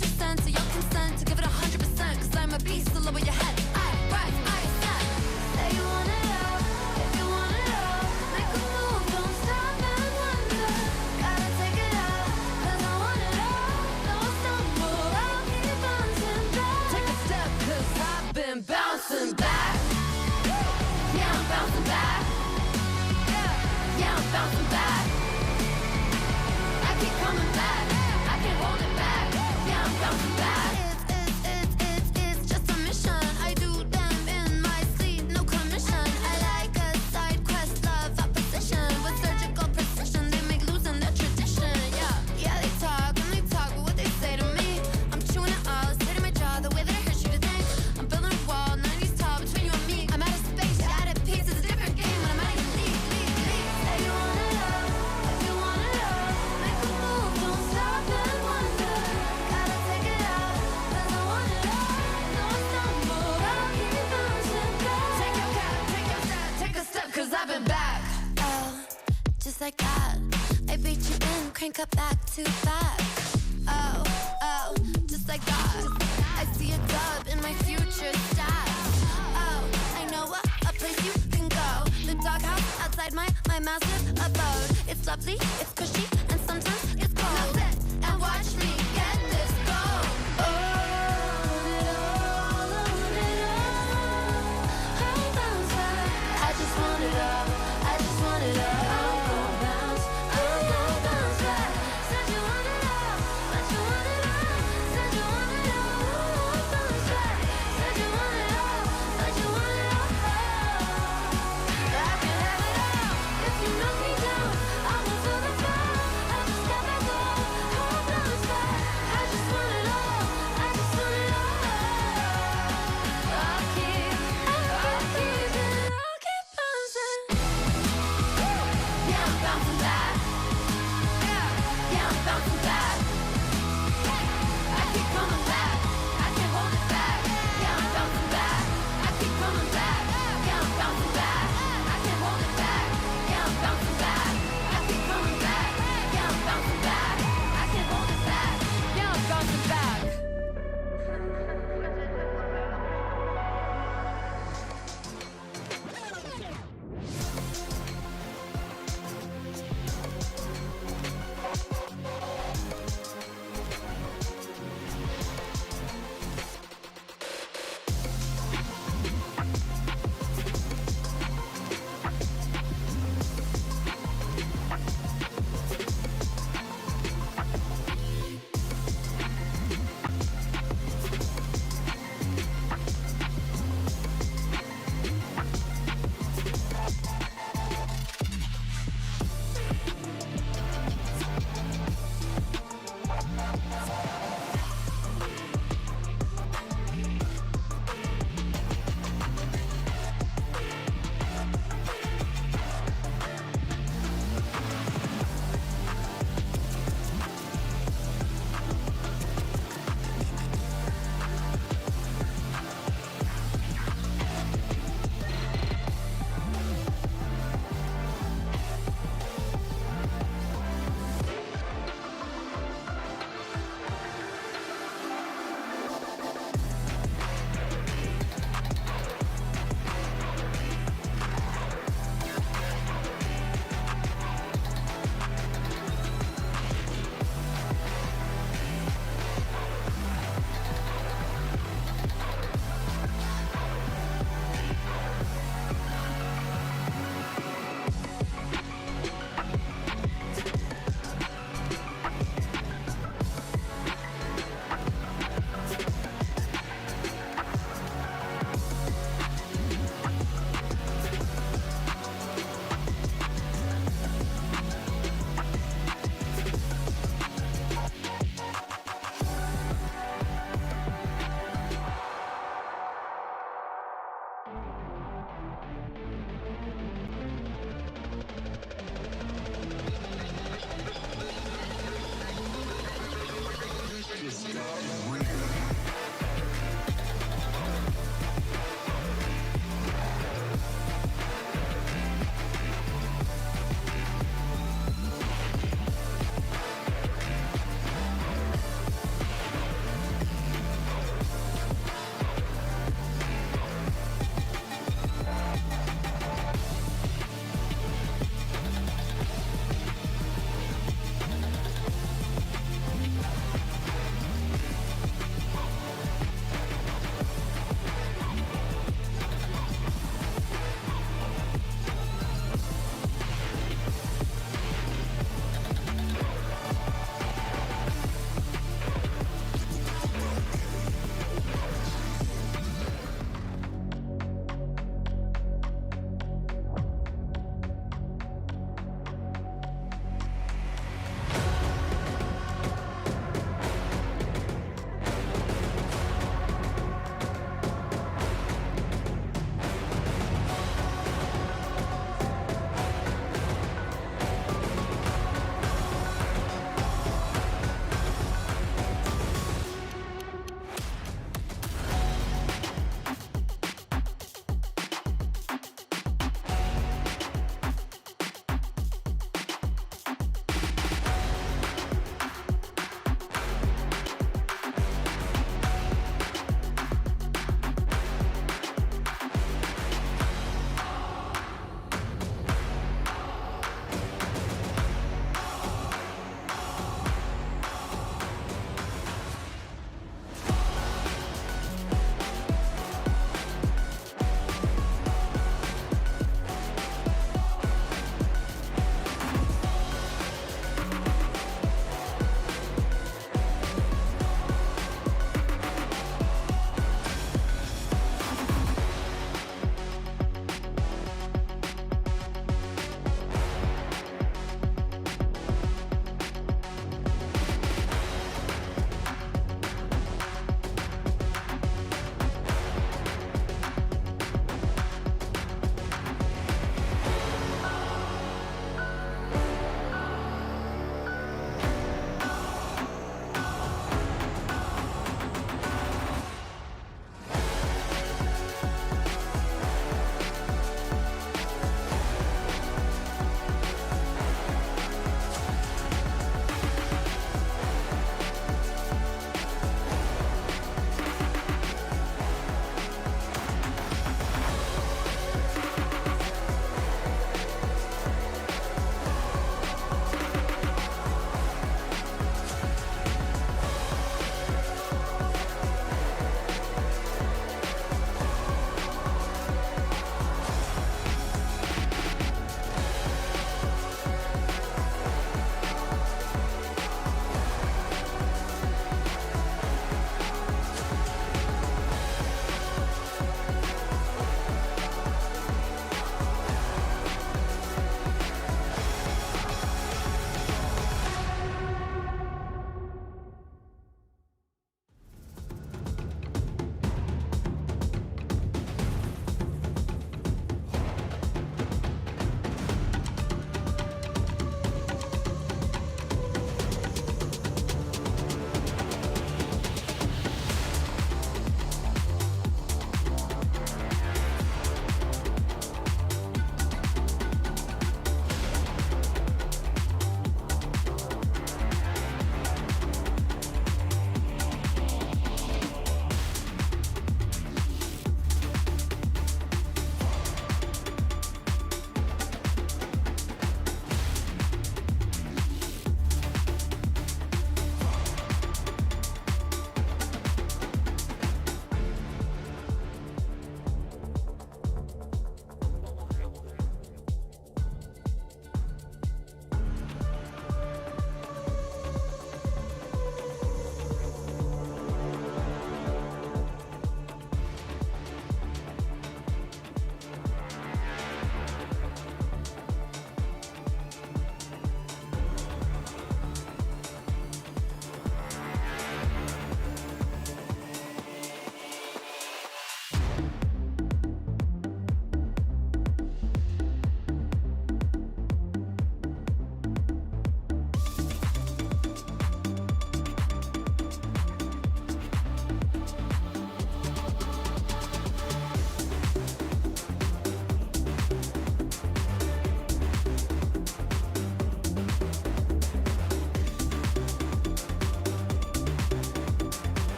2 cents or your consent to give it 100%, cause I'm a beast, so lower your head. I rise, I ascend. Say you want it all, if you want it all, make a move, don't stop and wonder. Gotta take it out, cause I want it all. Don't stumble, I'll keep bouncing back. Take a step, cause I've been bouncing back. Yeah, I'm bouncing back. Yeah, I'm bouncing back. I keep coming back. I can't hold it back. Yeah, I'm bouncing back. It's just a mission. I do them in my sleep, no commission. I like a side quest, love opposition. With surgical precision, they make losing their tradition. Yeah, they talk, but what they say to me, I'm chewing it all, it's hitting my jaw, the way that it hurts you to think. I'm building a wall, 90s tall, between you and me. I'm out of space, you're out of peace, it's a different game when I'm out of your league. Say you want it all, if you want it all, make a move, don't stop and wonder. Gotta take it out, cause I want it all. Don't stumble, I'll keep bouncing back. Take your cap, take your step, take a step, cause I've been back. Oh, just like that, I beat you in, crank up back to back. Oh, just like that, I see a dub in my future stats. Oh, I know a place you can go, the doghouse outside my massive abode. It's lovely, it's cushy, and sometimes it's cold. Now sit and watch me get this gold. Oh, I want it all. I'll bounce back. I just want it all. I just want it all. I'm gonna bounce. I'm gonna bounce back. Said you want it all, but you want it all. Said you want it all. I'll bounce back. Said you want it all, but you want it all. I can have it all. If you knock me down, I will feel the fall.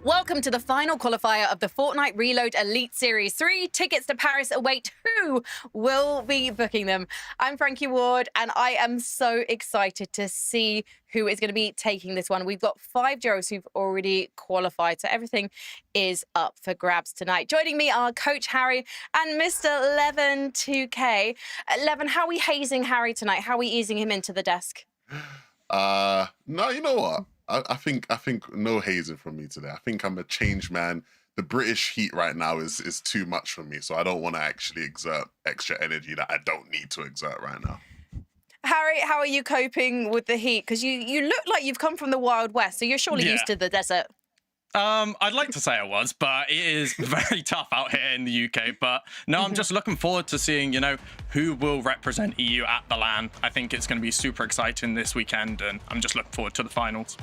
Welcome to the final qualifier of the Fortnite Reload Elite Series 3. Tickets to Paris await. Who will be booking them? I'm Frankie Ward, and I am so excited to see who is going to be taking this one. We've got 5 duos who've already qualified, so everything is up for grabs tonight. Joining me are Coach Harry and Mr. Levin 2K. Levin, how are we hazing Harry tonight? How are we easing him into the desk? No, you know what? I think no hazing from me today. I think I'm a changed man. The British heat right now is too much for me, so I don't want to actually exert extra energy that I don't need to exert right now. Harry, how are you coping with the heat? Because you look like you've come from the Wild West, so you're surely used to the desert. I'd like to say I was, but it is very tough out here in the UK. But no, I'm just looking forward to seeing, who will represent EU at the LAN. I think it's going to be super exciting this weekend, and I'm just looking forward to the finals.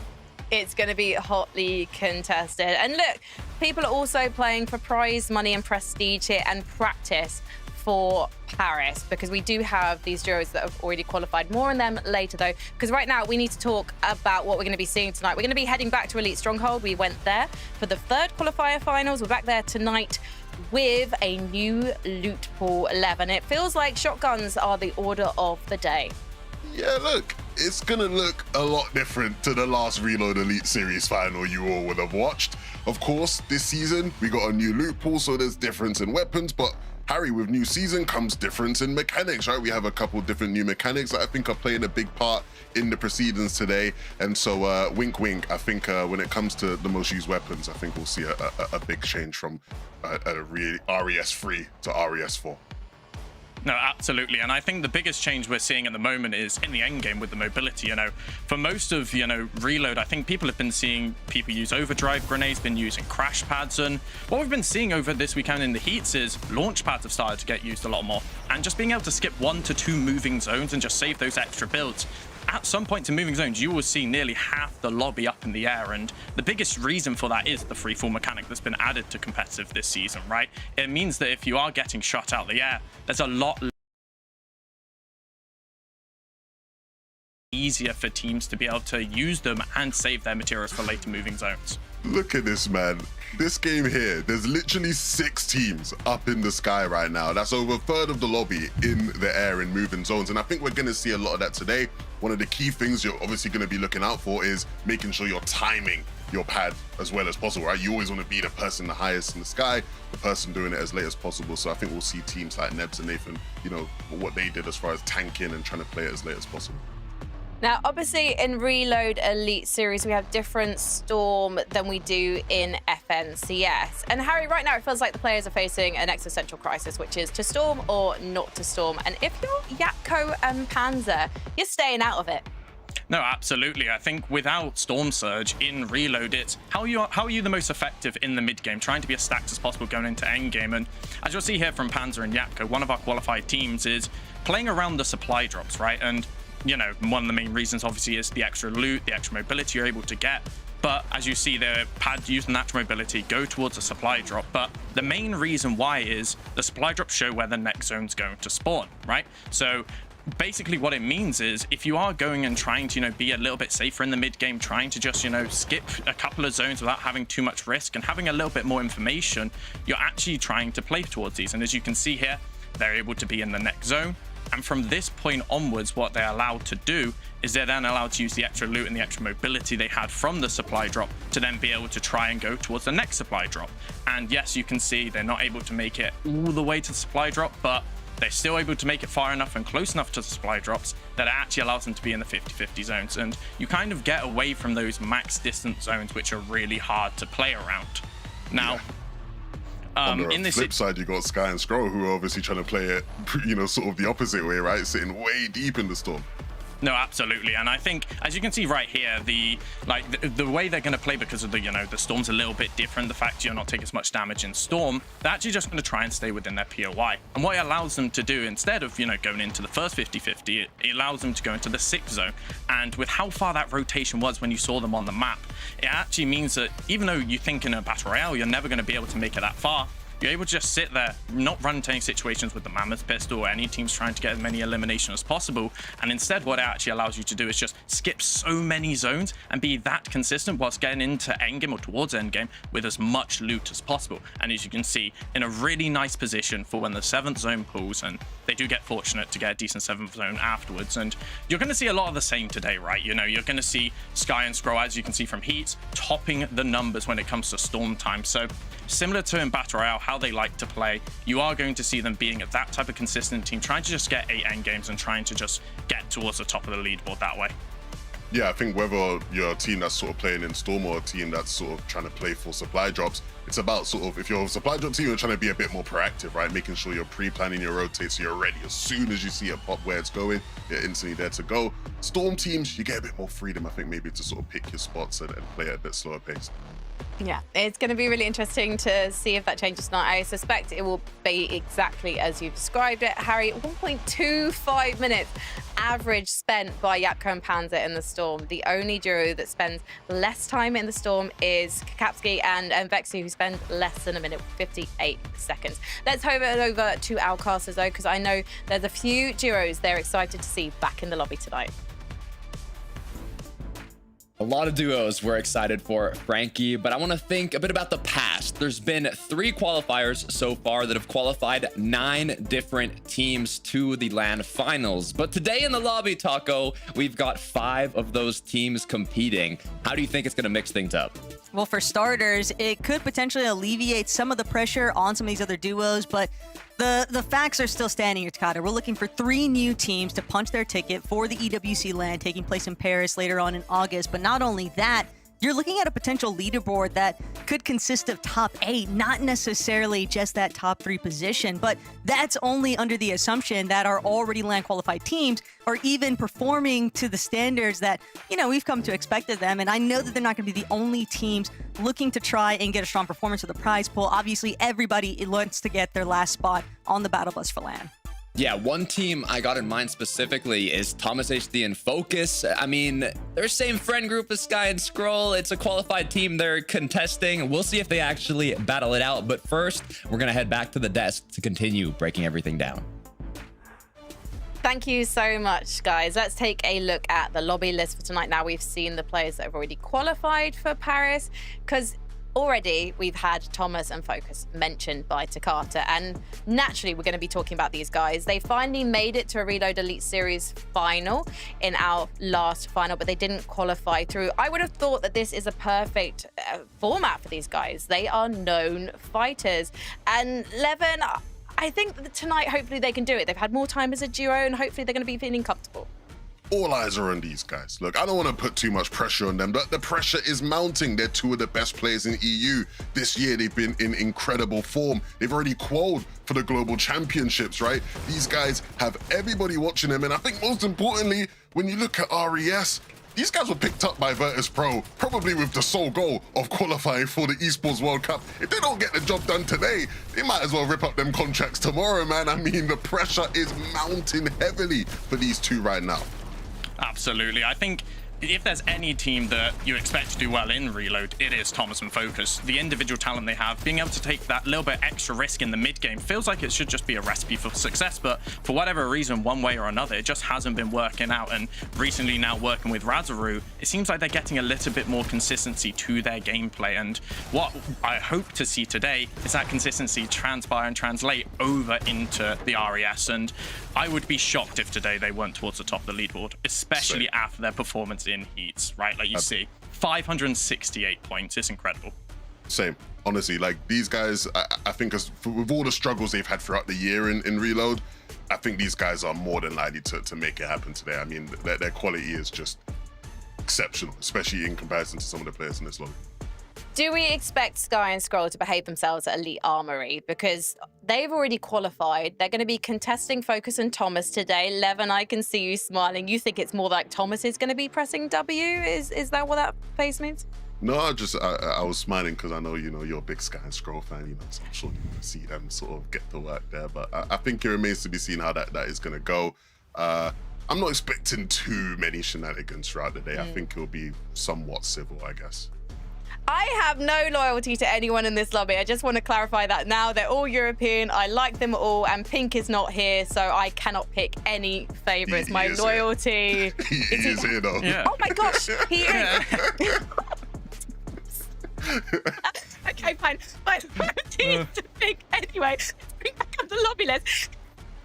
It's going to be hotly contested. And look, people are also playing for prize money and prestige here and practice for Paris, because we do have these duos that have already qualified. More on them later, though, because right now we need to talk about what we're going to be seeing tonight. We're going to be heading back to Elite Stronghold. We went there for the 3rd qualifier finals. We're back there tonight with a new loot pool 11. It feels like shotguns are the order of the day. Yeah, look, it's gonna look a lot different to the last Reload Elite Series final you all would have watched. Of course, this season we got a new loot pool, so there's difference in weapons, but Harry, with new season comes difference in mechanics, right? We have a couple different new mechanics that I think are playing a big part in the proceedings today. And so, wink, wink, I think when it comes to the most used weapons, I think we'll see a big change from a really RES3 to RES4. No, absolutely. And I think the biggest change we're seeing at the moment is in the end game with the mobility. For most of, Reload, I think people have been seeing people use overdrive grenades, been using crash pads. And what we've been seeing over this weekend in the heats is launch pads have started to get used a lot more. And just being able to skip 1 to 2 moving zones and just save those extra builds. At some points in moving zones, you will see nearly half the lobby up in the air, and the biggest reason for that is the free fall mechanic that's been added to competitive this season, right? It means that if you are getting shot out the air, there's a lot easier for teams to be able to use them and save their materials for later moving zones. Look at this, man. This game here, there's literally 6 teams up in the sky right now. That's over a third of the lobby in the air in moving zones. And I think we're going to see a lot of that today. One of the key things you're obviously going to be looking out for is making sure you're timing your pad as well as possible, right? You always want to be the person the highest in the sky, the person doing it as late as possible. So I think we'll see teams like Nebs and Nathan, what they did as far as tanking and trying to play it as late as possible. Now, obviously, in Reload Elite Series, we have different Storm than we do in FNCS. And Harry, right now, it feels like the players are facing an existential crisis, which is to Storm or not to Storm. And if you're Yakko and Panzer, you're staying out of it. No, absolutely. I think without Storm Surge in Reload, it's how are you the most effective in the mid game, trying to be as stacked as possible going into end game. And as you'll see here from Panzer and Yakko, one of our qualified teams is playing around the supply drops, right? And one of the main reasons obviously is the extra loot, the extra mobility you're able to get. But as you see, the pads use the natural mobility, go towards a supply drop. But the main reason why is the supply drops show where the next zone's going to spawn, right? So basically what it means is if you are going and trying to, be a little bit safer in the mid game, trying to just, skip a couple of zones without having too much risk and having a little bit more information, you're actually trying to play towards these. And as you can see here, they're able to be in the next zone. And from this point onwards, what they're allowed to do is they're then allowed to use the extra loot and the extra mobility they had from the supply drop to then be able to try and go towards the next supply drop. And yes, you can see they're not able to make it all the way to the supply drop, but they're still able to make it far enough and close enough to the supply drops that it actually allows them to be in the 50-50 zones. And you kind of get away from those max distance zones, which are really hard to play around. Now, on the flip side, you got Sky and Scroll, who are obviously trying to play it, sort of the opposite way, right? Sitting way deep in the storm. No, absolutely. And I think, as you can see right here, the way they're going to play, because of the, the Storm's a little bit different, the fact you're not taking as much damage in Storm, they're actually just going to try and stay within their POI. And what it allows them to do, instead of, going into the first 50-50, it allows them to go into the 6th zone. And with how far that rotation was when you saw them on the map, it actually means that even though you think in a Battle Royale, you're never going to be able to make it that far, you're able to just sit there, not run into any situations with the Mammoth Pistol or any teams trying to get as many eliminations as possible. And instead, what it actually allows you to do is just skip so many zones and be that consistent whilst getting into endgame or towards endgame with as much loot as possible. And as you can see, in a really nice position for when the 7th zone pulls, and they do get fortunate to get a decent 7th zone afterwards. And you're going to see a lot of the same today, right? You know, you're going to see Sky and Scroll, as you can see from Heats, topping the numbers when it comes to storm time. So similar to in Battle Royale, how they like to play, you are going to see them being that type of consistent team, trying to just get 8 endgames and trying to just get towards the top of the leaderboard that way. Yeah, I think whether you're a team that's sort of playing in Storm or a team that's sort of trying to play for supply drops, it's about sort of, if you're a supply drop team, you're trying to be a bit more proactive, right? Making sure you're pre-planning your rotates so you're ready. As soon as you see a pop where it's going, you're instantly there to go. Storm teams, you get a bit more freedom, I think, maybe to sort of pick your spots and play at a bit slower pace. Yeah, it's going to be really interesting to see if that changes tonight. I suspect it will be exactly as you've described it, Harry. 1.25 minutes average spent by Yapko and Panzer in the Storm. The only duo that spends less time in the Storm is Kakapski and Vexu, who spend less than a minute, 58 seconds. Let's hover it over to our casters, though, because I know there's a few duos they're excited to see back in the lobby tonight. A lot of duos we're excited for, Frankie, but I want to think a bit about the past. There's been 3 qualifiers so far that have qualified 9 different teams to the LAN finals. But today in the lobby, Taco, we've got 5 of those teams competing. How do you think it's going to mix things up? Well, for starters, it could potentially alleviate some of the pressure on some of these other duos, but the facts are still standing here, Takata. We're looking for 3 new teams to punch their ticket for the EWC LAN taking place in Paris later on in August. But not only that, you're looking at a potential leaderboard that could consist of top 8, not necessarily just that top 3 position, but that's only under the assumption that our already LAN qualified teams are even performing to the standards that, you know, we've come to expect of them. And I know that they're not going to be the only teams looking to try and get a strong performance of the prize pool. Obviously, everybody wants to get their last spot on the battle bus for LAN. Yeah, one team I got in mind specifically is Thomas HD and Focus. I mean, they're same friend group as Sky and Scroll. It's a qualified team they're contesting. We'll see if they actually battle it out. But first, we're going to head back to the desk to continue breaking everything down. Thank you so much, guys. Let's take a look at the lobby list for tonight. Now we've seen the players that have already qualified for Paris, because already we've had Thomas and Focus mentioned by Takata, and naturally we're going to be talking about these guys. They finally made it to a Reload Elite Series final in our last final, but they didn't qualify through. I would have thought that this is a perfect format for these guys. They are known fighters, and Levin, I think that tonight hopefully they can do it. They've had more time as a duo, and hopefully they're going to be feeling comfortable. All eyes are on these guys. Look, I don't want to put too much pressure on them, but the pressure is mounting. They're 2 of the best players in EU. This year, they've been in incredible form. They've already qualified for the global championships, right? These guys have everybody watching them. And I think most importantly, when you look at RES, these guys were picked up by Virtus Pro, probably with the sole goal of qualifying for the Esports World Cup. If they don't get the job done today, they might as well rip up them contracts tomorrow, man. I mean, the pressure is mounting heavily for these 2 right now. Absolutely. I think if there's any team that you expect to do well in Reload, it is Thomas and Focus. The individual talent they have, being able to take that little bit extra risk in the mid game, feels like it should just be a recipe for success, but for whatever reason, one way or another, it just hasn't been working out. And recently now working with Razaru, it seems like they're getting a little bit more consistency to their gameplay. And what I hope to see today is that consistency transpire and translate over into the RES. And I would be shocked if today they weren't towards the top of the leaderboard, especially after their performance in Heats, right? Like you see, 568 points. It's incredible. Same. Honestly, like these guys, I think with all the struggles they've had throughout the year in Reload, I think these guys are more than likely to make it happen today. I mean, their quality is just exceptional, especially in comparison to some of the players in this lobby. Do we expect Sky and Scroll to behave themselves at Elite Armory? Because they've already qualified. They're going to be contesting Focus and Thomas today. Levin, I can see you smiling. You think it's more like Thomas is going to be pressing W? Is that what that face means? No, I was smiling because I know, you know, you're a big Sky and Scroll fan, you know, so I'm sure you want to see them sort of get to work there. But I think it remains to be seen how that is going to go. I'm not expecting too many shenanigans throughout the day. I think it'll be somewhat civil, I guess. I have no loyalty to anyone in this lobby. I just want to clarify that now. They're all European. I like them all, and Pink is not here, so I cannot pick any favorites. He My is loyalty. He is here though. Yeah. Oh my gosh, he is. Okay, fine. But to pick anyway. Let's bring back up the lobby list.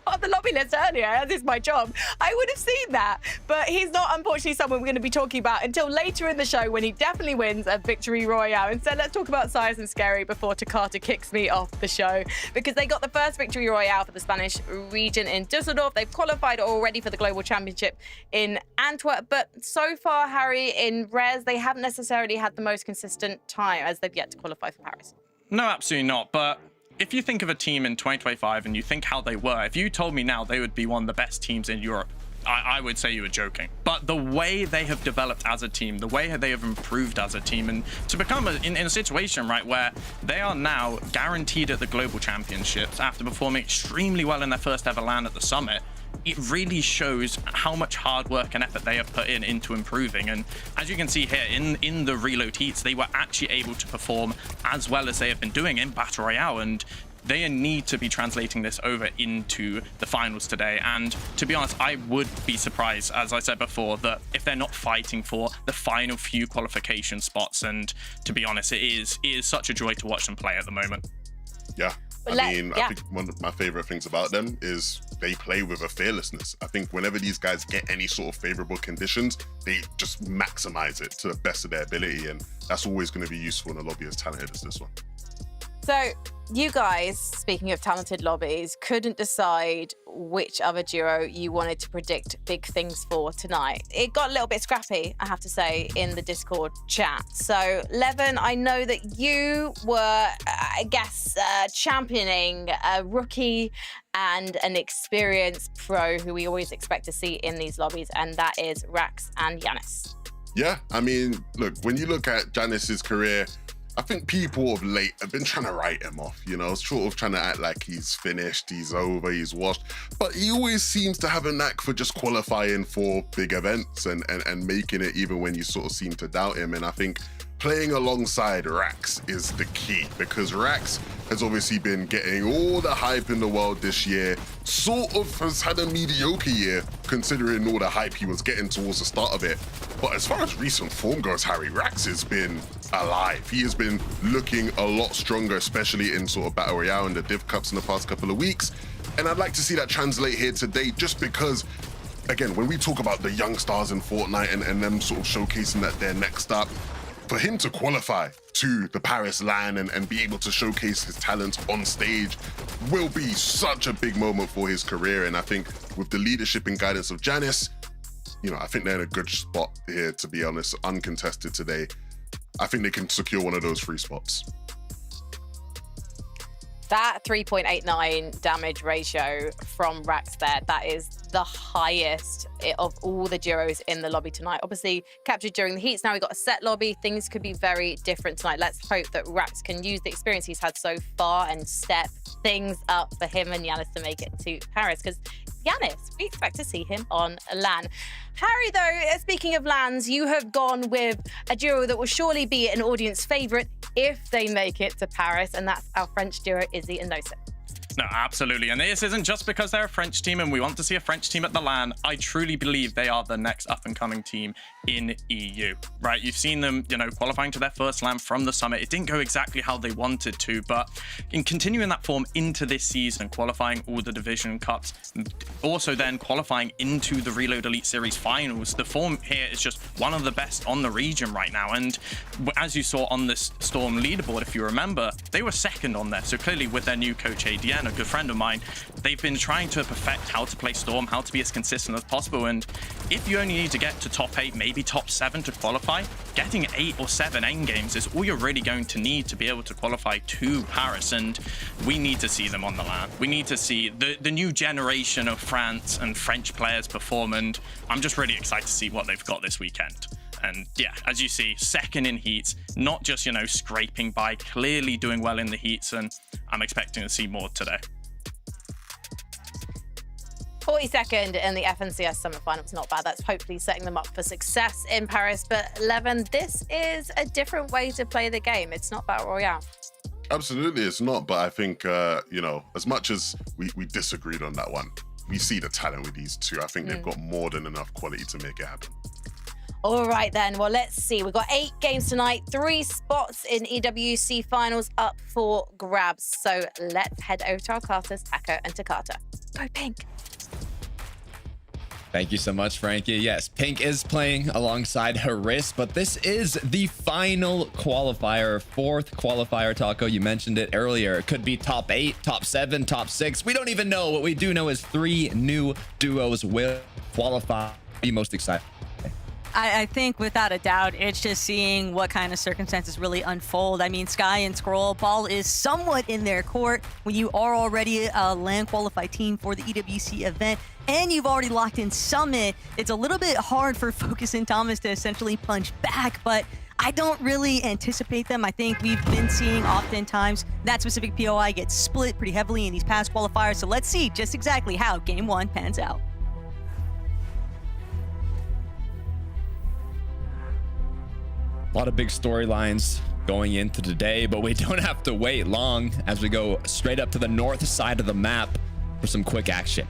On the lobby list earlier, as is my job, I would have seen that. But he's not, unfortunately, someone we're going to be talking about until later in the show when he definitely wins a victory royale. Instead, let's talk about Cyrus and Scary before Takata kicks me off the show, because they got the first victory royale for the Spanish region in Dusseldorf. They've qualified already for the Global Championship in Antwerp. But so far, Harry, in Res, they haven't necessarily had the most consistent time as they've yet to qualify for Paris. No, absolutely not. But if you think of a team in 2025 and you think how they were, if you told me now they would be one of the best teams in Europe, I would say you were joking. But the way they have developed as a team, the way they have improved as a team, and to become in a situation, right, where they are now guaranteed at the Global Championships after performing extremely well in their first ever LAN at the Summit, it really shows how much hard work and effort they have put into improving. And as you can see here in the reload heats, they were actually able to perform as well as they have been doing in Battle Royale, and they need to be translating this over into the finals today. And to be honest, I would be surprised, as I said before, that if they're not fighting for the final few qualification spots. And to be honest, it is such a joy to watch them play at the moment. Yeah. I think one of my favorite things about them is they play with a fearlessness. I think whenever these guys get any sort of favorable conditions, they just maximize it to the best of their ability. And that's always going to be useful in a lobby as talented as this one. So you guys, speaking of talented lobbies, couldn't decide which other duo you wanted to predict big things for tonight. It got a little bit scrappy, I have to say, in the Discord chat. So, Levin, I know that you were, championing a rookie and an experienced pro who we always expect to see in these lobbies, and that is Rax and Yanis. Yeah, I mean, look, when you look at Janis's career, I think people of late have been trying to write him off, sort of trying to act like he's finished, he's over, he's washed. But he always seems to have a knack for just qualifying for big events and making it even when you sort of seem to doubt him. And I think playing alongside Rax is the key, because Rax has obviously been getting all the hype in the world this year, sort of has had a mediocre year considering all the hype he was getting towards the start of it. But as far as recent form goes, Harry, Rax has been alive. He has been looking a lot stronger, especially in sort of Battle Royale and the Div Cups in the past couple of weeks. And I'd like to see that translate here today, just because, again, when we talk about the young stars in Fortnite and them sort of showcasing that they're next up, for him to qualify to the Paris LAN and be able to showcase his talents on stage will be such a big moment for his career. And I think with the leadership and guidance of Janis, I think they're in a good spot here, to be honest, uncontested today. I think they can secure one of those 3 spots. That 3.89 damage ratio from Rax there, that is the highest of all the duos in the lobby tonight. Obviously, captured during the heats. Now we've got a set lobby. Things could be very different tonight. Let's hope that Rax can use the experience he's had so far and step things up for him and Yanis to make it to Paris, because Yanis, we expect to see him on LAN. Harry, though, speaking of LANs, you have gone with a duo that will surely be an audience favourite if they make it to Paris, and that's our French duo, Izzy and Nosif. No, absolutely. And this isn't just because they're a French team and we want to see a French team at the LAN. I truly believe they are the next up-and-coming team in EU, right? You've seen them, qualifying to their first LAN from the Summit. It didn't go exactly how they wanted to, but in continuing that form into this season, qualifying all the Division Cups, also then qualifying into the Reload Elite Series finals, the form here is just one of the best on the region right now. And as you saw on this Storm leaderboard, if you remember, they were second on there. So clearly with their new coach, ADN, a good friend of mine, they've been trying to perfect how to play Storm, how to be as consistent as possible. And if you only need to get to top 8, maybe top 7 to qualify, getting 8 or 7 end games is all you're really going to need to be able to qualify to Paris. And we need to see them on the LAN. We need to see the new generation of France and French players perform. And I'm just really excited to see what they've got this weekend. And yeah, as you see, second in heats, not just, scraping by, clearly doing well in the heats. And I'm expecting to see more today. 42nd in the FNCS Summer Finals. Not bad. That's hopefully setting them up for success in Paris. But Levin, this is a different way to play the game. It's not Battle Royale. Absolutely, it's not. But I think, you know, as much as we disagreed on that one, we see the talent with these two. I think they've got more than enough quality to make it happen. All right, then. Well, let's see. We've got 8 games tonight, 3 spots in EWC Finals up for grabs. So let's head over to our casters, Taco and Takata. Go Pink. Thank you so much, Frankie. Yes, Pink is playing alongside Haris, but this is the final qualifier, 4th qualifier, Taco. You mentioned it earlier. It could be top 8, top 7, top 6. We don't even know. What we do know is 3 new duos will qualify. Are you most excited? I think without a doubt, it's just seeing what kind of circumstances really unfold. I mean, Sky and Scroll, ball is somewhat in their court when you are already a LAN qualified team for the EWC event and you've already locked in Summit. It's a little bit hard for Focus and Thomas to essentially punch back, but I don't really anticipate them. I think we've been seeing oftentimes that specific POI gets split pretty heavily in these past qualifiers. So let's see just exactly how Game 1 pans out. A lot of big storylines going into today, but we don't have to wait long as we go straight up to the north side of the map for some quick action.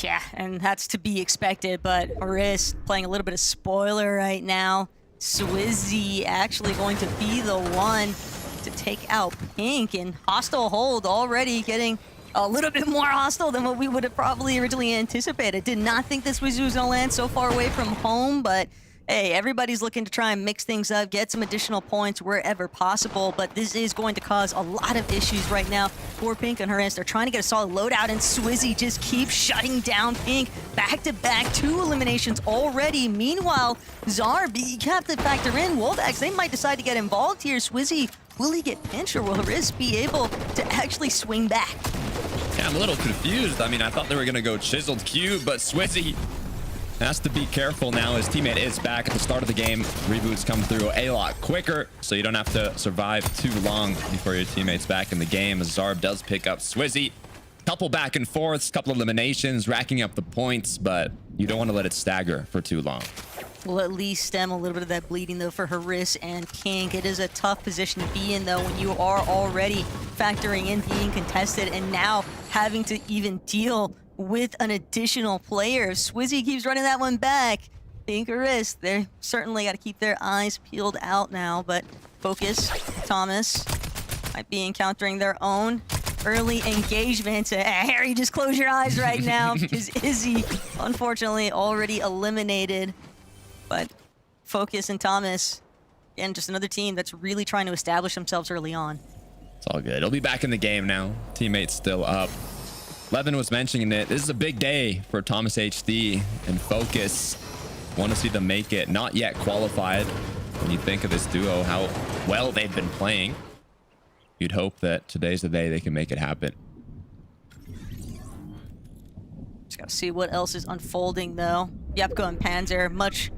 Yeah, and that's to be expected, but Aris playing a little bit of spoiler right now. Swizzy actually going to be the one to take out Pink, and hostile hold already getting a little bit more hostile than what we would have probably originally anticipated. Did not think this Swizzy was going to land so far away from home, but hey, everybody's looking to try and mix things up, get some additional points wherever possible, but this is going to cause a lot of issues right now for Pink and Haris. They're trying to get a solid loadout, and Swizzy just keeps shutting down Pink. Back-to-back 2 eliminations already. Meanwhile, Zarb, you have to factor in Woldax. They might decide to get involved here. Swizzy, will he get pinched, or will Haris be able to actually swing back? Yeah, I'm a little confused. I mean, I thought they were going to go Chiseled Cube, but Swizzy has to be careful now. His teammate is back at the start of the game. Reboots come through a lot quicker, so you don't have to survive too long before your teammate's back in the game. Zarb does pick up Swizzy. Couple back and forths, couple eliminations, racking up the points, but you don't want to let it stagger for too long. Will at least stem a little bit of that bleeding, though, for Haris and Pink. It is a tough position to be in, though, when you are already factoring in being contested and now having to even deal with an additional player. Swizzy keeps running that one back. Pink or Haris, they're certainly got to keep their eyes peeled out now, but Focus, Thomas, might be encountering their own early engagement. Harry, just close your eyes right now because Izzy, unfortunately, already eliminated. But Focus and Thomas, again, just another team that's really trying to establish themselves early on. It's all good. He'll be back in the game now. Teammate's still up. Levin was mentioning it. This is a big day for Thomas HD and Focus. Want to see them make it. Not yet qualified. When you think of this duo, how well they've been playing, you'd hope that today's the day they can make it happen. Just got to see what else is unfolding, though. Yepko and Panzer, much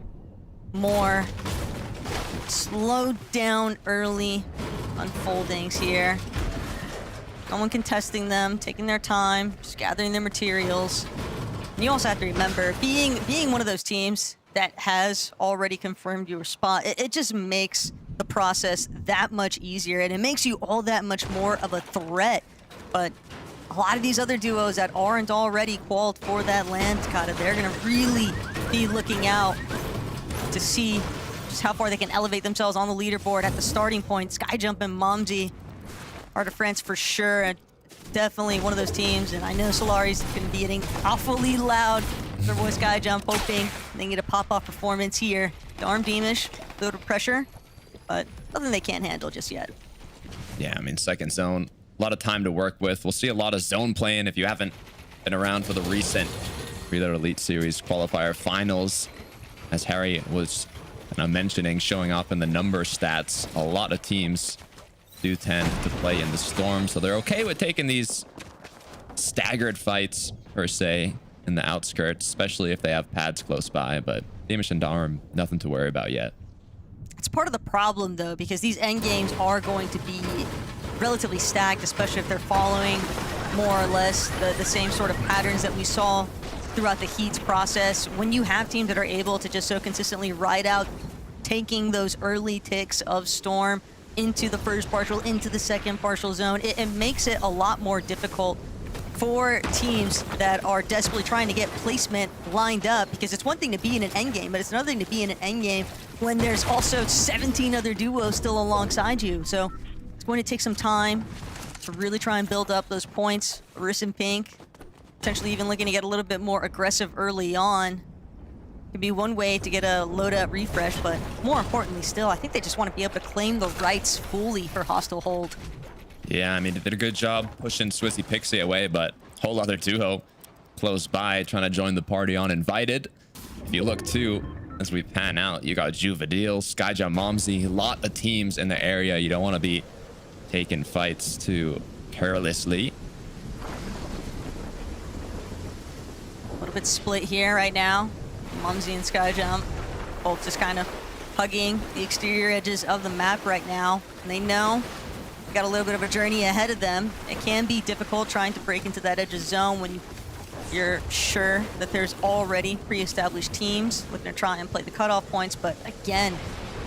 more slowed down early unfoldings here. No one contesting them, taking their time, just gathering their materials. And you also have to remember, being one of those teams that has already confirmed your spot, it just makes the process that much easier, and it makes you all that much more of a threat. But a lot of these other duos that aren't already qualified for that land, Takata, they're gonna really be looking out to see just how far they can elevate themselves on the leaderboard at the starting point. Skyjump and Momji, Heart of France for sure, and definitely one of those teams. And I know Solari's gonna be getting awfully loud for boy Skyjump, hoping they get a pop-off performance here. The arm Beamish, a little pressure, but nothing they can't handle just yet. Yeah, I mean, second zone, a lot of time to work with. We'll see a lot of zone playing if you haven't been around for the recent Reload Elite Series qualifier finals. As Harry was mentioning, showing off in the number stats, a lot of teams do tend to play in the storm, so they're okay with taking these staggered fights, per se, in the outskirts, especially if they have pads close by. But Beamish and Darm, nothing to worry about yet. It's part of the problem, though, because these end games are going to be relatively stacked, especially if they're following more or less the same sort of patterns that we saw throughout the Heat's process. When you have teams that are able to just so consistently ride out, taking those early ticks of Storm into the first partial, into the second partial zone, it makes it a lot more difficult for teams that are desperately trying to get placement lined up, because it's one thing to be in an endgame, but it's another thing to be in an endgame when there's also 17 other duos still alongside you. So it's going to take some time to really try and build up those points. Riss and Pink potentially even looking to get a little bit more aggressive early on. Could be one way to get a loadout refresh, but more importantly still, I think they just want to be able to claim the rights fully for hostile hold. Yeah, I mean, they did a good job pushing Swissy Pixie away, but whole other duo close by trying to join the party on Invited. If you look too, as we pan out, you got Juvadil, Skyjump, Momsy, a lot of teams in the area. You don't want to be taking fights too carelessly. A little bit split here right now. Mumsy and Skyjump both just kind of hugging the exterior edges of the map right now. And they know they got a little bit of a journey ahead of them. It can be difficult trying to break into that edge of zone when you're sure that there's already pre-established teams looking to try and play the cutoff points. But again,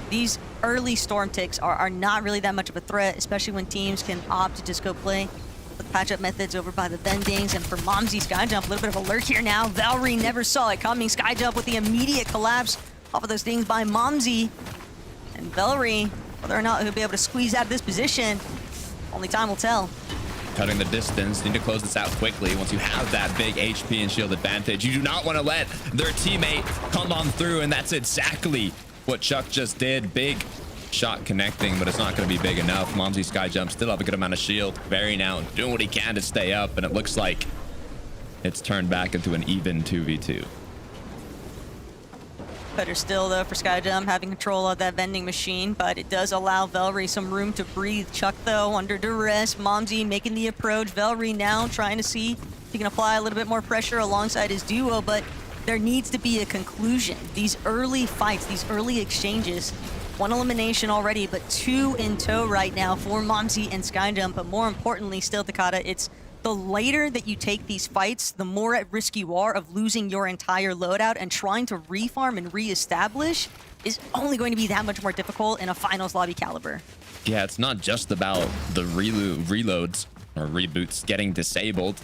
these early Storm ticks are not really that much of a threat, especially when teams can opt to just go play with patch-up methods over by the vendings. And for Momsy, Skyjump, a little bit of a lurk here now. Valerie never saw it coming. Skyjump with the immediate collapse off of those things by Momsy. And Valerie, whether or not he'll be able to squeeze out of this position, only time will tell. Cutting the distance, need to close this out quickly. Once you have that big HP and shield advantage, you do not want to let their teammate come on through, and that's exactly what Chuck just did. Big shot connecting, but it's not going to be big enough. Momsy, Skyjump still have a good amount of shield. Barry now doing what he can to stay up, and it looks like it's turned back into an even 2v2. Better still, though, for Skyjump having control of that vending machine, but it does allow Valerie some room to breathe. Chuck, though, under duress. Momsy making the approach. Valerie now trying to see if he can apply a little bit more pressure alongside his duo, but there needs to be a conclusion. These early fights, these early exchanges, one elimination already, but two in tow right now for Momsy and Skyjump. But more importantly still, Takata, it's the later that you take these fights, the more at risk you are of losing your entire loadout, and trying to refarm and reestablish is only going to be that much more difficult in a finals lobby caliber. Yeah, it's not just about the reloads or reboots getting disabled.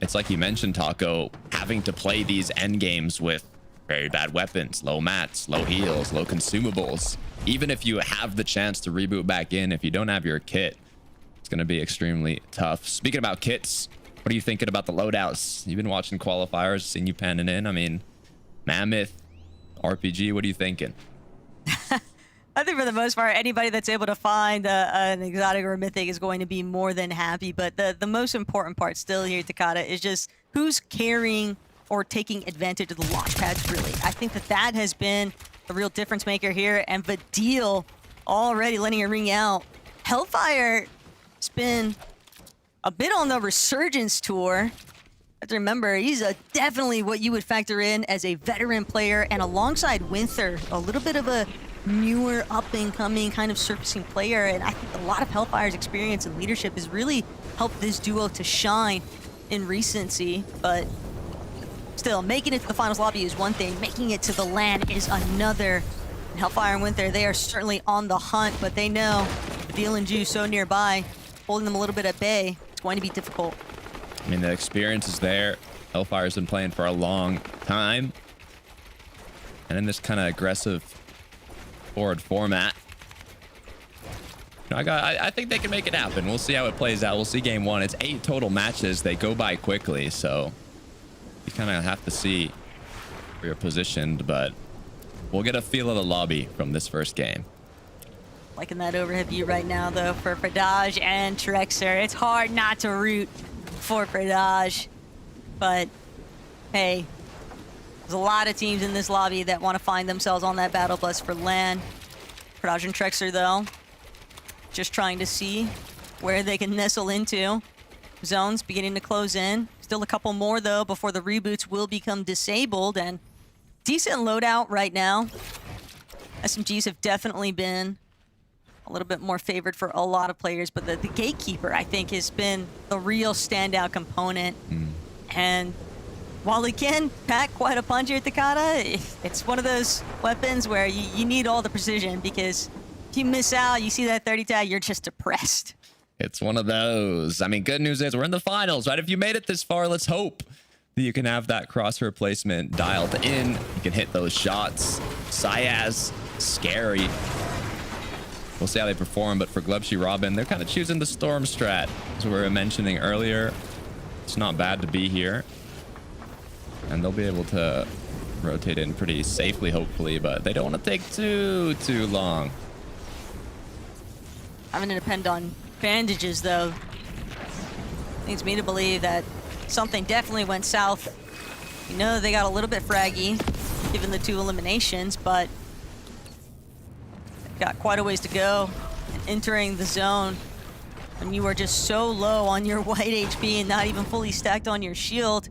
It's like you mentioned, Taco, having to play these end games with very bad weapons, low mats, low heals, low consumables. Even if you have the chance to reboot back in, if you don't have your kit, it's going to be extremely tough. Speaking about kits, what are you thinking about the loadouts? You've been watching qualifiers, seen you panning in. I mean, Mammoth, RPG, what are you thinking? I think for the most part, anybody that's able to find an exotic or a mythic is going to be more than happy. But the most important part still here, Takata, is just who's carrying or taking advantage of the launch pads, really. I think that has been a real difference maker here. And Vadil already letting it ring out. Hellfire has been a bit on the resurgence tour. You have to remember, he's definitely what you would factor in as a veteran player, and alongside Winther, a little bit of a newer, up-and-coming kind of surfacing player. And I think a lot of Hellfire's experience and leadership has really helped this duo to shine in recency. But still, making it to the finals lobby is one thing, making it to the LAN is another. And Hellfire and Winther, they are certainly on the hunt, but they know Vadil and Ju so nearby, holding them a little bit at bay. It's going to be difficult. I mean, the experience is there. Hellfire's been playing for a long time. And in this kind of aggressive forward format, I think they can make it happen. We'll see how it plays out. We'll see game one. It's 8 total matches. They go by quickly, so you kind of have to see where you're positioned, but we'll get a feel of the lobby from this first game. Liking that overhead view right now, though, for Pradaj and Trexer. It's hard not to root for Pradaj, but hey, there's a lot of teams in this lobby that want to find themselves on that battle bus for LAN. Pradaj and Trexer, though, just trying to see where they can nestle into. Zones beginning to close in. Still a couple more, though, before the reboots will become disabled, and decent loadout right now. SMGs have definitely been a little bit more favored for a lot of players, but the Gatekeeper, I think, has been the real standout component. And while it can pack quite a punch here at Takata, it's one of those weapons where you need all the precision, because if you miss out, you see that 30 tag, you're just depressed. It's one of those. I mean, good news is we're in the finals, right? If you made it this far, let's hope that you can have that crosshair placement dialed in. You can hit those shots. Syaz, scary. We'll see how they perform, but for Glebshy Robin, they're kind of choosing the Storm strat, as we were mentioning earlier. It's not bad to be here. And they'll be able to rotate in pretty safely, hopefully, but they don't want to take too long. I'm going to depend on bandages, though. Leads me to believe that something definitely went south. You know, they got a little bit fraggy, given the 2 eliminations, but got quite a ways to go. And entering the zone, and you are just so low on your white HP and not even fully stacked on your shield.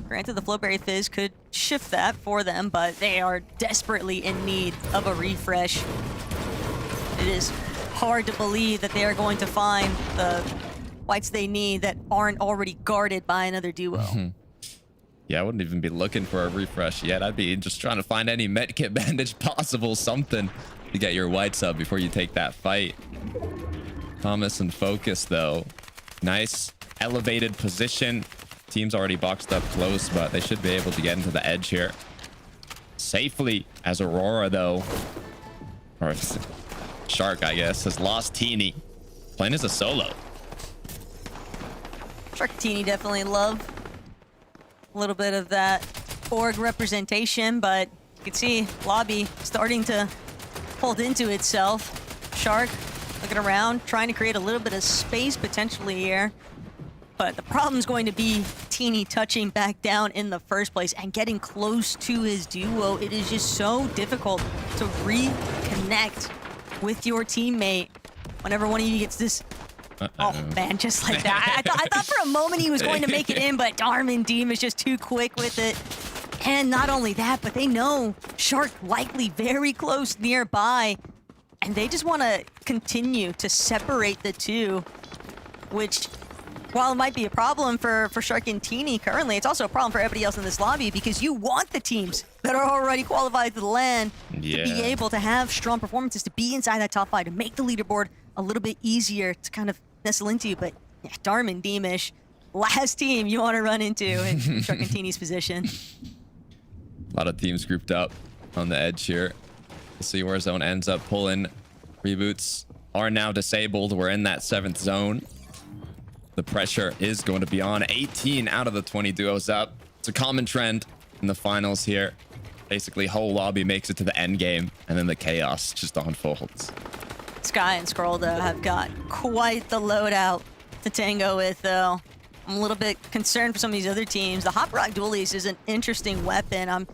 Granted, the Flowberry Fizz could shift that for them, but they are desperately in need of a refresh. It is hard to believe that they are going to find the whites they need that aren't already guarded by another duo. Yeah, I wouldn't even be looking for a refresh yet. I'd be just trying to find any medkit bandage possible, something to get your whites up before you take that fight. Thomas and Focus, though. Nice elevated position. Team's already boxed up close, but they should be able to get into the edge here safely, as Aurora, though, or Shark, I guess, has lost Teeny. Playing as a solo. Shark Teeny definitely love a little bit of that org representation, but you can see Lobby starting to fold into itself. Shark looking around, trying to create a little bit of space potentially here. But the problem's going to be Teeny touching back down in the first place and getting close to his duo. It is just so difficult to reconnect with your teammate whenever one of you gets this. Oh man, just like that. I thought for a moment he was going to make it in, but Darman Deem is just too quick with it. And not only that, but they know Shark likely very close nearby. And they just want to continue to separate the two, which, while it might be a problem for Shark and Teeny currently, it's also a problem for everybody else in this lobby, because you want the teams that are already qualified to the LAN to be able to have strong performances, to be inside that top 5, to make the leaderboard a little bit easier to kind of nestle into. But yeah, Darman Deemish, last team you want to run into in Shark and Teeny's position. A lot of teams grouped up on the edge here. We'll see where zone ends up pulling. Reboots are now disabled. We're in that 7th zone. The pressure is going to be on. 18 out of the 20 duos up. It's a common trend in the finals here. Basically, whole lobby makes it to the end game, and then the chaos just unfolds. Sky and Skrull, though, have got quite the loadout to tango with, though. I'm a little bit concerned for some of these other teams. The Hot Rock Dualies is an interesting weapon. I'm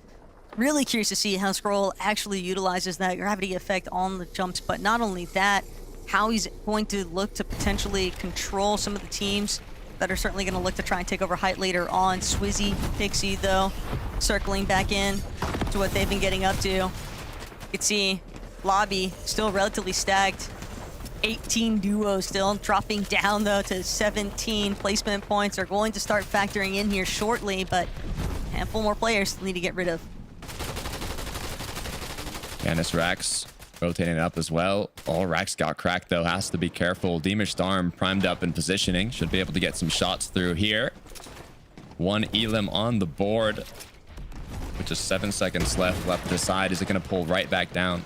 really curious to see how Skrull actually utilizes that gravity effect on the jumps, but not only that, how he's going to look to potentially control some of the teams that are certainly going to look to try and take over height later on. Swizzy, Pixie, though, circling back in to what they've been getting up to. You can see Lobby still relatively stacked. 18 duos still, dropping down, though, to 17 placement points. Are going to start factoring in here shortly, but a handful more players still need to get rid of. Canis Rax rotating up as well. Oh, Rax got cracked, though. Has to be careful. Deemish Storm primed up and positioning. Should be able to get some shots through here. 1 Elim on the board. With just 7 seconds left to decide. Is it going to pull right back down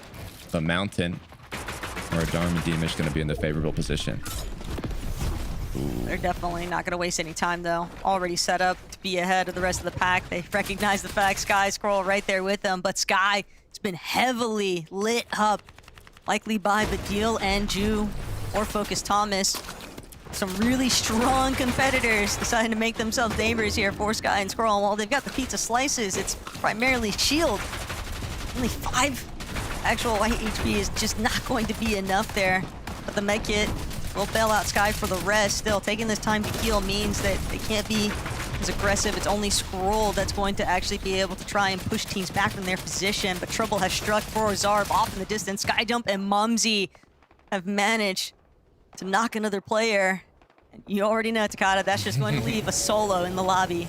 the mountain? Or Darman Deemish going to be in the favorable position? Ooh. They're definitely not going to waste any time, though. Already set up to be ahead of the rest of the pack. They recognize the fact. Sky Skrull right there with them, but Sky has been heavily lit up, likely by the Deal and Ju or Focus Thomas. Some really strong competitors deciding to make themselves dangerous here for Sky and Skrull. While they've got the pizza slices, it's primarily shield. Only 5 actual white HP is just not going to be enough there. But the med kit will bail out Sky for the rest. Still, taking this time to heal means that they can't be as aggressive. It's only Skrull that's going to actually be able to try and push teams back from their position. But trouble has struck for Zarb off in the distance. Sky Jump and Mumsy have managed to knock another player. And you already know, Takada, that's just going to leave a solo in the lobby.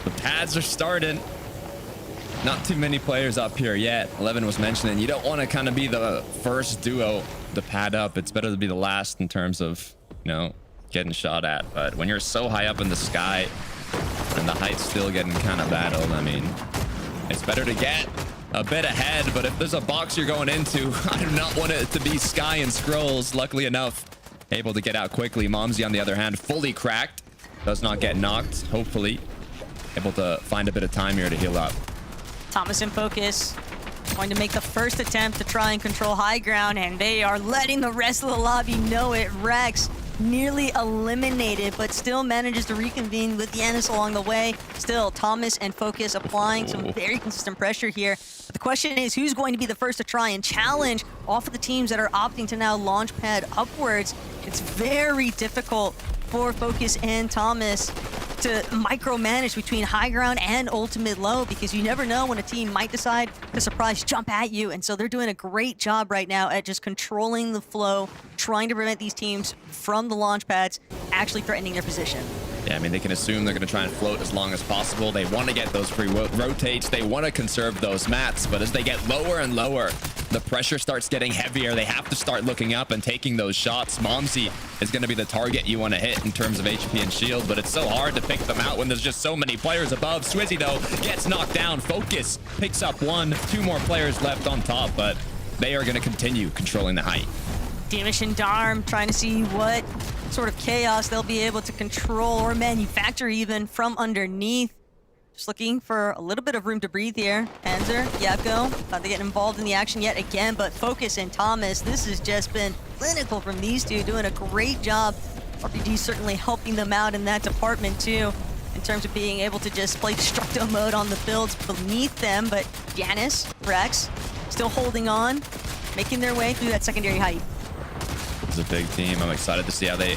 The pads are starting. Not too many players up here yet. 11 was mentioning you don't want to kind of be the first duo to pad up. It's better to be the last in terms of, you know, getting shot at. But when you're so high up in the sky and the height's still getting kind of battled, I mean, it's better to get a bit ahead. But if there's a box you're going into, I do not want it to be Sky and Scrolls. Luckily enough, able to get out quickly. Momsy, on the other hand, fully cracked. Does not get knocked, hopefully. Able to find a bit of time here to heal up. Thomas in focus, going to make the first attempt to try and control high ground, and they are letting the rest of the lobby know it. Rex nearly eliminated, but still manages to reconvene with Yanis along the way. Still, Thomas and Focus applying some very consistent pressure here. But the question is, who's going to be the first to try and challenge off of the teams that are opting to now launch pad upwards? It's very difficult for Focus and Thomas to micromanage between high ground and ultimate low, because you never know when a team might decide to surprise jump at you. And so they're doing a great job right now at just controlling the flow, trying to prevent these teams from the launch pads actually threatening their position. Yeah, I mean, they can assume they're going to try and float as long as possible. They want to get those free rotates. They want to conserve those mats. But as they get lower and lower, the pressure starts getting heavier. They have to start looking up and taking those shots. Momsy is going to be the target you want to hit in terms of HP and shield, but it's so hard to pick them out when there's just so many players above. Swizzy, though, gets knocked down. Focus picks up one. Two more players left on top, but they are going to continue controlling the height. Damish and Darm trying to see what sort of chaos they'll be able to control or manufacture even from underneath. Just looking for a little bit of room to breathe here. Panzer, Yakko, about to get involved in the action yet again, but Focus and Thomas, this has just been clinical from these two, doing a great job. RPG certainly helping them out in that department too, in terms of being able to just play destructo mode on the builds beneath them. But Yanis, Rex, still holding on, making their way through that secondary height. It's a big team. I'm excited to see how they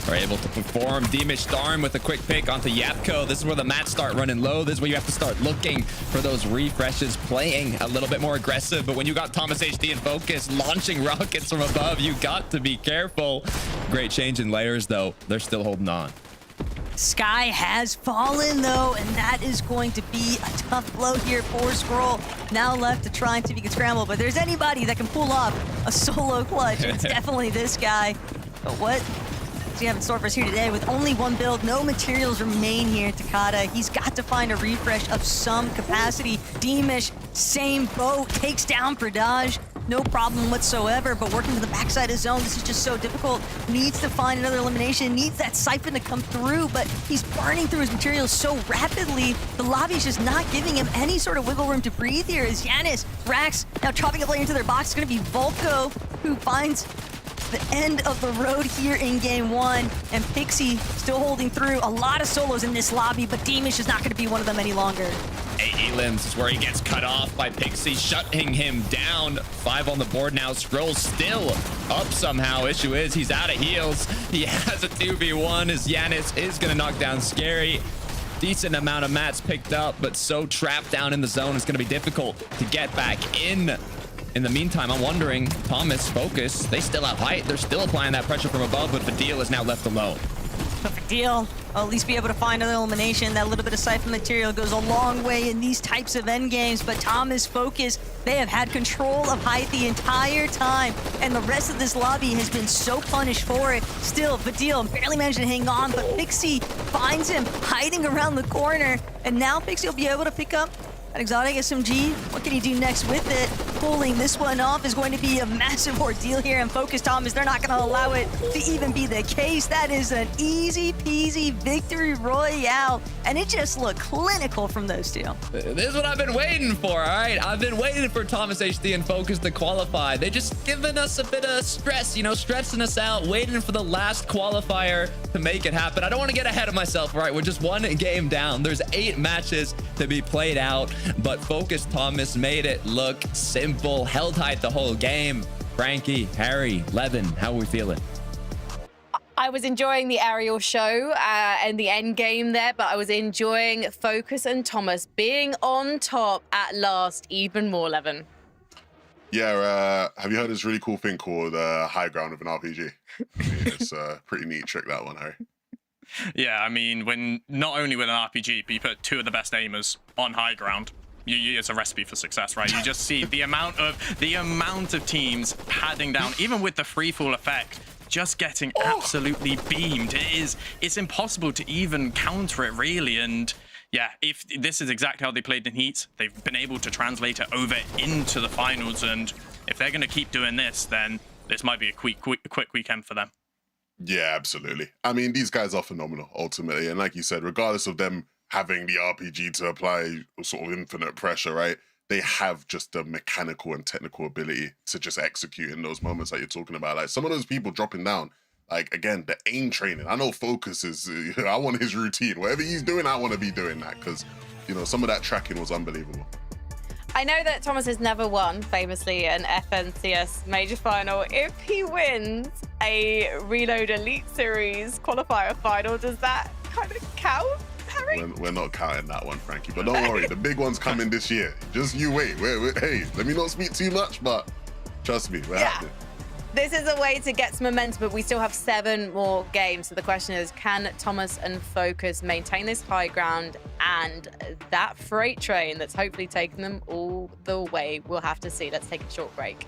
are able to perform. Damish Darm with a quick pick onto Yapko. This is where the mats start running low. This is where you have to start looking for those refreshes, playing a little bit more aggressive. But when you got Thomas HD in focus, launching rockets from above, you got to be careful. Great change in layers, though. They're still holding on. Sky has fallen, though, and that is going to be a tough blow here for Scroll. Now left to try and see if he can scramble, but there's anybody that can pull off a solo clutch. It's definitely this guy. But what does he have in store for us here today? With only one build, no materials remain here in Takada. He's got to find a refresh of some capacity. Damish, same boat, takes down Pradaj. No problem whatsoever, but working to the backside of zone, this is just so difficult. Needs to find another elimination, needs that siphon to come through, but he's burning through his materials so rapidly. The lobby's just not giving him any sort of wiggle room to breathe here. As Yanis, Rax, now chopping a player into their box. It's gonna be Volko who finds the end of the road here in game one, and Pixie still holding through. A lot of solos in this lobby, but Damish is not gonna be one of them any longer. 8 elims is where he gets cut off by Pixie, shutting him down. 5 on the board now. Scrolls still up somehow. Issue is he's out of heals. He has a 2v1 as Yanis is going to knock down Scary. Decent amount of mats picked up, but so trapped down in the zone, it's going to be difficult to get back in. In the meantime, I'm wondering, Thomas, Focus, they still have height. They're still applying that pressure from above, but Fadil is now left alone. Perfect deal. I'll at least be able to find another elimination. That little bit of siphon material goes a long way in these types of end games, but Thomas, Focus, they have had control of height the entire time, and the rest of this lobby has been so punished for it. Still, Fadil barely managed to hang on, but Pixie finds him hiding around the corner, and now Pixie will be able to pick up an exotic SMG. What can he do next with it? Pulling this one off is going to be a massive ordeal here, and Focus Thomas, they're not going to allow it to even be the case. That is an easy peasy victory royale, and it just looked clinical from those two. This is what I've been waiting for, all right? I've been waiting for Thomas HD and Focus to qualify. They just given us a bit of stress, you know, stressing us out, waiting for the last qualifier to make it happen. I don't want to get ahead of myself, all right? We're just one game down. There's 8 matches to be played out, but Focus Thomas made it look simple, held tight the whole game. Frankie, Harry, Levin, how are we feeling? I was enjoying the aerial show and the end game there, but I was enjoying Focus and Thomas being on top at last even more, Levin. Yeah, have you heard this really cool thing called high ground with an RPG? It's a pretty neat trick, that one, Harry. Yeah, I mean, when not only with an RPG, but you put two of the best aimers on high ground, it's a recipe for success, right? You just see the amount of teams padding down, even with the free fall effect, just getting absolutely beamed. It's impossible to even counter it, really. And yeah, if this is exactly how they played in Heat, they've been able to translate it over into the finals. And if they're going to keep doing this, then this might be a quick weekend for them. Yeah, absolutely. I mean, these guys are phenomenal, ultimately. And like you said, regardless of them having the RPG to apply sort of infinite pressure, right? They have just the mechanical and technical ability to just execute in those moments that you're talking about. Like some of those people dropping down, like again, the aim training. I know Focus is, I want his routine. Whatever he's doing, I want to be doing that because, you know, some of that tracking was unbelievable. I know that Thomas has never won, famously, an FNCS major final. If he wins a Reload Elite Series qualifier final, does that kind of count, Harry? We're not counting that one, Frankie. But don't worry, the big one's coming this year. Just you wait. Hey, let me not speak too much, but trust me, we're happening. This is a way to get some momentum, but we still have 7 more games. So the question is, can Thomas and Focus maintain this high ground and that freight train that's hopefully taking them all the way? We'll have to see. Let's take a short break.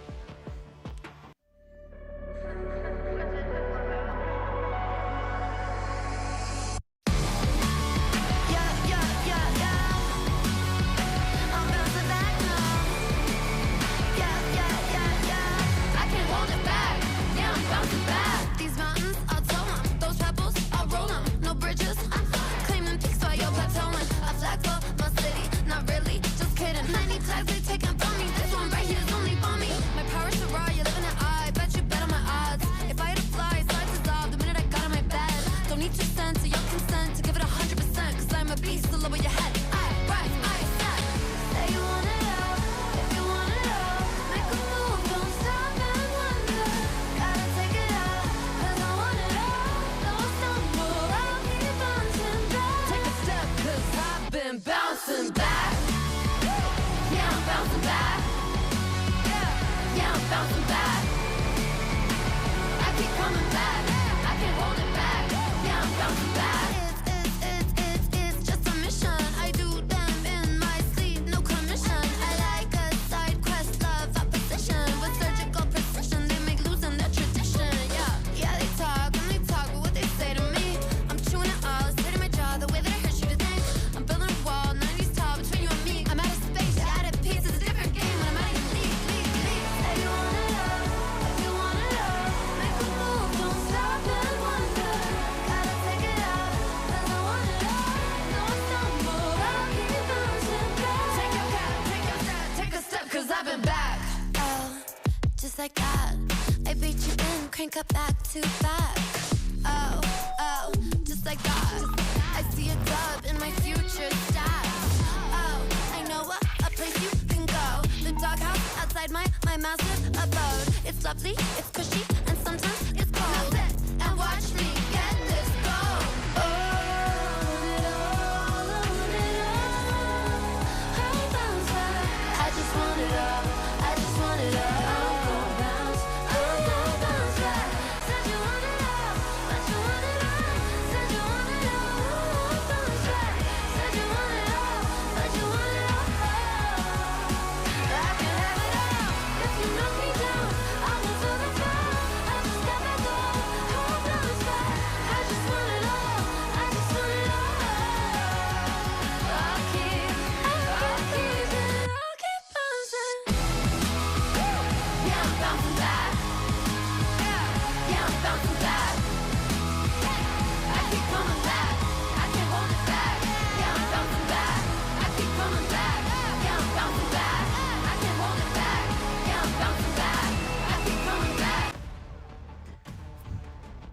Bouncing back. Yeah, I'm bouncing back. Yeah, I'm bouncing back. I keep coming back. I can't hold it back. Yeah, I'm bouncing back. It's just a mission. I do them in my sleep, no commission. I like a side quest, love opposition. With surgical precision, they make losing their tradition. Yeah, they talk but what they say to me, I'm chewing it all, straight in my jaw, the way that it hurts you to think. I'm building a wall, 90s tall between you and me. I'm out of space, you're out of peace. It's a different game when I'm out of your league. Say you wanna love, if you wanna love, make a move, don't stop and wonder. Gotta take it out, 'cause I want it all. No stumble, I'll keep bouncing back. Take your cap, take your step, take a step, 'cause I've been back. Oh, just like that, I beat you in, crank up back to back. Oh, just like that, I see a dub in my future stats. Oh, I know a place you can go. The doghouse outside my massive abode. It's lovely, it's cushy, and sometimes it's cold. And watch me get this gold. Oh, it all, I bounce back. I just want it all. I just want it all. I'm gon' bounce back. Said you want it all, but you want it all. Said you want it all, bounce back. Said you want it all, but you want it all. I can have it all. If you knock me down, I will feel the fall. I just got back up, I'll bounce back. I just want it all. I just want it all. I'll keep bouncing. Yeah, I'm bouncing back. Yeah, I'm bouncing back. I keep coming back. I can't hold it back. Yeah, I'm bouncing back. I keep coming back. Yeah, I'm bouncing back. I can't hold it back. Yeah, I'm bouncing back. I keep coming back.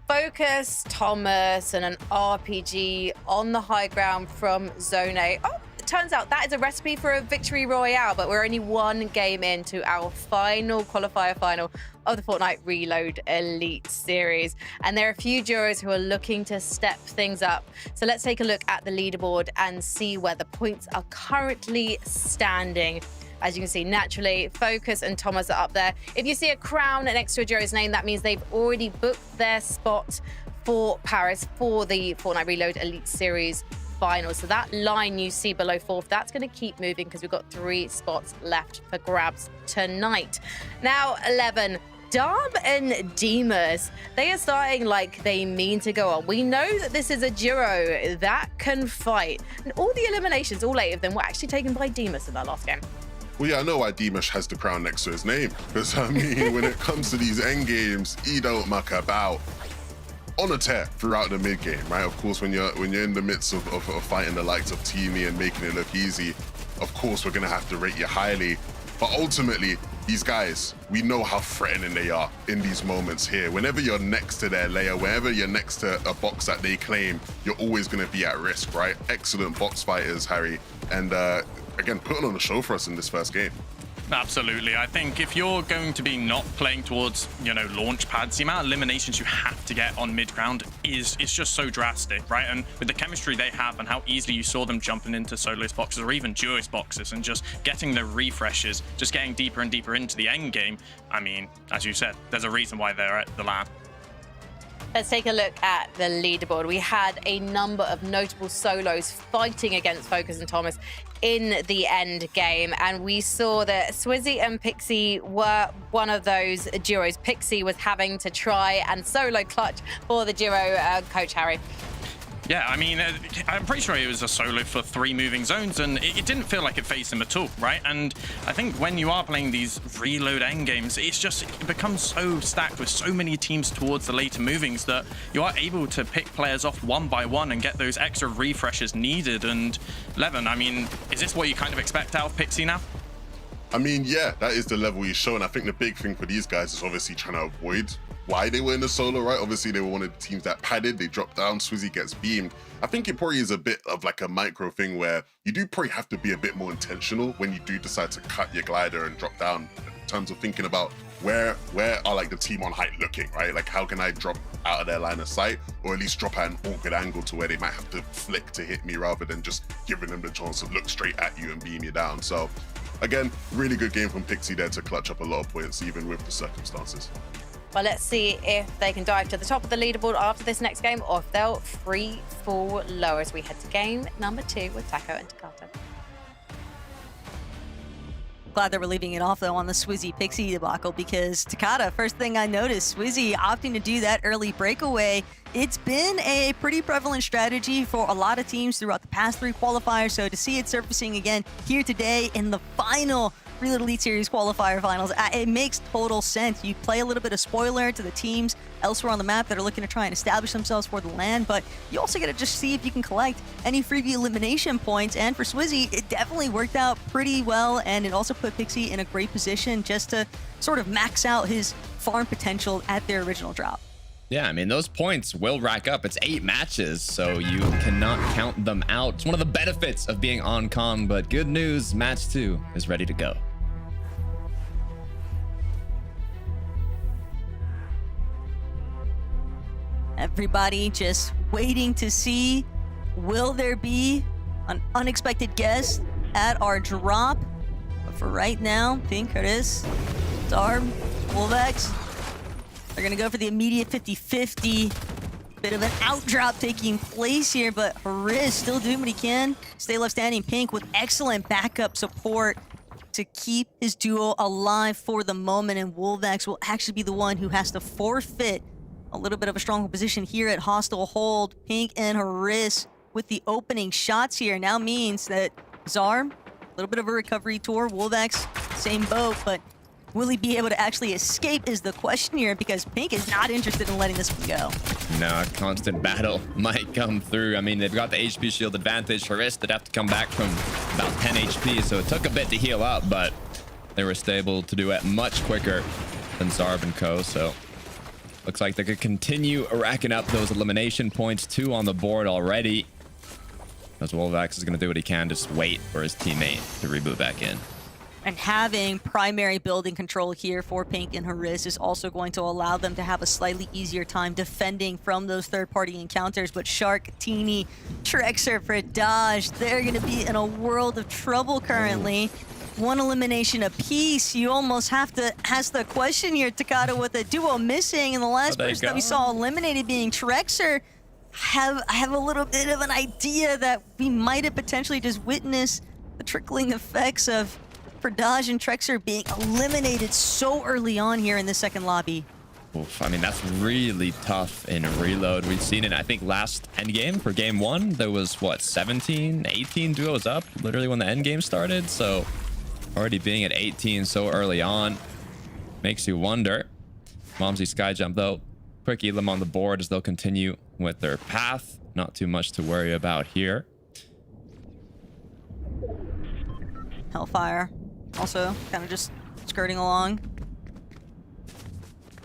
Focus, Thomas, and an RPG on the high ground from Zone A. Oh, it turns out that is a recipe for a victory royale, but we're only 1 game into our final qualifier final of the Fortnite Reload Elite Series. And there are a few jurors who are looking to step things up. So let's take a look at the leaderboard and see where the points are currently standing. As you can see, naturally, Focus and Thomas are up there. If you see a crown next to a Joe's name, that means they've already booked their spot for Paris for the Fortnite Reload Elite Series final. So that line you see below fourth, that's going to keep moving because we've got 3 spots left for grabs tonight. Now, 11. Darm and Demas, they are starting like they mean to go on. We know that this is a duo that can fight. And all the eliminations, all 8 of them, were actually taken by Demas in that last game. Well, yeah, I know why Dimash has the crown next to his name. Because, I mean, when it comes to these end games, he don't muck about. On a tear throughout the mid game, right? Of course, when you're in the midst of fighting the likes of Teamy and making it look easy, of course, we're going to have to rate you highly. But ultimately, these guys, we know how threatening they are in these moments here. Whenever you're next to their layer, whenever you're next to a box that they claim, you're always going to be at risk, right? Excellent box fighters, Harry. And again, putting on a show for us in this first game. Absolutely. I think if you're going to be not playing towards, launch pads, the amount of eliminations you have to get on mid-ground is just so drastic, right? And with the chemistry they have and how easily you saw them jumping into soloist boxes or even duoist boxes and just getting the refreshes, just getting deeper and deeper into the end game, I mean, as you said, there's a reason why they're at the LAN. Let's take a look at the leaderboard. We had a number of notable solos fighting against Focus and Thomas in the end game, and we saw that Swizzy and Pixie were one of those duos. Pixie was having to try and solo clutch for the duo, Coach Harry. Yeah, I mean, I'm pretty sure it was a solo for 3 moving zones, and it didn't feel like it phased him at all, right? And I think when you are playing these reload end games, it becomes so stacked with so many teams towards the later movings that you are able to pick players off one by one and get those extra refreshes needed. And Levin, I mean, is this what you kind of expect out of Pixie now? I mean, yeah, that is the level he's showing. I think the big thing for these guys is obviously trying to avoid why they were in the solo, right? Obviously, they were one of the teams that padded, they dropped down, Swizzy gets beamed. I think it probably is a bit of like a micro thing where you do probably have to be a bit more intentional when you do decide to cut your glider and drop down in terms of thinking about where are like the team on height looking, right? Like how can I drop out of their line of sight or at least drop at an awkward angle to where they might have to flick to hit me rather than just giving them the chance to look straight at you and beam you down. So again, really good game from Pixie there to clutch up a lot of points even with the circumstances. Well, let's see if they can dive to the top of the leaderboard after this next game or if they'll free fall lower as we head to game number 2 with Taco and Takata. Glad that we're leaving it off, though, on the Swizzy Pixie debacle because Takata, first thing I noticed, Swizzy opting to do that early breakaway. It's been a pretty prevalent strategy for a lot of teams throughout the past 3 qualifiers, so to see it surfacing again here today in the final Reload Elite Series qualifier finals, it makes total sense. You play a little bit of spoiler to the teams elsewhere on the map that are looking to try and establish themselves for the LAN, but you also got to just see if you can collect any freebie elimination points, and for Swizzy, it definitely worked out pretty well, and it also put Pixie in a great position just to sort of max out his farm potential at their original drop. Yeah, I mean, those points will rack up. It's 8 matches, so you cannot count them out. It's one of the benefits of being on con, but good news, match 2 is ready to go. Everybody just waiting to see, will there be an unexpected guest at our drop? But for right now, Pink, Curtis, Darb, Wolvex, they're going to go for the immediate 50-50. Bit of an outdrop taking place here, but Hariz still doing what he can. Stay left standing. Pink with excellent backup support to keep his duo alive for the moment, and Wolvex will actually be the one who has to forfeit a little bit of a stronger position here at Hostile Hold. Pink and Hariz with the opening shots here now means that Zarb, a little bit of a recovery tour. Wolvex, same boat, but will he be able to actually escape is the question here because Pink is not interested in letting this one go. No, a constant battle might come through. I mean, they've got the HP shield advantage. Hariz did have to come back from about 10 HP, so it took a bit to heal up, but they were stable to do it much quicker than Zarb and co, so looks like they could continue racking up those elimination points. 2 on the board already. As Wolvex is going to do what he can, just wait for his teammate to reboot back in. And having primary building control here for Pink and Hariz is also going to allow them to have a slightly easier time defending from those third-party encounters. But Shark, Teeny, Trexer for Dodge, they're going to be in a world of trouble currently. one elimination apiece. You almost have to ask the question here, Takada, with the duo missing, and the last person that we saw eliminated being Trexer. I have a little bit of an idea that we might have potentially just witnessed the trickling effects of Pradaj and Trexer being eliminated so early on here in the second lobby. Oof, I mean, that's really tough in Reload. We've seen it, I think, last endgame for game 1. There was, what, 17, 18 duos up literally when the endgame started. So already being at 18 so early on makes you wonder. Momsy Sky Jump, though. Quick Elim on the board as they'll continue with their path. Not too much to worry about here. Hellfire also kind of just skirting along.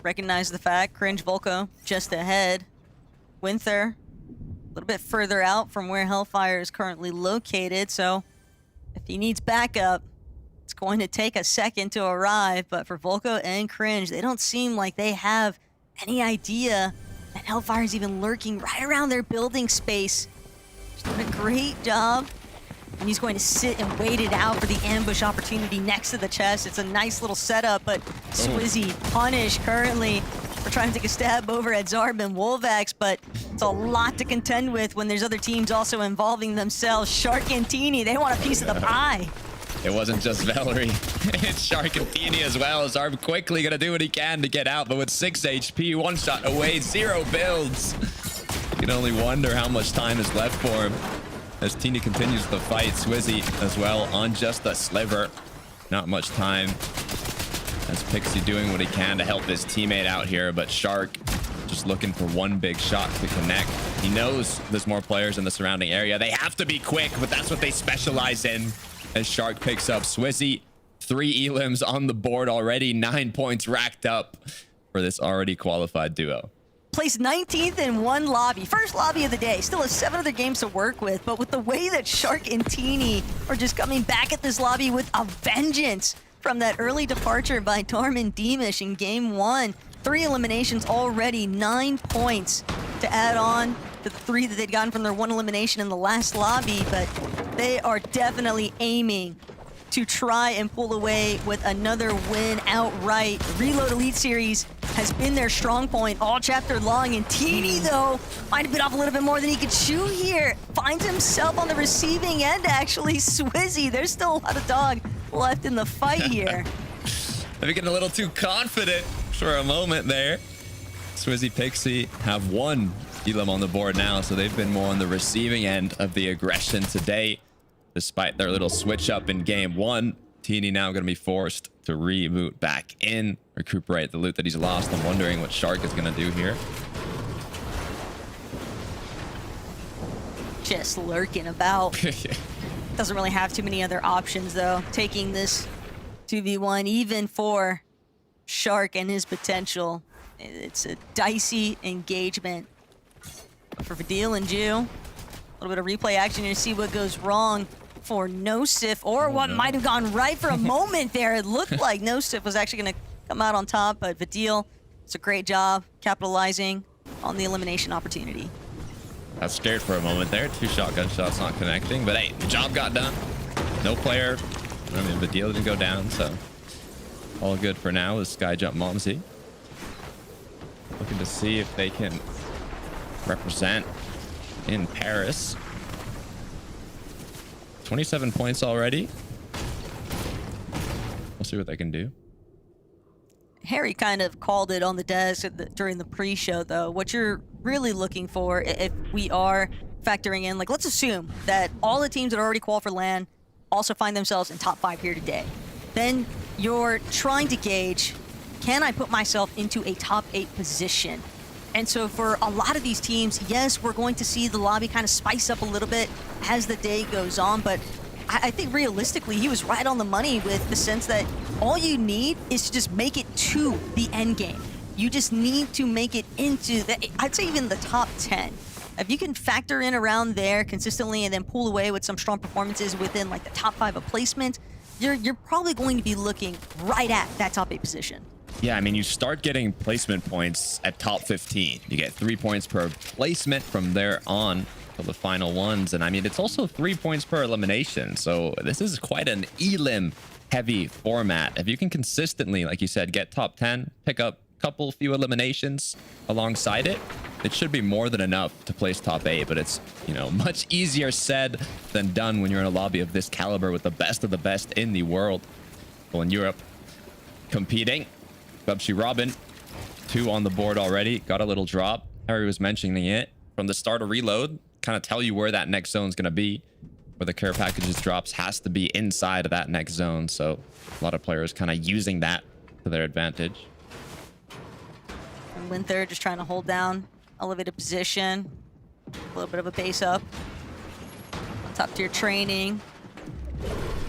Recognize the fact. Cringe Volko just ahead. Winther a little bit further out from where Hellfire is currently located, so if he needs backup, it's going to take a second to arrive. But for Volko and Cringe, they don't seem like they have any idea that Hellfire is even lurking right around their building space. He's doing a great job. And he's going to sit and wait it out for the ambush opportunity next to the chest. It's a nice little setup, but Swizzy punished currently for trying to take a stab over at Zarb and Wolvax, but it's a lot to contend with when there's other teams also involving themselves. Shark and Teeny, they want a piece of the pie. It wasn't just Valerie. It's Shark and Teeny as well. Zarb quickly gonna do what he can to get out, but with 6 HP, 1 shot away, 0 builds. You can only wonder how much time is left for him as Teeny continues the fight. Swizzy as well on just a sliver. Not much time. As Pixie doing what he can to help his teammate out here, but Shark just looking for one big shot to connect. He knows there's more players in the surrounding area. They have to be quick, but that's what they specialize in. As Shark picks up Swizzy, 3 elims on the board already, 9 points racked up for this already qualified duo. Placed 19th in one lobby. First lobby of the day. Still has 7 other games to work with, but with the way that Shark and Teeny are just coming back at this lobby with a vengeance from that early departure by Tormin Deemish in game 1. 3 eliminations already, 9 points to add on to the 3 that they'd gotten from their 1 elimination in the last lobby, but they are definitely aiming to try and pull away with another win outright. Reload Elite Series has been their strong point all chapter long, and Teeny, though, might have bit off a little bit more than he could chew here. Finds himself on the receiving end, actually. Swizzy, there's still a lot of dog left in the fight here. Maybe getting a little too confident for a moment there. Swizzy Pixie have 1 elim on the board now, so they've been more on the receiving end of the aggression today. Despite their little switch up in game 1, Teeny now going to be forced to reboot back in, recuperate the loot that he's lost. I'm wondering what Shark is going to do here. Just lurking about. Doesn't really have too many other options, though. Taking this 2v1, even for Shark and his potential, it's a dicey engagement. But for Fadil and Jew, a little bit of replay action here to see what goes wrong for Nosif, or what might have gone right for a moment there. It looked like Nosif was actually going to come out on top, but Fadil, it's a great job capitalizing on the elimination opportunity. I was scared for a moment there. 2 shotgun shots not connecting, but hey, the job got done. No player. I mean, the deal didn't go down, so all good for now with Sky Jump Momsy. Looking to see if they can represent in Paris. 27 points already. We'll see what they can do. Harry kind of called it on the desk during the pre-show, though. What you're really looking for, if we are factoring in, like, let's assume that all the teams that are already qualified for LAN also find themselves in top 5 here today. Then you're trying to gauge, can I put myself into a top 8 position? And so for a lot of these teams, yes, we're going to see the lobby kind of spice up a little bit as the day goes on, but I think realistically, he was right on the money with the sense that all you need is to just make it to the end game. You just need to make it into the, I'd say even the top 10. If you can factor in around there consistently and then pull away with some strong performances within like the top 5 of placement, you're probably going to be looking right at that top 8 position. Yeah, I mean, you start getting placement points at top 15. You get 3 points per placement from there on to the final ones. And I mean, it's also 3 points per elimination. So this is quite an elim heavy format, if you can consistently, like you said, get top 10, pick up a couple few eliminations alongside it, it should be more than enough to place top 8. But it's, you know, much easier said than done when you're in a lobby of this caliber with the best of the best in the world. Well, in Europe, competing. Bubshy Robin, 2 on the board already. Got a little drop. Harry was mentioning it from the start of reload. Kind of tell you where that next zone is going to be. Where the care packages drops has to be inside of that next zone. So a lot of players kind of using that to their advantage. And Winther just trying to hold down elevated position. A little bit of a base up. Top tier training.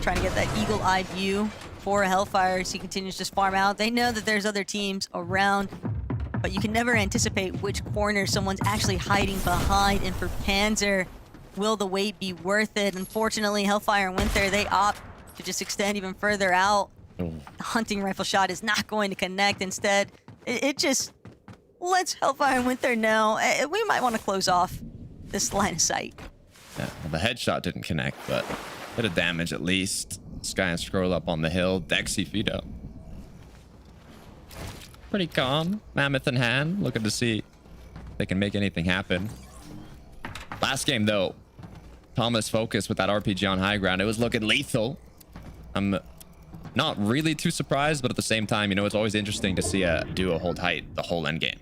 Trying to get that eagle eye view for Hellfire as he continues to just farm out. They know that there's other teams around, but you can never anticipate which corner someone's actually hiding behind. And for Panzer, will the wait be worth it? Unfortunately, Hellfire and Winther, they opt to just extend even further out. The hunting rifle shot is not going to connect. Instead, it just lets Hellfire and Winther know we might want to close off this line of sight. Yeah, well, the headshot didn't connect, but a bit of damage at least. Sky and Scroll up on the hill. Dexy feed up. Pretty calm. Mammoth in hand. Looking to see if they can make anything happen. Last game, though, Thomas focused with that RPG on high ground. It was looking lethal. I'm not really too surprised, but at the same time, you know, it's always interesting to see a duo hold height the whole end game.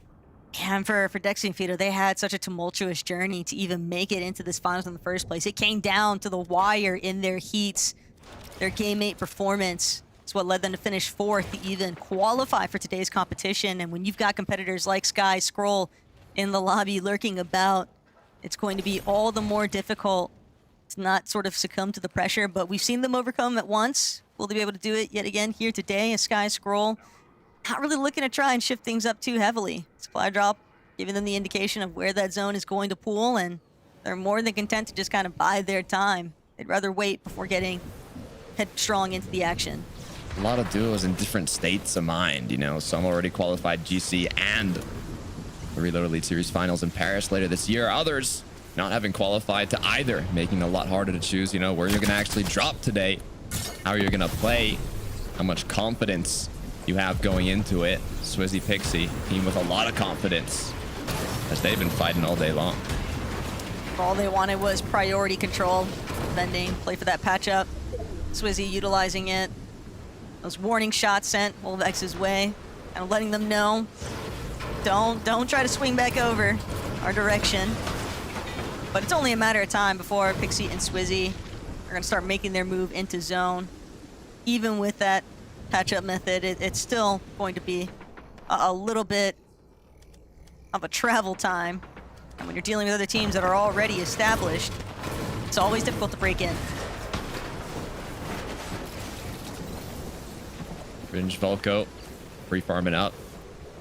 Yeah, and for Dexy and Fido, they had such a tumultuous journey to even make it into this finals in the first place. It came down to the wire in their heats. Their game 8 performance is what led them to finish 4th to even qualify for today's competition. And when you've got competitors like Sky, Scroll in the lobby lurking about, it's going to be all the more difficult to not sort of succumb to the pressure. But we've seen them overcome it once. Will they be able to do it yet again here today as Sky, Scroll not really looking to try and shift things up too heavily? Supply drop giving them the indication of where that zone is going to pool, and they're more than content to just kind of bide their time. They'd rather wait before getting headstrong into the action. A lot of duos in different states of mind, you know. Some already qualified GC and the Reload Elite Series finals in Paris later this year. Others not having qualified to either, making it a lot harder to choose, you know, where you're going to actually drop today, how you're going to play, how much confidence you have going into it. Swizzy Pixie, team with a lot of confidence, as they've been fighting all day long. All they wanted was priority control, bending, play for that patch up. Swizzy utilizing it. Those warning shots sent Wolvex's way, and letting them know, don't try to swing back over our direction. But it's only a matter of time before Pixie and Swizzy are going to start making their move into zone. Even with that patch-up method, it's still going to be a little bit of a travel time. And when you're dealing with other teams that are already established, it's always difficult to break in. Fringe Volko free farming up,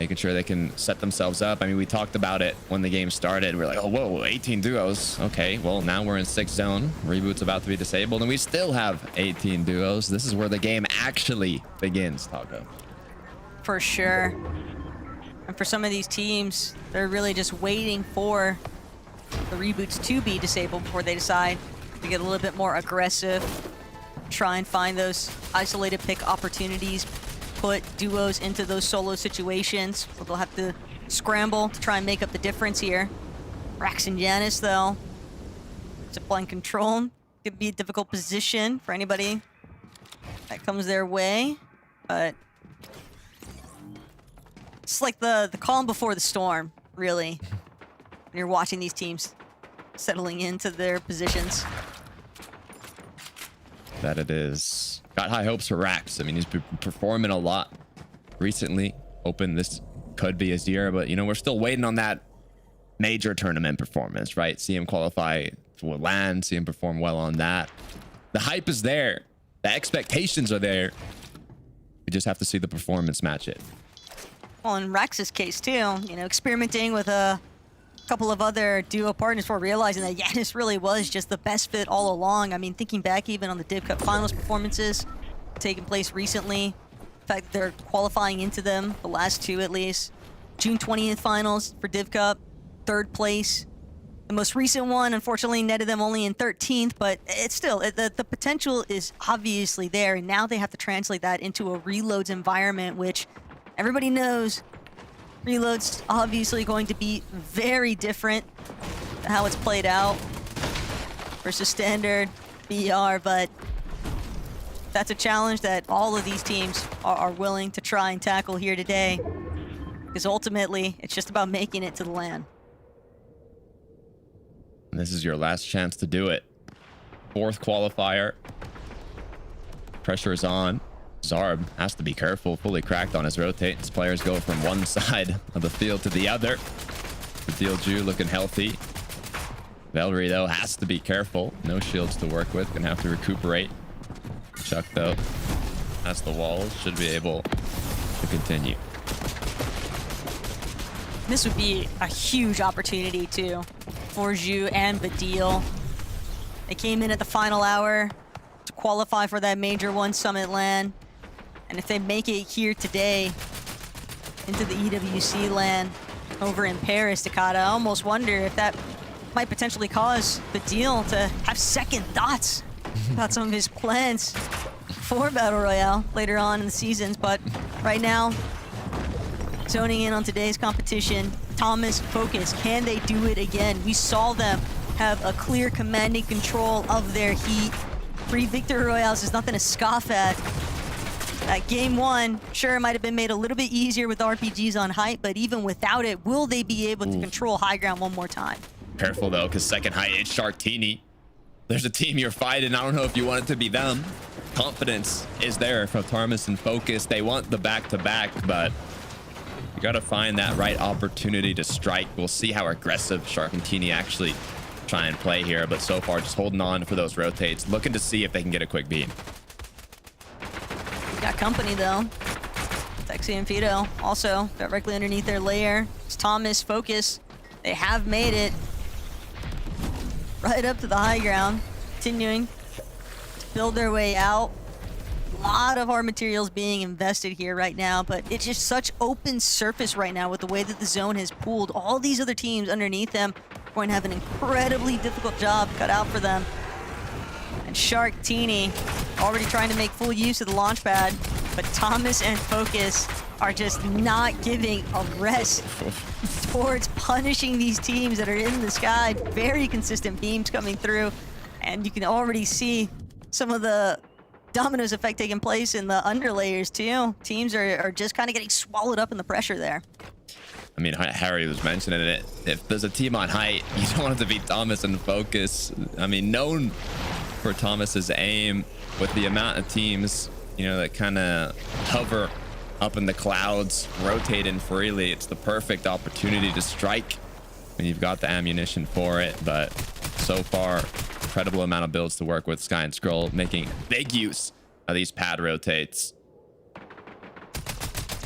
making sure they can set themselves up. I mean, we talked about it when the game started. We're like, oh, whoa, 18 duos. Okay, well, now we're in 6th zone. Reboot's about to be disabled, and we still have 18 duos. This is where the game actually begins, Taco. For sure. And for some of these teams, they're really just waiting for the reboots to be disabled before they decide to get a little bit more aggressive, try and find those isolated pick opportunities, put duos into those solo situations where they'll have to scramble to try and make up the difference here. Rax and Yanis, though, supplying control could be a difficult position for anybody that comes their way, but it's like the calm before the storm, really, when you're watching these teams settling into their positions. That it is. Got high hopes for Rax. I mean, he's been performing a lot recently. Hoping this could be his year, but, you know, we're still waiting on that major tournament performance, right? See him qualify for LAN, see him perform well on that. The hype is there. The expectations are there. We just have to see the performance match it. Well, in Rax's case, too, you know, experimenting with a couple of other duo partners before realizing that Yanis really was just the best fit all along. I mean, thinking back even on the Div Cup finals performances taking place recently, the fact that they're qualifying into them, the last 2 at least. June 20th finals for Div Cup, 3rd place. The most recent one, unfortunately, netted them only in 13th, but it's still, the potential is obviously there, and now they have to translate that into a Reloads environment, which everybody knows Reloads obviously going to be very different how it's played out versus standard BR, but that's a challenge that all of these teams are willing to try and tackle here today, because ultimately it's just about making it to the LAN. This is your last chance to do it. 4th qualifier. Pressure is on. Zarb has to be careful, fully cracked on his rotate. His players go from one side of the field to the other. Badil Ju looking healthy. Velry, though, has to be careful. No shields to work with. Gonna have to recuperate. Chuck, though, that's the walls. Should be able to continue. This would be a huge opportunity, too, for Ju and Badil. They came in at the final hour to qualify for that Major 1 Summit LAN. And if they make it here today into the EWC LAN over in Paris, Takada, I almost wonder if that might potentially cause Badil to have second thoughts about some of his plans for Battle Royale later on in the seasons. But right now, zoning in on today's competition, Thomas, Focus, can they do it again? We saw them have a clear commanding control of their heat. 3 Victory Royales is nothing to scoff at. Game 1, sure, it might have been made a little bit easier with RPGs on height, but even without it, will they be able to control high ground one more time? Careful, though, because second height, it's Sharktini. There's a team you're fighting. I don't know if you want it to be them. Confidence is there from Thomas and Focus. They want the back-to-back, but you got to find that right opportunity to strike. We'll see how aggressive Sharktini actually try and play here, but so far just holding on for those rotates, looking to see if they can get a quick beam. Got company, though. Texi and Fido also directly underneath their layer. It's Thomas, Focus. They have made it right up to the high ground, continuing to build their way out. A lot of hard materials being invested here right now, but it's just such open surface right now with the way that the zone has pooled. All these other teams underneath them are going to have an incredibly difficult job cut out for them. And Sharktini already trying to make full use of the launch pad, but Thomas and Focus are just not giving a rest towards punishing these teams that are in the sky. Very consistent beams coming through, and you can already see some of the dominoes effect taking place in the underlayers too. Teams are just kind of getting swallowed up in the pressure there. I mean, Harry was mentioning it. If there's a team on height, you don't want it to be Thomas and Focus. I mean, known for Thomas's aim, with the amount of teams, you know, that kind of hover up in the clouds, rotating freely, it's the perfect opportunity to strike when you've got the ammunition for it. But so far, incredible amount of builds to work with. Sky and Scroll making big use of these pad rotates.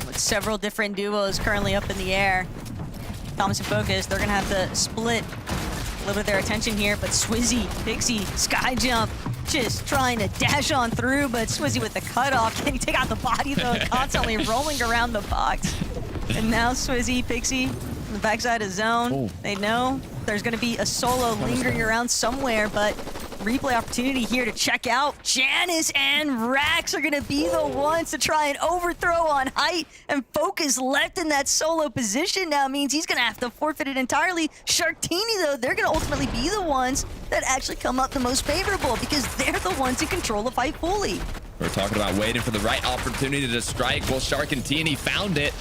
With several different duos currently up in the air, Thomas and Focus, they're gonna have to split a little bit of their attention here, but Swizzy, Pixie, Sky Jump, just trying to dash on through, but Swizzy with the cutoff. Can he take out the body, though? Constantly rolling around the box. And now Swizzy, Pixie, on the backside of zone. Ooh. They know there's going to be a solo lingering around somewhere, but replay opportunity here to check out. Janice and Rax are going to be the ones to try and overthrow on height, and Focus left in that solo position now means he's going to have to forfeit it entirely. Sharktini, though, they're going to ultimately be the ones that actually come up the most favorable because they're the ones who control the fight fully. We're talking about waiting for the right opportunity to strike. Well, Sharktini found it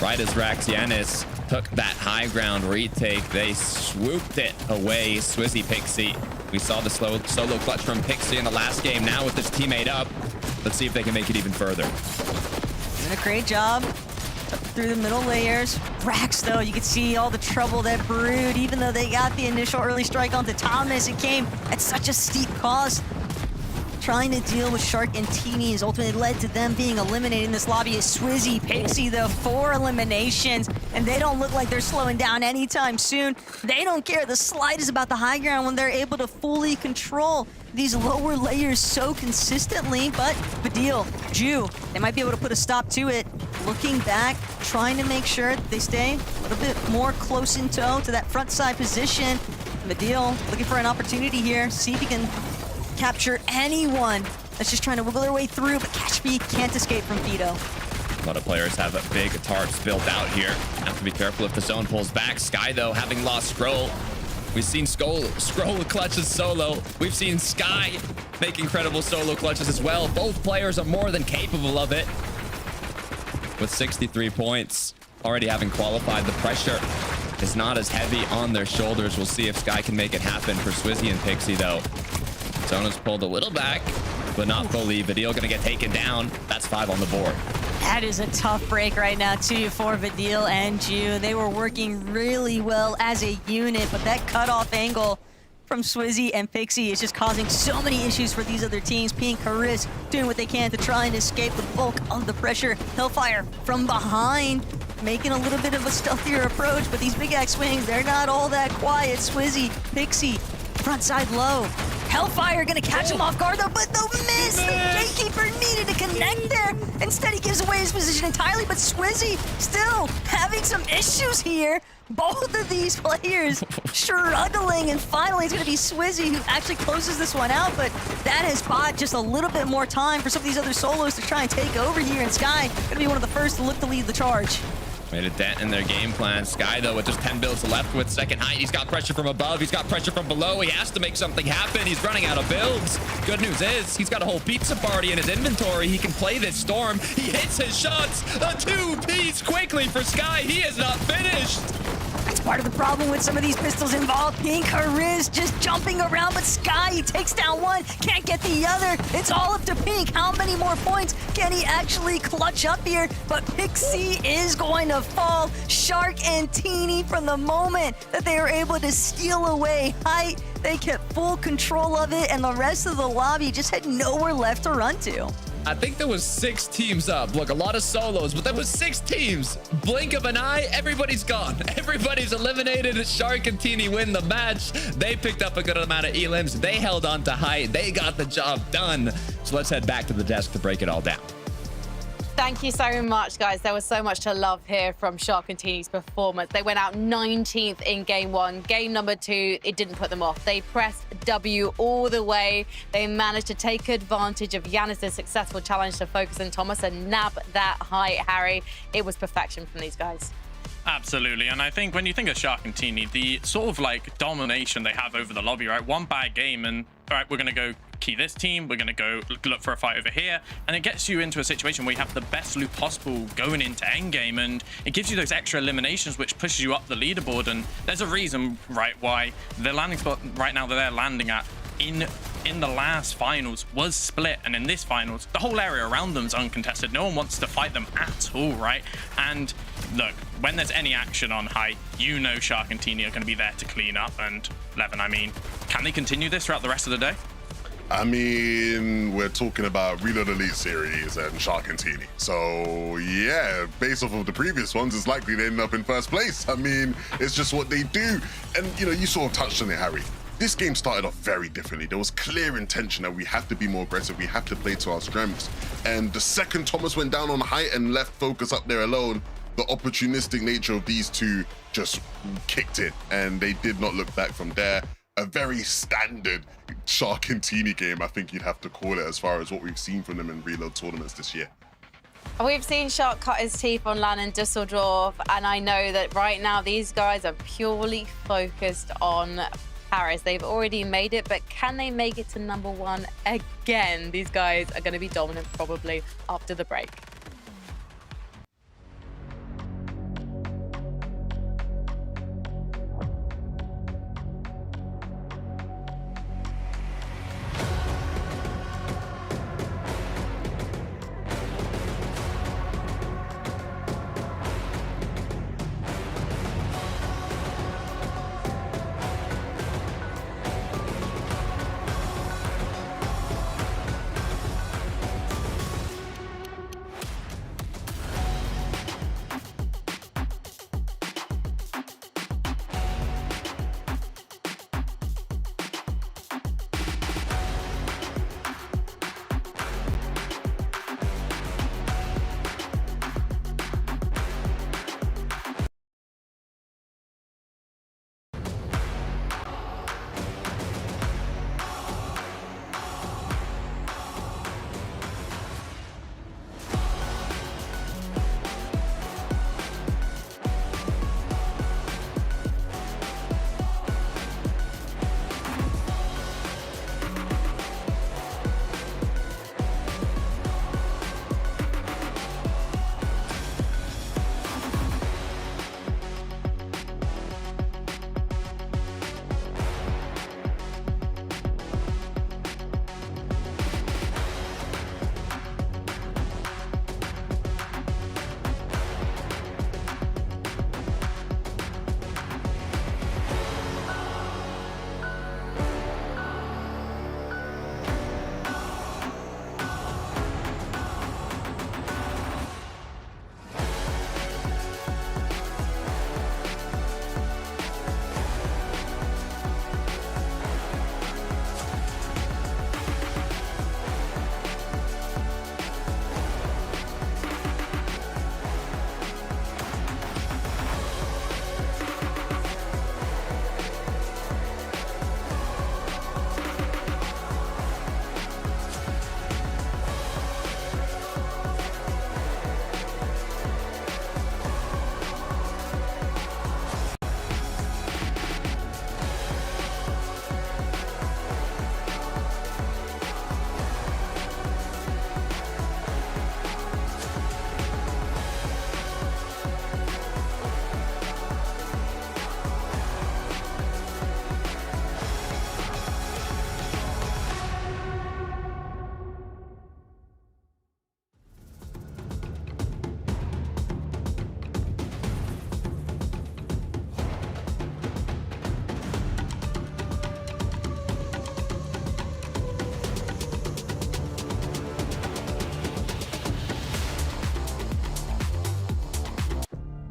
right as Rax Yanis took that high ground retake. They swooped it away. Swizzy, Pixie. We saw the solo clutch from Pixie in the last game. Now with this teammate up, let's see if they can make it even further. Doing a great job through the middle layers. Rax, though, you can see all the trouble that brewed. Even though they got the initial early strike onto Thomas, it came at such a steep cost. Trying to deal with Shark and Teeny has ultimately led to them being eliminated in this lobby. Is Swizzy, Pixie, though, 4 eliminations, and they don't look like they're slowing down anytime soon. They don't care the slightest about the high ground when they're able to fully control these lower layers so consistently. But Badil, Ju, they might be able to put a stop to it. Looking back, trying to make sure that they stay a little bit more close in tow to that front side position. Medeal looking for an opportunity here. See if he can capture anyone that's just trying to wiggle their way through, but Cashby can't escape from Fido. A lot of players have big tarps built out here. Have to be careful if the zone pulls back. Sky, though, having lost Scroll. We've seen Scroll clutches solo. We've seen Sky make incredible solo clutches as well. Both players are more than capable of it. With 63 points, already having qualified, the pressure is not as heavy on their shoulders. We'll see if Sky can make it happen for Swizzy and Pixie, though. Zona's pulled a little back, but not fully. Vidil gonna get taken down. That's 5 on the board. That is a tough break right now, too, for Vidil and Ju. They were working really well as a unit, but that cutoff angle from Swizzy and Pixie is just causing so many issues for these other teams. Pink, Haris doing what they can to try and escape the bulk of the pressure. Hellfire from behind, making a little bit of a stealthier approach, but these big axe swings, they're not all that quiet. Swizzy, Pixie, front side low. Hellfire gonna catch him off guard though, but the miss! The Gatekeeper needed to connect there. Instead, he gives away his position entirely, but Swizzy still having some issues here. Both of these players struggling, and finally it's gonna be Swizzy who actually closes this one out, but that has bought just a little bit more time for some of these other solos to try and take over here, and Sky gonna be one of the first to look to lead the charge. Made a dent in their game plan. Sky, though, with just 10 builds left with second height. He's got pressure from above. He's got pressure from below. He has to make something happen. He's running out of builds. Good news is he's got a whole pizza party in his inventory. He can play this storm. He hits his shots. A 2-piece quickly for Sky. He is not finished. That's part of the problem with some of these pistols involved. Pink, Hariz just jumping around, but Sky, he takes down one, can't get the other. It's all up to Pink. How many more points can he actually clutch up here? But Pixie is going to fall. Shark and Teeny, from the moment that they were able to steal away height, they kept full control of it, and the rest of the lobby just had nowhere left to run to. I think there was 6 teams up. Look, a lot of solos, but there was 6 teams. Blink of an eye, everybody's gone. Everybody's eliminated. Shark and Teeny win the match. They picked up a good amount of elims. They held on to height. They got the job done. So let's head back to the desk to break it all down. Thank you so much, guys. There was so much to love here from Shark and Teeny's performance. They went out 19th in game 1. Game number 2, it didn't put them off. They pressed W all the way. They managed to take advantage of Yanis' successful challenge to focus on Thomas and nab that height, Harry. It was perfection from these guys. Absolutely, and I think when you think of Shark and Teeny, the sort of like domination they have over the lobby, right? One bad game and, all right, we're going to go key this team, we're going to go look for a fight over here, and it gets you into a situation where you have the best loot possible going into endgame, and it gives you those extra eliminations which pushes you up the leaderboard. And there's a reason, right, why the landing spot right now that they're landing at in the last finals was split, and in this finals the whole area around them is uncontested. No one wants to fight them at all, right? And look, when there's any action on height, you know Shark and Teeny are going to be there to clean up. And Levin, I mean, can they continue this throughout the rest of the day? I mean, we're talking about Reload Elite Series and Shark and Teeny. So, yeah, based off of the previous ones, it's likely they end up in first place. I mean, it's just what they do. And, you know, you sort of touched on it, Harry. This game started off very differently. There was clear intention that we have to be more aggressive. We have to play to our strengths. And the second Thomas went down on height and left Focus up there alone, the opportunistic nature of these two just kicked it. And they did not look back from there. A very standard Shark and Teeny game, I think you'd have to call it, as far as what we've seen from them in Reload tournaments this year. We've seen Shark cut his teeth on LAN in Dusseldorf, and I know that right now these guys are purely focused on Paris. They've already made it, but can they make it to number 1 again? These guys are going to be dominant probably after the break.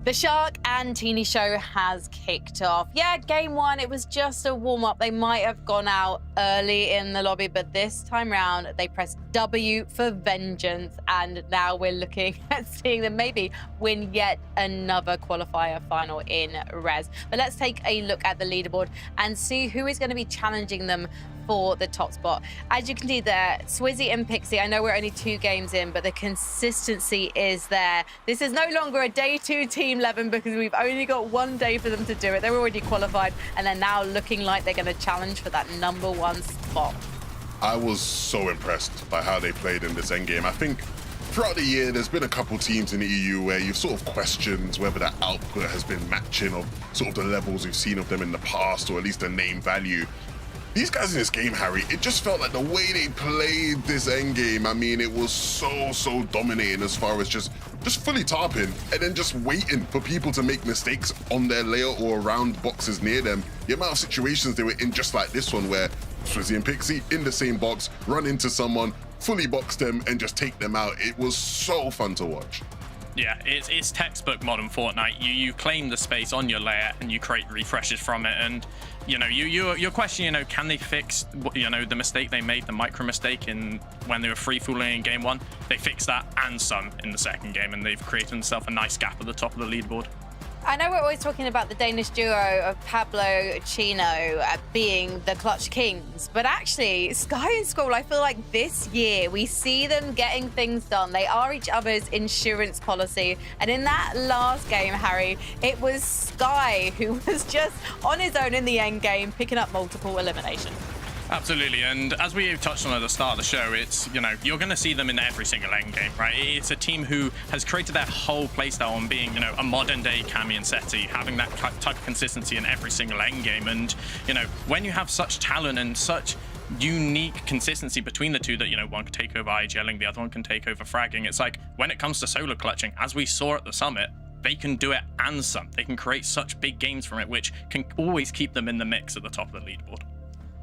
The Shark and Teeny show has kicked off. Yeah, game one, it was just a warm-up. They might have gone out early in the lobby, but this time round, they pressed W for vengeance, and now we're looking at seeing them maybe win yet another qualifier final in Res. But let's take a look at the leaderboard and see who is going to be challenging them for the top spot. As you can see there, Swizzy and Pixie, I know we're only 2 games in, but the consistency is there. This is no longer a day 2 team, Levin, because we've only got 1 day for them to do it. They're already qualified, and they're now looking like they're going to challenge for that #1 spot. I was so impressed by how they played in this endgame. I think throughout the year, there's been a couple teams in the EU where you've sort of questioned whether that output has been matching of sort of the levels we've seen of them in the past, or at least the name value. These guys in this game, Harry, it just felt like the way they played this endgame, I mean, it was so dominating as far as just fully tarping and then just waiting for people to make mistakes on their layer or around boxes near them. The amount of situations they were in, just like this one, where Swizzy and Pixie in the same box, run into someone, fully box them and just take them out. It was so fun to watch. Yeah, it's textbook modern Fortnite. You claim the space on your layer and you create refreshes from it. And your question, can they fix the mistake they made, the micro mistake in when they were free fooling in game 1? They fixed that and some in the second game, and they've created themselves a nice gap at the top of the leaderboard. I know we're always talking about the Danish duo of Pablo Chino being the Clutch Kings, but actually, Sky and Skull, I feel like this year we see them getting things done. They are each other's insurance policy. And in that last game, Harry, it was Sky who was just on his own in the end game, picking up multiple eliminations. Absolutely, and as we touched on at the start of the show, it's, you're going to see them in every single end game, right? It's a team who has created their whole playstyle on being, a modern-day Cammy and Seti, having that type of consistency in every single end game. And, when you have such talent and such unique consistency between the two that, one can take over IGLing, the other one can take over fragging, it's like, when it comes to solo clutching, as we saw at the summit, they can do it and some. They can create such big games from it, which can always keep them in the mix at the top of the leaderboard.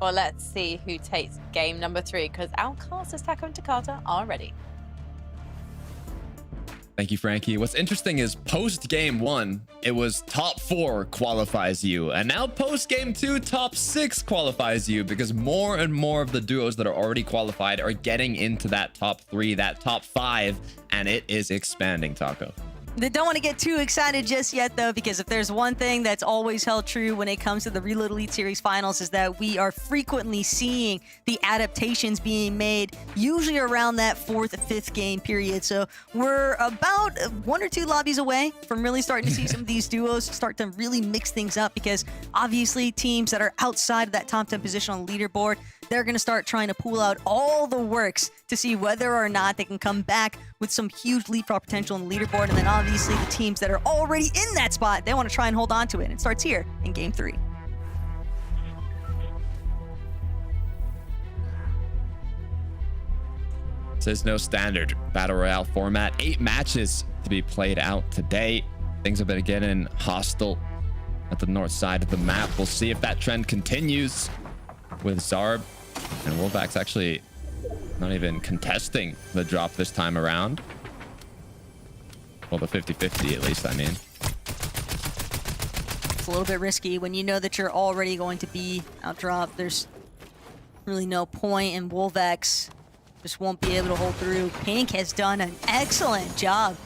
Well, let's see who takes game number 3, because our casters, Taco and Takata, are ready. Thank you, Frankie. What's interesting is post game 1, it was top 4 qualifies you, and now post game 2, top 6 qualifies you, because more and more of the duos that are already qualified are getting into that top 3, that top 5, and it is expanding, Taco. They don't want to get too excited just yet, though, because if there's one thing that's always held true when it comes to the Reload Elite Series finals is that we are frequently seeing the adaptations being made, usually around that 4th, 5th game period. So we're about 1 or 2 lobbies away from really starting to see some of these duos start to really mix things up, because obviously teams that are outside of that top 10 position on the leaderboard, they're going to start trying to pull out all the works to see whether or not they can come back with some huge leapfrog potential on the leaderboard. And then obviously the teams that are already in that spot, they want to try and hold on to it. It starts here in game 3. This is no standard battle royale format. 8 matches to be played out today. Things have been getting hostile at the north side of the map. We'll see if that trend continues with Zarb. And Wolfpack's actually not even contesting the drop this time around. Well, the 50-50 at least, I mean. It's a little bit risky when you know that you're already going to be outdropped. There's really no point, and Wolvex just won't be able to hold through. Pink has done an excellent job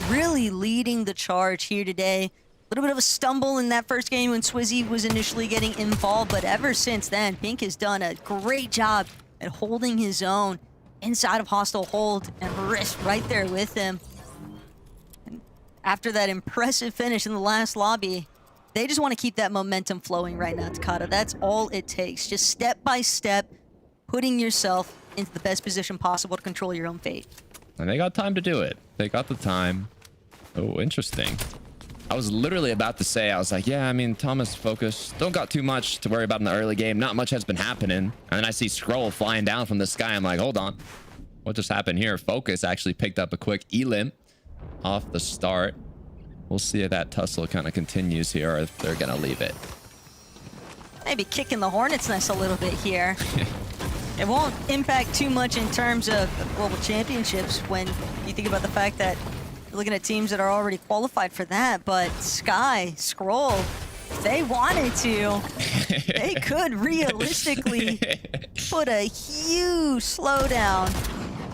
really leading the charge here today. A little bit of a stumble in that first game when Swizzy was initially getting involved, but ever since then, Pink has done a great job at holding his own inside of hostile hold, and Risk right there with him. And after that impressive finish in the last lobby, they just want to keep that momentum flowing right now, Takata. That's all it takes. Just step by step, putting yourself into the best position possible to control your own fate. And they got time to do it. They got the time. Oh, interesting. I was literally about to say, I was like, yeah, I mean, Thomas, focus. Don't got too much to worry about in the early game. Not much has been happening. And then I see Scroll flying down from the sky. I'm like, hold on. What just happened here? Focus actually picked up a quick elim off the start. We'll see if that tussle kind of continues here, or if they're going to leave it. Maybe kicking the hornet's nest a little bit here. It won't impact too much in terms of global championships when you think about the fact that You're looking at teams that are already qualified for that, but Sky, Scroll, if they wanted to, they could realistically put a huge slowdown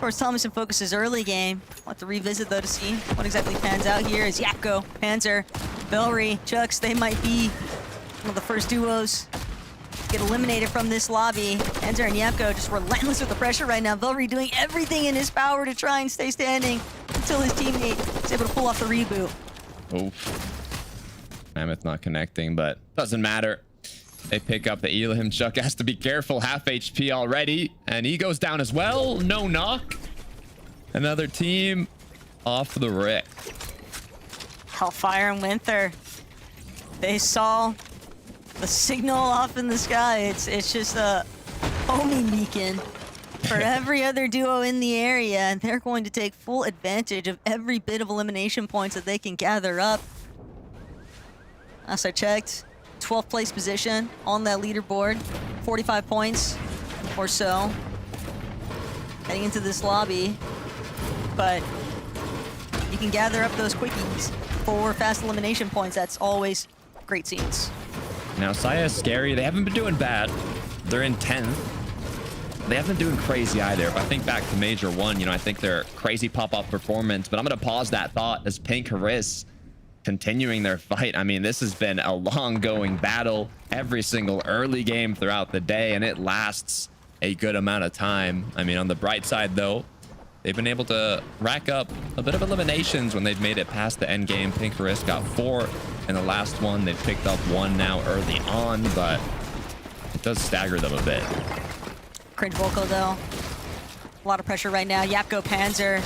towards Thomas and Focus's early game. We'll have to revisit, though, to see what exactly pans out here. Is Yapko, Panzer, Velry, Chucks, they might be one of the first duos to get eliminated from this lobby. Panzer and Yapko just relentless with the pressure right now. Velry doing everything in his power to try and stay standing until his teammate is able to pull off the reboot. Oof. Mammoth not connecting, but doesn't matter. They pick up the Elohim. Chuck has to be careful. Half HP already. And he goes down as well. No knock. Another team off the rip. Hellfire and Winther. They saw the signal off in the sky. It's just a homing beacon for every other duo in the area. And they're going to take full advantage of every bit of elimination points that they can gather up. Last I checked, 12th place position on that leaderboard, 45 points or so heading into this lobby, but you can gather up those quickies for fast elimination points. That's always great scenes. Now Saya is scary. They haven't been doing bad. They're in 10th. They haven't been doing crazy either. If I think back to Major 1, you know, I think they're crazy pop-off performance, but I'm going to pause that thought as Pink Haris continuing their fight. I mean, this has been a long-going battle every single early game throughout the day, and it lasts a good amount of time. I mean, on the bright side, though, they've been able to rack up a bit of eliminations when they've made it past the end game. Pink Haris got 4 in the last one. They've picked up 1 now early on, but it does stagger them a bit. Cringe Vocal, though. A lot of pressure right now. Yapko, Panzer,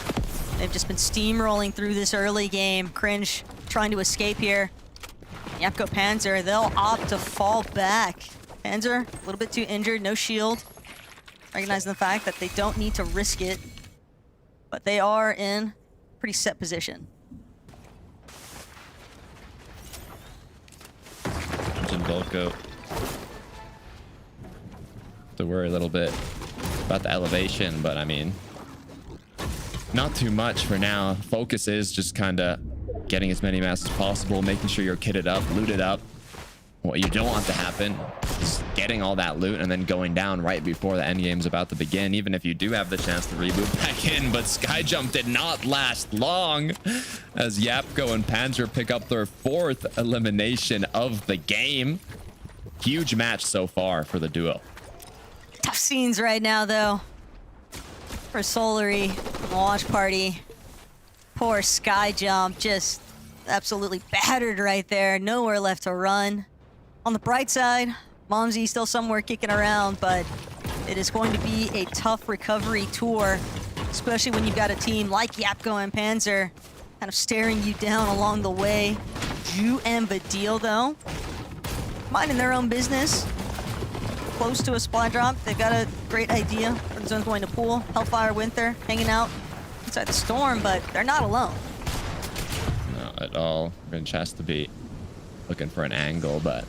they've just been steamrolling through this early game. Cringe trying to escape here. Yapko, Panzer, they'll opt to fall back. Panzer, a little bit too injured, no shield. Recognizing the fact that they don't need to risk it, but they are in pretty set position. Volko to worry a little bit about the elevation, but I mean, not too much for now. Focus is just kind of getting as many masks as possible, making sure you're kitted up, looted up. What you don't want to happen is getting all that loot and then going down right before the end game's about to begin, even if you do have the chance to reboot back in. But Skyjump did not last long as Yapko and Panzer pick up their 4th elimination of the game. Huge match so far for the duo. Tough scenes right now, though, for Solary and the watch party. Poor Skyjump, just absolutely battered right there. Nowhere left to run. On the bright side, Momsy still somewhere kicking around, but it is going to be a tough recovery tour, especially when you've got a team like Yapko and Panzer kind of staring you down along the way. Ju and Vadil, though, minding their own business. Close to a supply drop. They've got a great idea where the zone's going to pool. Hellfire, Winther hanging out inside the storm, but they're not alone. Not at all. Rinch has to be looking for an angle, but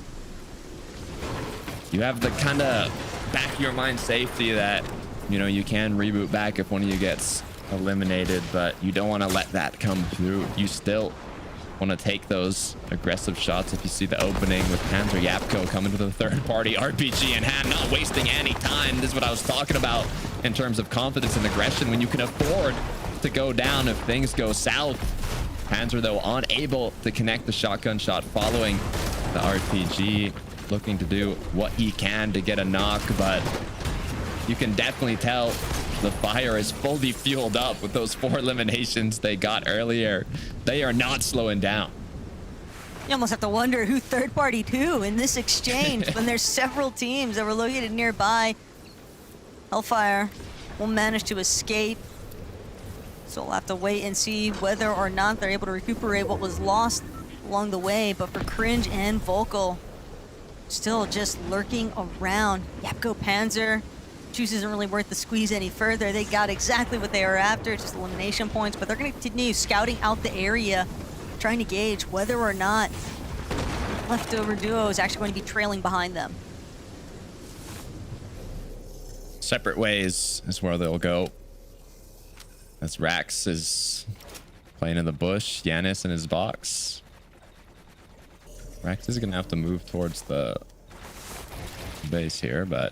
you have the kind of back of your mind safety that, you know, you can reboot back if one of you gets eliminated, but you don't want to let that come through. You still want to take those aggressive shots if you see the opening with Panzer. Yapko coming to the third party RPG in hand, not wasting any time. This is what I was talking about in terms of confidence and aggression, when you can afford to go down if things go south. Panzer, though, unable to connect the shotgun shot following the RPG, looking to do what he can to get a knock, but you can definitely tell the fire is fully fueled up with those 4 eliminations they got earlier. They are not slowing down. You almost have to wonder who third-partied who in this exchange when there's several teams that were located nearby. Hellfire will manage to escape, so we'll have to wait and see whether or not they're able to recuperate what was lost along the way. But for Cringe and Vocal, still just lurking around. Yapko, Panzer, Juice isn't really worth the squeeze any further. They got exactly what they were after, just elimination points, but they're going to continue scouting out the area, trying to gauge whether or not leftover duo is actually going to be trailing behind them. Separate ways is where they'll go, as Rax is Playing in the bush. Yanis in his box. Rex is going to have to move towards the base here, but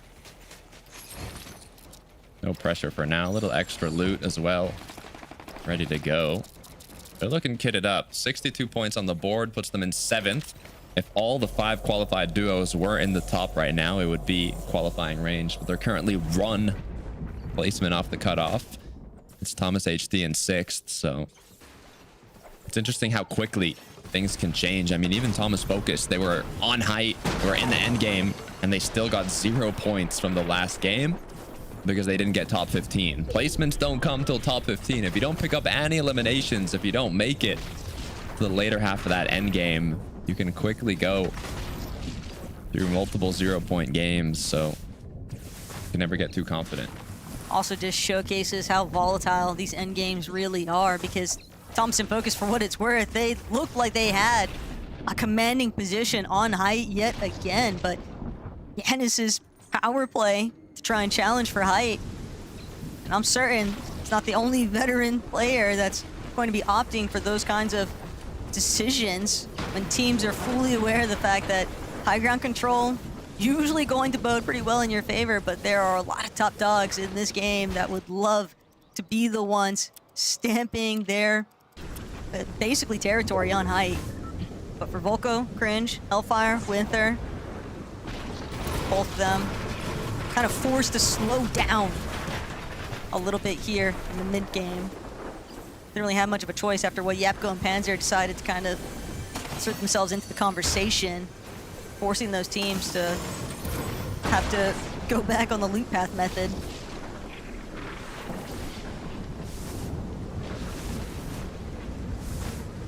no pressure for now. A little extra loot as well. Ready to go. They're looking kitted up. 62 points on the board puts them in 7th. If all the 5 qualified duos were in the top right now, it would be qualifying range, but they're currently run placement off the cutoff. It's Thomas HT in 6th, so it's interesting how quickly things can change. I mean, even Thomas Focus, they were on height, they were in the end game, and they still got 0 points from the last game because they didn't get top 15. Placements don't come till top 15. If you don't pick up any eliminations, if you don't make it to the later half of that end game, you can quickly go through multiple 0-point games, so you can never get too confident. Also just showcases how volatile these end games really are, because Thompson Focus, for what it's worth, they looked like they had a commanding position on height yet again, but Yanis's power play to try and challenge for height, and I'm certain it's not the only veteran player that's going to be opting for those kinds of decisions when teams are fully aware of the fact that high ground control usually going to bode pretty well in your favor, but there are a lot of top dogs in this game that would love to be the ones stamping their basically territory on height. But for Volko, Cringe, Hellfire, Winther, both of them kind of forced to slow down a little bit here in the mid game. Didn't really have much of a choice after what Yapko and Panzer decided to kind of insert themselves into the conversation, forcing those teams to have to go back on the loot path method.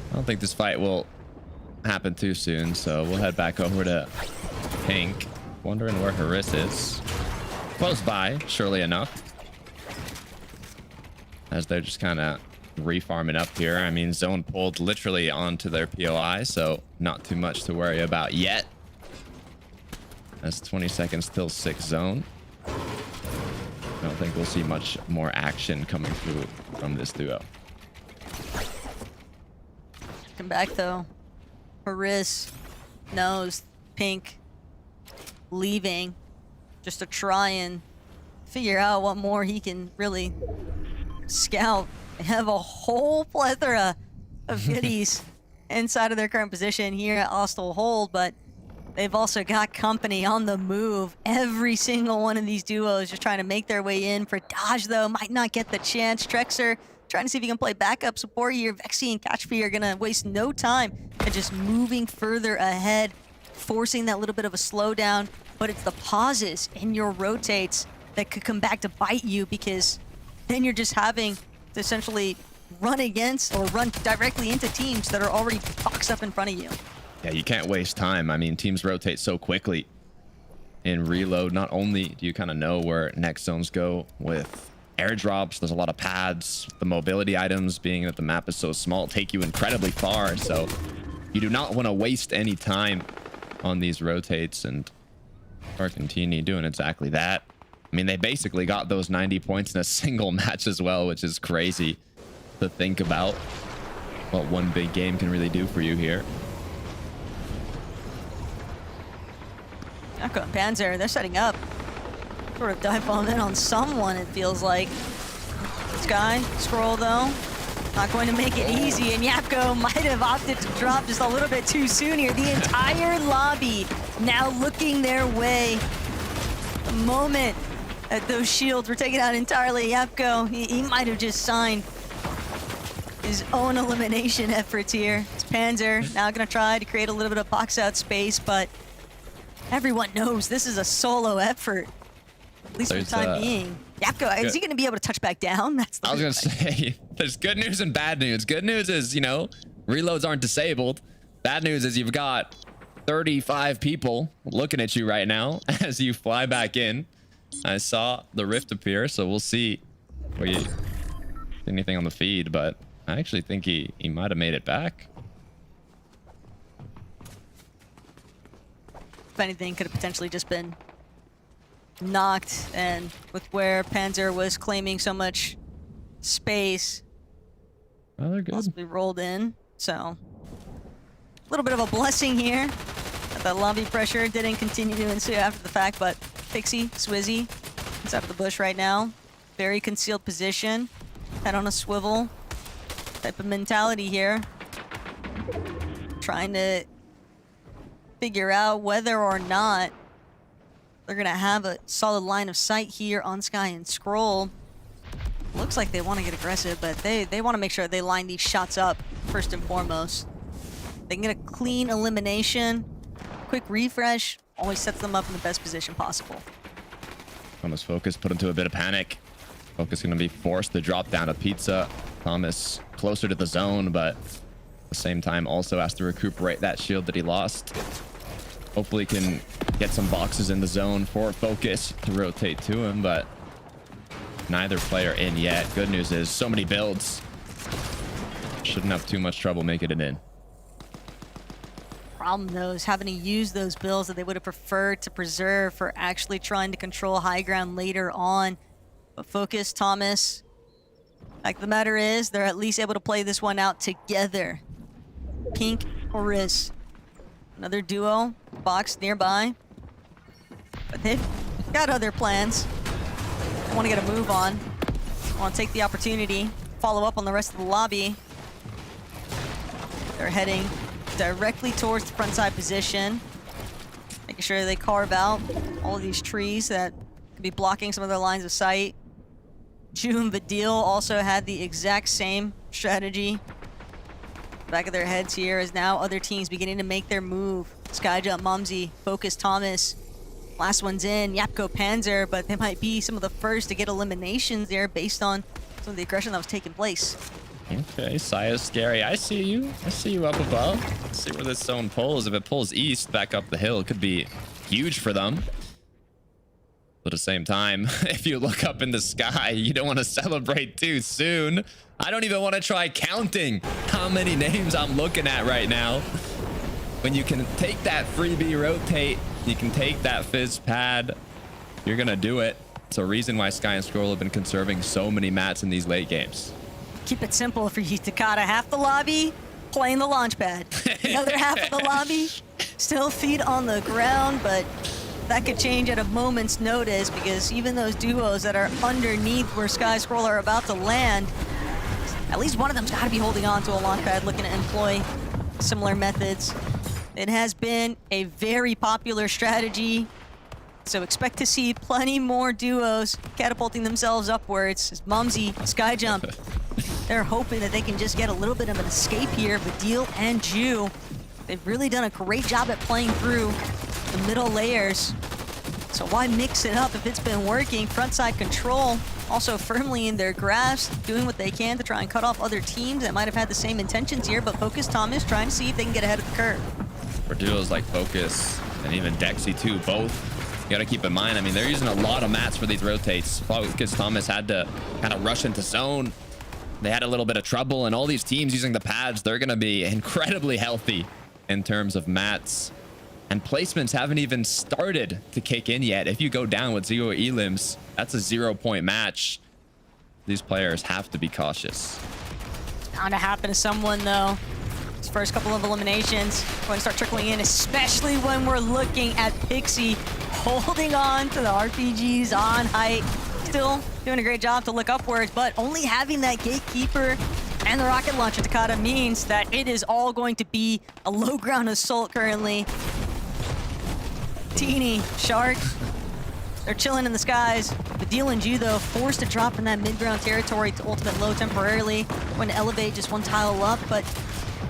I don't think this fight will happen too soon, so we'll head back over to Pink. Wondering where Haris is. Close by, surely enough. As they're just kind of refarming up here. I mean, zone pulled literally onto their POI, so not too much to worry about yet. That's 20 seconds till 6 zone. I don't think we'll see much more action coming through from this duo. Come back though. Haris knows Pink leaving just to try and figure out what more he can really scout. They have a whole plethora of goodies inside of their current position here at Hostile Hold, but they've also got company on the move. Every single one of these duos just trying to make their way in. For Dodge, though, might not get the chance. Trexer trying to see if he can play backup support here. Vexy and Catchfee are going to waste no time at just moving further ahead, forcing that little bit of a slowdown. But it's the pauses in your rotates that could come back to bite you, because then you're just having to essentially run against or run directly into teams that are already boxed up in front of you. Yeah, you can't waste time. I mean, teams rotate so quickly in reload. Not only do you kind of know where next zones go with airdrops, there's a lot of pads. The mobility items, being that the map is so small, take you incredibly far. So you do not want to waste any time on these rotates, and Argentini doing exactly that. I mean, they basically got those 90 points in a single match as well, which is crazy to think about what one big game can really do for you here. Yakko and Panzer, they're setting up. Sort of dive bomb in on someone, it feels like. Sky, Scroll though, not going to make it easy, and Yapko might have opted to drop just a little bit too soon here. The entire lobby now looking their way. The moment that those shields were taken out entirely, Yapko, he might have just signed his own elimination efforts here. It's Panzer now gonna try to create a little bit of box out space, but everyone knows this is a solo effort, at least for the time being. Yapko, is he gonna be able to touch back down? That's the I was gonna say, there's good news and bad news. Good news is, you know, reloads aren't disabled. Bad news is you've got 35 people looking at you right now as you fly back in. I saw the rift appear, so we'll see where you anything on the feed, but I actually think he might have made it back. If anything, could have potentially just been knocked, and with where Panzer was claiming so much space, Oh, they're good. possibly rolled in. So a little bit of a blessing here. That lobby pressure didn't continue to ensue after the fact, but Pixie, Swizzy, inside of the bush right now. Very concealed position. Head on a swivel type of mentality here. Trying to figure out whether or not they're gonna have a solid line of sight here on Sky and Scroll. Looks like they want to get aggressive, but they want to make sure they line these shots up first and foremost. They can get a clean elimination. Quick refresh always sets them up in the best position possible. Thomas Focus put into a bit of panic. Focus going to be forced to drop down a pizza. Thomas closer to the zone, but at the same time also has to recuperate that shield that he lost. Hopefully can get some boxes in the zone for Focus to rotate to him, but neither player in yet. Good news is so many builds. Shouldn't have too much trouble making it in. Problem though is having to use those builds that they would have preferred to preserve for actually trying to control high ground later on. But Focus, Thomas, like the matter is, they're at least able to play this one out together. Pink or Riz. Another duo, box nearby. But they've got other plans. They want to get a move on. Want to take the opportunity, follow up on the rest of the lobby. They're heading directly towards the front side position, making sure they carve out all of these trees that could be blocking some of their lines of sight. Ju and Vidil also had the exact same strategy. Back of their heads here is now other teams beginning to make their move. Skyjump, Mumsy, Focus, Thomas. Last one's in, Yapko, Panzer, but they might be some of the first to get eliminations there based on some of the aggression that was taking place. Okay, Saya's scary. I see you. I see you up above. Let's see where this zone pulls. If it pulls east, back up the hill, it could be huge for them. But at the same time, if you look up in the sky, you don't want to celebrate too soon. I don't even want to try counting how many names I'm looking at right now. When you can take that freebie rotate, you can take that fizz pad, you're going to do it. It's a reason why Sky and Scroll have been conserving so many mats in these late games. Keep it simple for you, Takata. Half the lobby, playing the launch pad. The other half of the lobby, still feet on the ground, but that could change at a moment's notice because even those duos that are underneath where Sky Scroll are about to land, at least one of them's got to be holding on to a launch pad, looking to employ similar methods. It has been a very popular strategy, so expect to see plenty more duos catapulting themselves upwards. As Mumsy, Skyjump, they're hoping that they can just get a little bit of an escape here. Vidil and Ju, they've really done a great job at playing through the middle layers. So why mix it up if it's been working? Frontside control also firmly in their grasp, doing what they can to try and cut off other teams that might have had the same intentions here, but Focus Thomas trying to see if they can get ahead of the curve. For duos like Focus and even Dexy too, both, you gotta keep in mind, I mean, they're using a lot of mats for these rotates. Focus Thomas had to kind of rush into zone. They had a little bit of trouble, and all these teams using the pads, they're gonna be incredibly healthy in terms of mats. And placements haven't even started to kick in yet. If you go down with 0 elims, that's a 0-point match. These players have to be cautious. It's bound to happen to someone, though. These first couple of eliminations going to start trickling in, especially when we're looking at Pixie holding on to the RPGs on height. Still doing a great job to look upwards, but only having that gatekeeper and the rocket launcher, Takata, means that it is all going to be a low ground assault currently. Teeny, Shark, they're chilling in the skies. Vidil and Ju, though, forced to drop in that mid-ground territory to ultimate low temporarily. Going to elevate just one tile up, but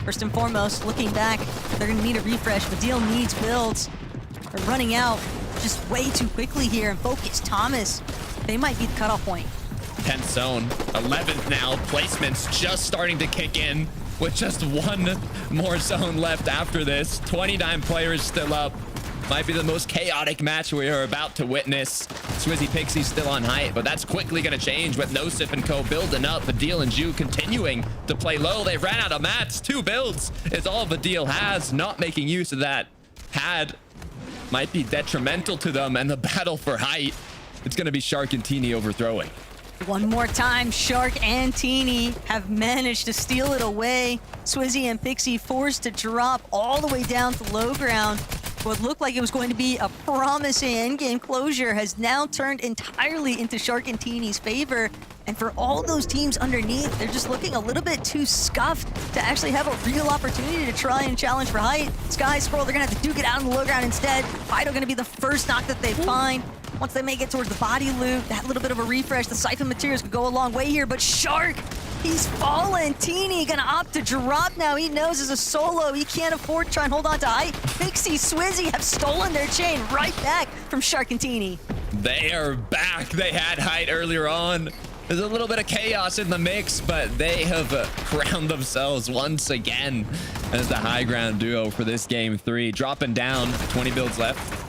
first and foremost, looking back, they're going to need a refresh. Vidil needs builds. They're running out just way too quickly here. And Focus, Thomas, they might be the cutoff point. 10th zone, 11th now. Placements just starting to kick in with just one more zone left after this. 29 players still up. Might be the most chaotic match we are about to witness. Swizzy Pixie still on height, but that's quickly going to change with Nosif and co building up. Vidil and Ju continuing to play low. They ran out of mats. 2 builds is all Vidil has. Not making use of that pad might be detrimental to them, and the battle for height, it's going to be Shark and Teeny overthrowing. One more time, Shark and Teeny have managed to steal it away. Swizzy and Pixie forced to drop all the way down to low ground. What looked like it was going to be a promising endgame closure has now turned entirely into Shark and Teeny's favor. And for all those teams underneath, they're just looking a little bit too scuffed to actually have a real opportunity to try and challenge for height. Sky Scroll, they're gonna have to duke it out on the low ground instead. Fido gonna be the first knock that they find. Once they make it towards the body loop, that little bit of a refresh, the siphon materials could go a long way here, but Shark, he's fallen. Teeny gonna opt to drop now. He knows as a solo, he can't afford to try and hold on to height. Pixie, Swizzy have stolen their chain right back from Shark and Teeny. They are back. They had height earlier on. There's a little bit of chaos in the mix, but they have crowned themselves once again as the high ground duo for this game 3. Dropping down, 20 builds left.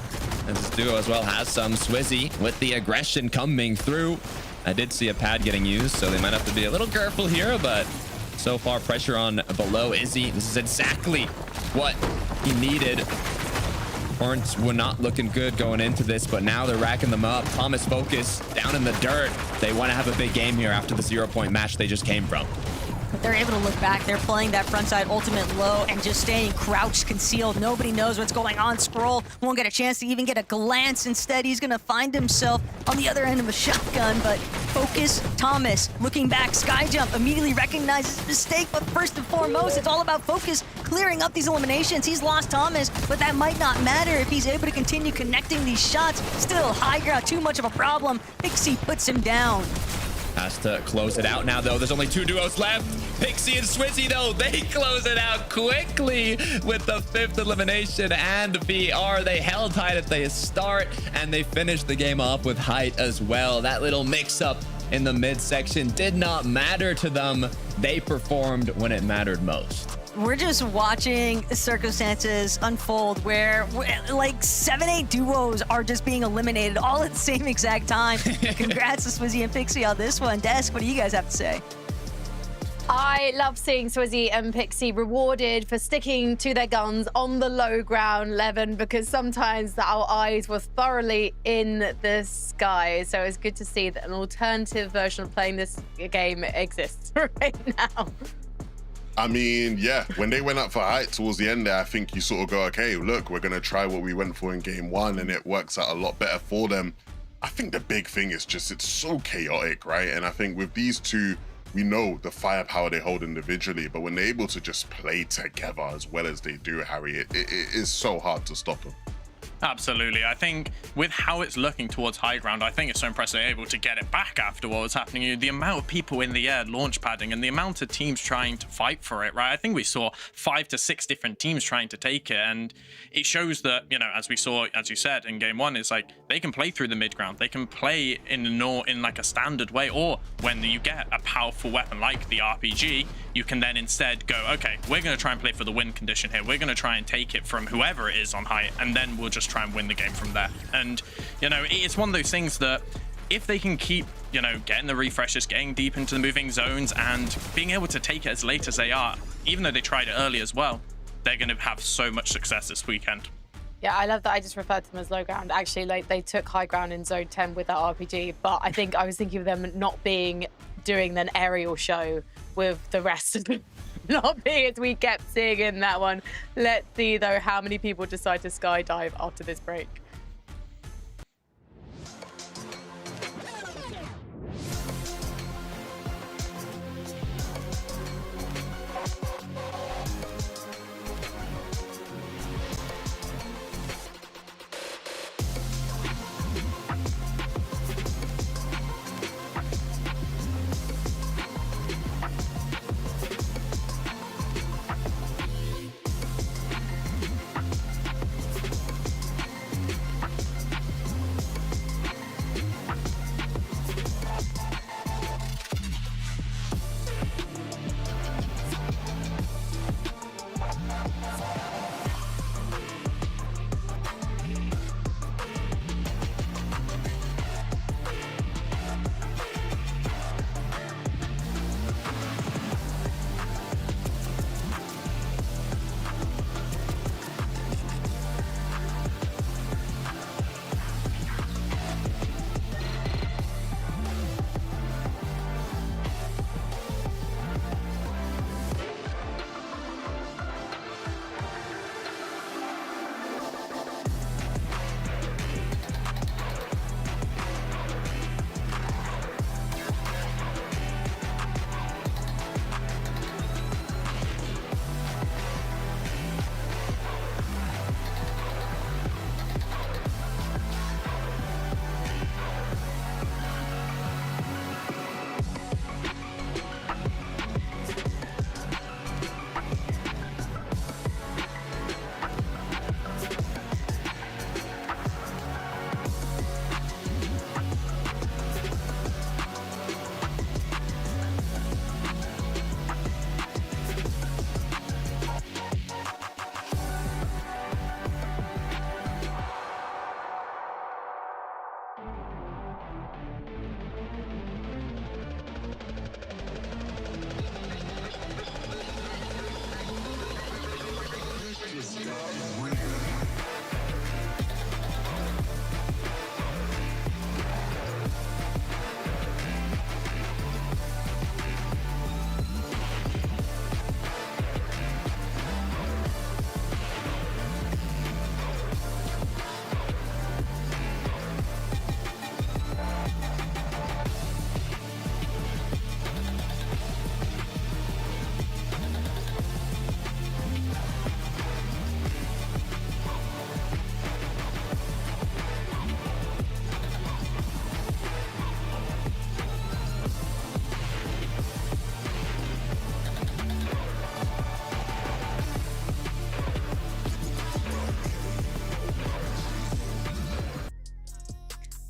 And this duo as well has some. Swizzy with the aggression coming through. I did see a pad getting used, so they might have to be a little careful here, but so far pressure on below Izzy. This is exactly what he needed. Horns were not looking good going into this, but now they're racking them up. Thomas Focus down in the dirt. They want to have a big game here after the 0-point match they just came from. They're able to look back. They're playing that frontside ultimate low and just staying crouched, concealed. Nobody knows what's going on. Scroll won't get a chance to even get a glance. Instead, he's going to find himself on the other end of a shotgun. But Focus, Thomas, looking back. Skyjump immediately recognizes his mistake. But first and foremost, it's all about Focus clearing up these eliminations. He's lost Thomas, but that might not matter if he's able to continue connecting these shots. Still, high ground, too much of a problem. Pixie puts him down. Has to close it out now, though. There's only 2 duos left. Pixie and Swizzy, though, they close it out quickly with the 5th elimination and VR. They held height at the start, and they finished the game off with height as well. That little mix-up in the midsection did not matter to them. They performed when it mattered most. We're just watching circumstances unfold where like 7-8 duos are just being eliminated all at the same exact time. Congrats to Swizzy and Pixie on this one. Desk, what do you guys have to say? I love seeing Swizzy and Pixie rewarded for sticking to their guns on the low ground, Levin, because sometimes our eyes were thoroughly in the sky. So it's good to see that an alternative version of playing this game exists right now. I mean, yeah, when they went up for height towards the end there, I think you sort of go, okay, look, we're going to try what we went for in game 1, and it works out a lot better for them. I think the big thing is just it's so chaotic, right? And I think with these two, we know the firepower they hold individually, but when they're able to just play together as well as they do, Harry, it is so hard to stop them. Absolutely. I think with how it's looking towards high ground, I think it's so impressive they're able to get it back after what was happening. The amount of people in the air launch padding and the amount of teams trying to fight for it, right? I think we saw 5 to 6 different teams trying to take it, and it shows that, you know, as we saw, as you said in game 1, it's like they can play through the mid ground, they can play in like a standard way, or when you get a powerful weapon like the RPG, you can then instead go, okay, we're going to try and play for the win condition here. We're going to try and take it from whoever it is on height, and then we'll just try and win the game from there. And, you know, it's one of those things that if they can keep, you know, getting the refreshes, getting deep into the moving zones, and being able to take it as late as they are, even though they tried it early as well, they're going to have so much success this weekend. Yeah, I love that I just referred to them as low ground. Actually, like, they took high ground in zone 10 with that RPG, but I think I was thinking of them not doing an aerial show with the rest of them. Not being as we kept seeing in that one. Let's see, though, how many people decide to skydive after this break.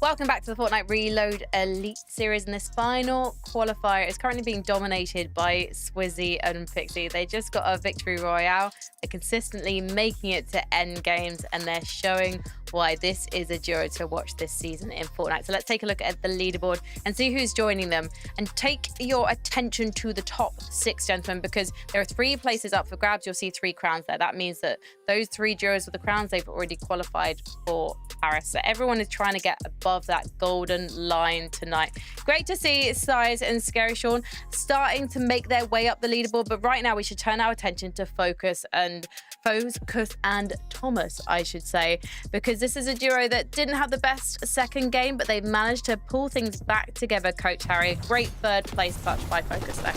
Welcome back to the Fortnite Reload Elite Series, and this final qualifier is currently being dominated by Swizzy and Pixie. They just got a victory royale. They're consistently making it to end games, and they're showing why this is a duo to watch this season in Fortnite. So let's take a look at the leaderboard and see who's joining them. And take your attention to the top 6, gentlemen, because there are 3 places up for grabs. You'll see 3 crowns there. That means that those 3 duos with the crowns, they've already qualified for Paris. So everyone is trying to get above that golden line tonight. Great to see Size and Scary Sean starting to make their way up the leaderboard. But right now we should turn our attention to Focus and Thomas, I should say, because this is a duo that didn't have the best second game, but they managed to pull things back together. Coach Harry, great 3rd place clutch by Focus there.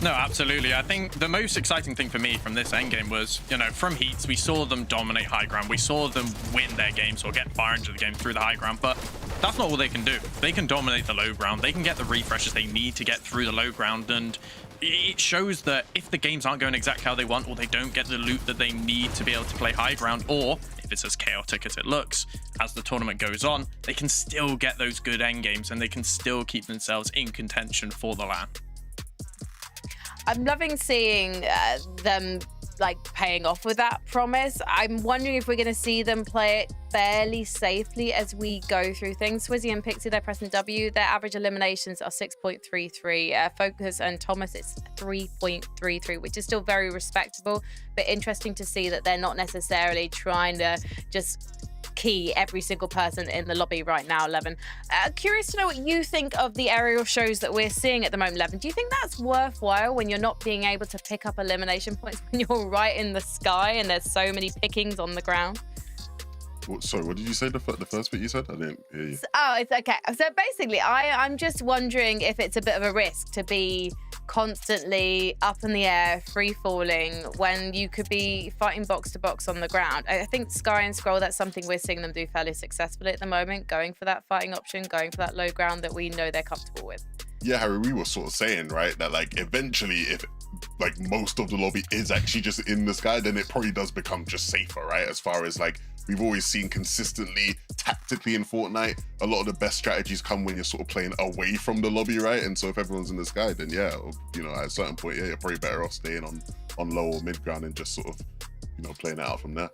No, absolutely. I think the most exciting thing for me from this endgame was, from heats, we saw them dominate high ground. We saw them win their games or get far into the game through the high ground, but that's not all they can do. They can dominate the low ground. They can get the refreshes they need to get through the low ground, and it shows that if the games aren't going exactly how they want, or they don't get the loot that they need to be able to play high ground, or if it's as chaotic as it looks, as the tournament goes on, they can still get those good end games and they can still keep themselves in contention for the LAN. I'm loving seeing them paying off with that promise. I'm wondering if we're going to see them play it fairly safely as we go through things. Swizzy and Pixie, they're pressing W. Their average eliminations are 6.33. Focus and Thomas, it's 3.33, which is still very respectable, but interesting to see that they're not necessarily trying to just key every single person in the lobby right now, Levin. Curious to know what you think of the aerial shows that we're seeing at the moment, Levin. Do you think that's worthwhile when you're not being able to pick up elimination points when you're right in the sky and there's so many pickings on the ground? Sorry, what did you say? The first bit you said? I didn't hear you. Oh, it's okay. So basically, I'm just wondering if it's a bit of a risk to be constantly up in the air, free falling, when you could be fighting box to box on the ground. I think Sky and Scroll, that's something we're seeing them do fairly successfully at the moment, going for that fighting option, going for that low ground that we know they're comfortable with. Yeah, Harry, we were sort of saying, right, that eventually if most of the lobby is actually just in the sky, then it probably does become just safer, right? As far as we've always seen consistently tactically in Fortnite, a lot of the best strategies come when you're sort of playing away from the lobby, right? And so if everyone's in the sky, then yeah, at a certain point, yeah, you're probably better off staying on low or mid ground and just sort of, playing it out from there.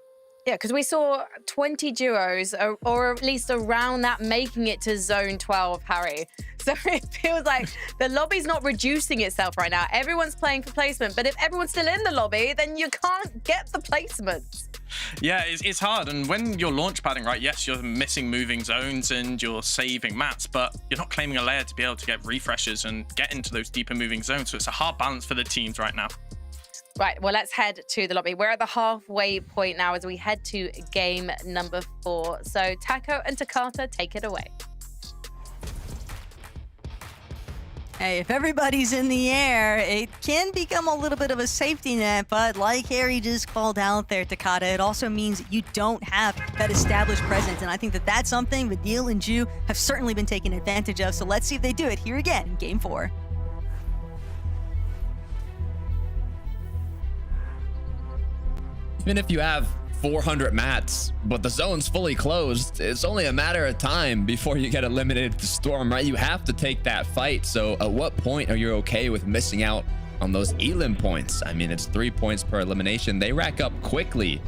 Yeah, because we saw 20 duos, or at least around that, making it to zone 12, Harry. So it feels like the lobby's not reducing itself right now. Everyone's playing for placement, but if everyone's still in the lobby, then you can't get the placements. Yeah, it's hard. And when you're launch padding, right, yes, you're missing moving zones and you're saving mats, but you're not claiming a layer to be able to get refreshes and get into those deeper moving zones. So it's a hard balance for the teams right now. Right, well, let's head to the lobby. We're at the halfway point now as we head to game number 4. So Taco and Takata, take it away. Hey, if everybody's in the air, it can become a little bit of a safety net, but like Harry just called out there, Takata, it also means that you don't have that established presence, and I think that that's something Vidil and Ju have certainly been taking advantage of, so let's see if they do it here again in Game 4. Even if you have 400 mats, but the zone's fully closed, it's only a matter of time before you get eliminated to Storm, right? You have to take that fight. So at what point are you okay with missing out on those elim points? I mean, it's 3 points per elimination. They rack up quickly.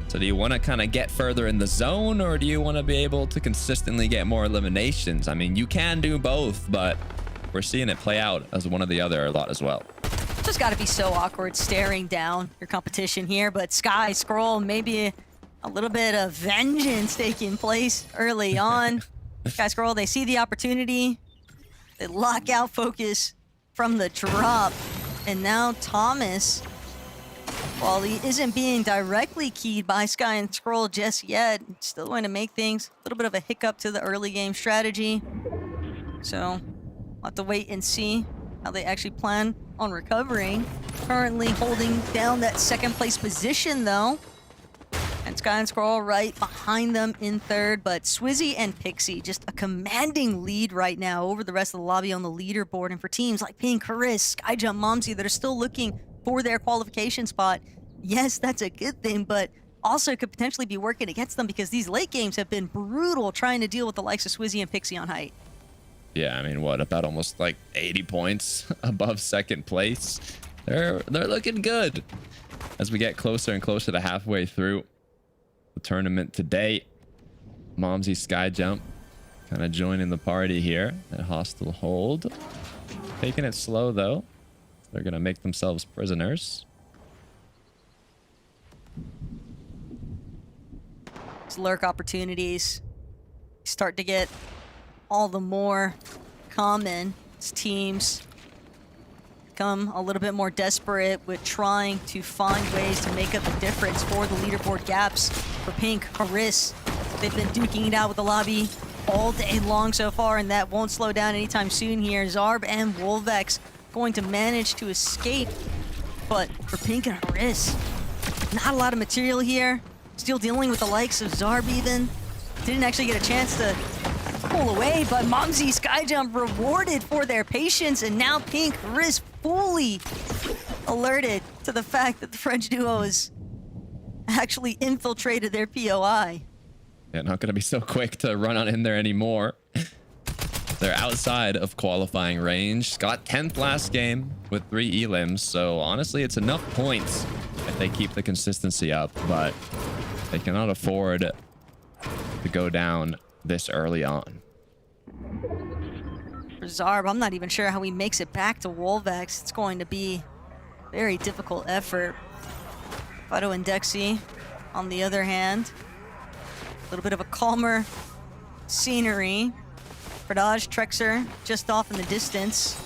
So do you want to kind of get further in the zone, or do you want to be able to consistently get more eliminations? I mean, you can do both, but we're seeing it play out as one or the other a lot as well. just got to be so awkward staring down your competition here, but Sky Scroll, maybe a little bit of vengeance taking place early on. Sky Scroll, they see the opportunity. They lock out focus from the drop. And now Thomas, while he isn't being directly keyed by Sky and Scroll just yet, still going to make things a little bit of a hiccup to the early game strategy. So we'll have to wait and see how they actually plan on recovering. Currently holding down that second place position though. And Sky and Scroll right behind them in third, but Swizzy and Pixie just a commanding lead right now over the rest of the lobby on the leaderboard. And for teams like Pink, Haris, Skyjump, Momsy that are still looking for their qualification spot, yes, that's a good thing, but also could potentially be working against them because these late games have been brutal trying to deal with the likes of Swizzy and Pixie on height. Yeah, I mean, what, about almost like 80 points above second place? They're looking good as we get closer and closer to halfway through the tournament today. Momsy Skyjump kind of joining the party here at hostile hold. Taking it slow though. They're gonna make themselves prisoners. These lurk opportunities start to get all the more common as teams become a little bit more desperate with trying to find ways to make up the difference for the leaderboard gaps. For Pink, Haris, they've been duking it out with the lobby all day long so far, and that won't slow down anytime soon here. Zarb and Wolvex going to manage to escape, but for Pink and Haris, not a lot of material here. Still dealing with the likes of Zarb even. Didn't actually get a chance to pull away, but Momsy Skyjump rewarded for their patience, and now Pink, Haris fully alerted to the fact that the French duo has actually infiltrated their POI. Yeah, not gonna be so quick to run on in there anymore. They're outside of qualifying range. Got 10th last game with 3 elims, so honestly, it's enough points if they keep the consistency up, but they cannot afford to go down this early on. For Zarb, I'm not even sure how he makes it back to Wolvex. It's going to be a very difficult effort. Fido and Dexy, on the other hand, a little bit of a calmer scenery. Fradaj, Trexer, just off in the distance.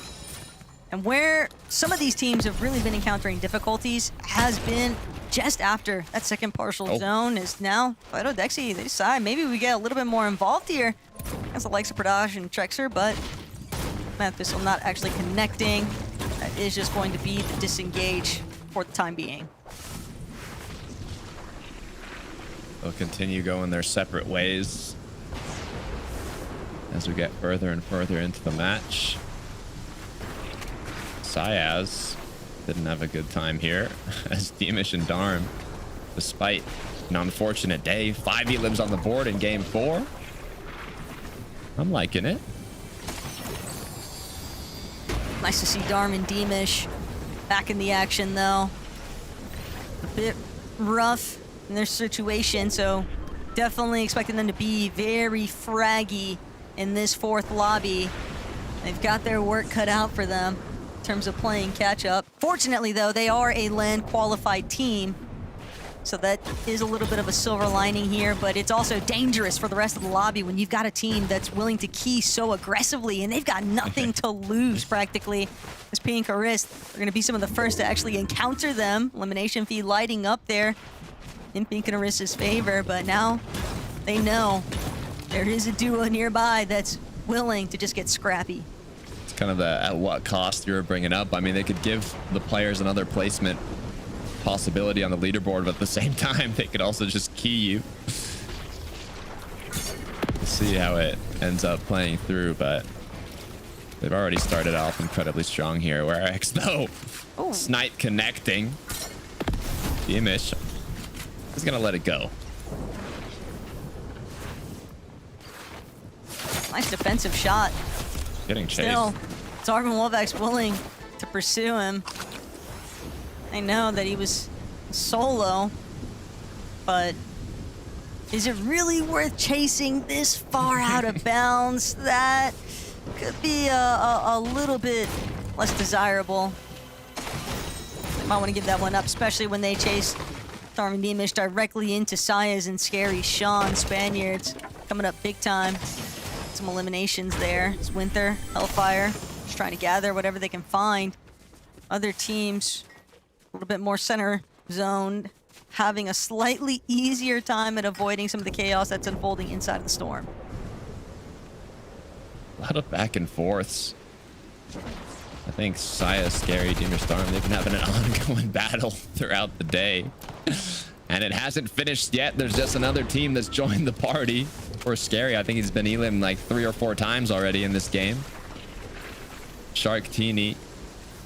And where some of these teams have really been encountering difficulties has been just after that second partial zone. Is now Fido, Dexy, they decide maybe we get a little bit more involved here as the likes of Fradaj and Trexer, but Memphis not actually connecting. That is just going to be the disengage for the time being. They'll continue going their separate ways as we get further and further into the match. Syaz didn't have a good time here as Deemish and Darm, despite an unfortunate day, 5 elims on the board in game 4. I'm liking it. Nice to see Darm and Deemish back in the action though. A bit rough in their situation, so definitely expecting them to be very fraggy in this 4th lobby. They've got their work cut out for them in terms of playing catch up. Fortunately though, they are a LAN qualified team, so that is a little bit of a silver lining here, but it's also dangerous for the rest of the lobby when you've got a team that's willing to key so aggressively and they've got nothing to lose practically. As P and Haris are gonna be some of the first to actually encounter them. Elimination feed lighting up there in Pink and Haris's favor, but now they know there is a duo nearby that's willing to just get scrappy. It's kind of the at what cost you were bringing up. I mean, they could give the players another placement possibility on the leaderboard, but at the same time, they could also just key you. We'll see how it ends up playing through, but they've already started off incredibly strong here. Where X, though, Snipe connecting. Deemish is going to let it go. Nice defensive shot. Getting chased. Still, Zarb and Wolvex willing to pursue him. I know that he was solo, but is it really worth chasing this far out of bounds? That could be a little bit less desirable. Might want to give that one up, especially when they chase Storm and Deemish directly into Saya's and Scary Sean. Spaniards coming up big time. Some eliminations there. It's Winter, Hellfire, just trying to gather whatever they can find. Other teams, a little bit more center zoned, having a slightly easier time at avoiding some of the chaos that's unfolding inside of the storm. A lot of back and forths. I think Saya, Scary, Deemish, Storm, they've been having an ongoing battle throughout the day. And it hasn't finished yet. There's just another team that's joined the party. For Scary, I think he's been elim like 3 or 4 times already in this game. Shark Teeny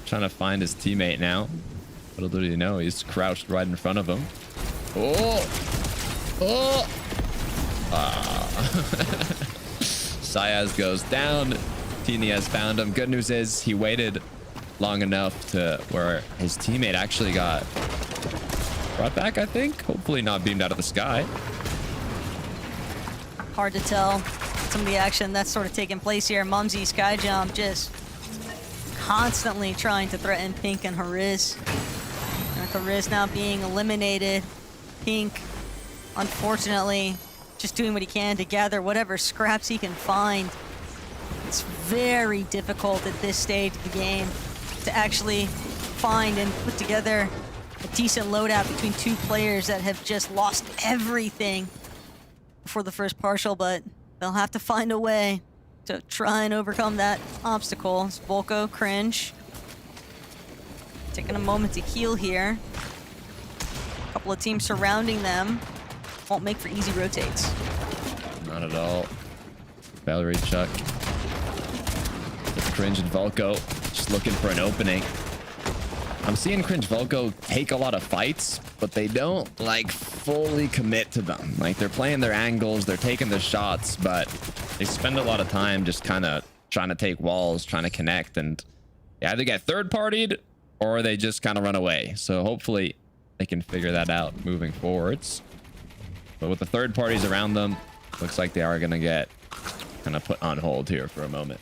trying to find his teammate now. Little did he know, he's crouched right in front of him. Oh! Oh! Sayaz goes down. Teeny has found him. Good news is he waited long enough to where his teammate actually got brought back, I think. Hopefully not beamed out of the sky. Hard to tell some of the action that's sort of taking place here. Mumsy Skyjump just constantly trying to threaten Pink and Hariz. And Hariz now being eliminated. Pink, unfortunately, just doing what he can to gather whatever scraps he can find. It's very difficult at this stage of the game to actually find and put together a decent loadout between 2 players that have just lost everything before the first partial, but they'll have to find a way to try and overcome that obstacle. It's Volko, Cringe, taking a moment to heal here. A couple of teams surrounding them. Won't make for easy rotates. Not at all. Valerie, Chuck. With Cringe and Volko just looking for an opening. I'm seeing Cringe Volko take a lot of fights, but they don't like fully commit to them. Like they're playing their angles, they're taking their shots, but they spend a lot of time just kind of trying to take walls, trying to connect, and they either get third partied or they just kind of run away. So hopefully they can figure that out moving forwards. But with the third parties around them, looks like they are going to get kind of put on hold here for a moment.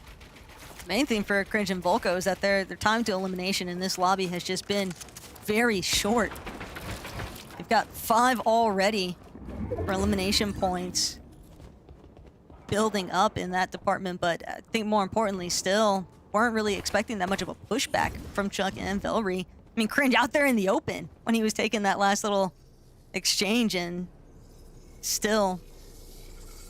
Main thing for Cringe and Volko is that their time to elimination in this lobby has just been very short. They've got 5 already for elimination points building up in that department, but I think more importantly still, weren't really expecting that much of a pushback from Chuck and Velry. I mean, Cringe out there in the open when he was taking that last little exchange, and still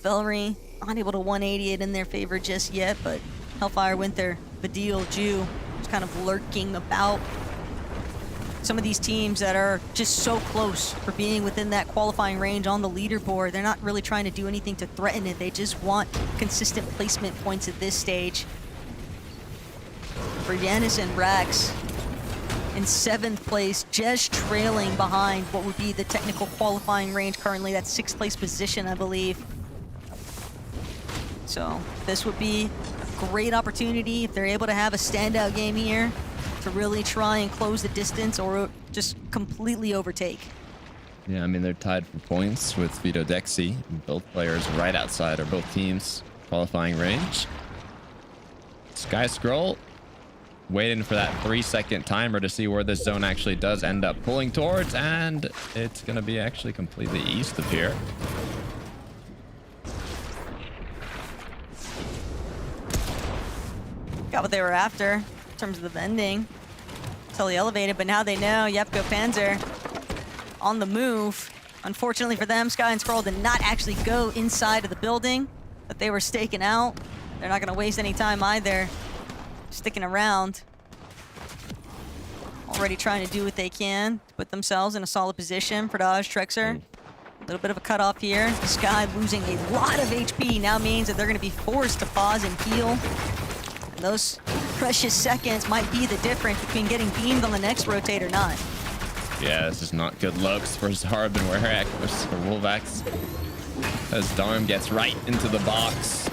Velry unable to 180 it in their favor just yet, but Hellfire, Winter, Badil, Jew, just kind of lurking about. Some of these teams that are just so close for being within that qualifying range on the leaderboard, they're not really trying to do anything to threaten it. They just want consistent placement points at this stage. For Yanis and Rax in 7th place, just trailing behind what would be the technical qualifying range currently. That's 6th place position, I believe. So this would be a great opportunity if they're able to have a standout game here to really try and close the distance or just completely overtake. Yeah, I mean, they're tied for points with Vito Dexy. Both players right outside, or both teams qualifying range. Sky Scroll waiting for that 3-second timer to see where this zone actually does end up pulling towards, and it's going to be actually completely east of here. Got what they were after in terms of the vending. Totally elevated, but now they know Yepko Panzer on the move. Unfortunately for them, Sky and Scroll did not actually go inside of the building that they were staking out. They're not going to waste any time either, sticking around. Already trying to do what they can to put themselves in a solid position. Pradaj, Trexer, a little bit of a cutoff here. Sky losing a lot of HP now means that they're going to be forced to pause and heal. Those precious seconds might be the difference between getting beamed on the next rotate or not. Yeah, this is not good looks for Zarb and Werak versus Wolvax. As Darm gets right into the box.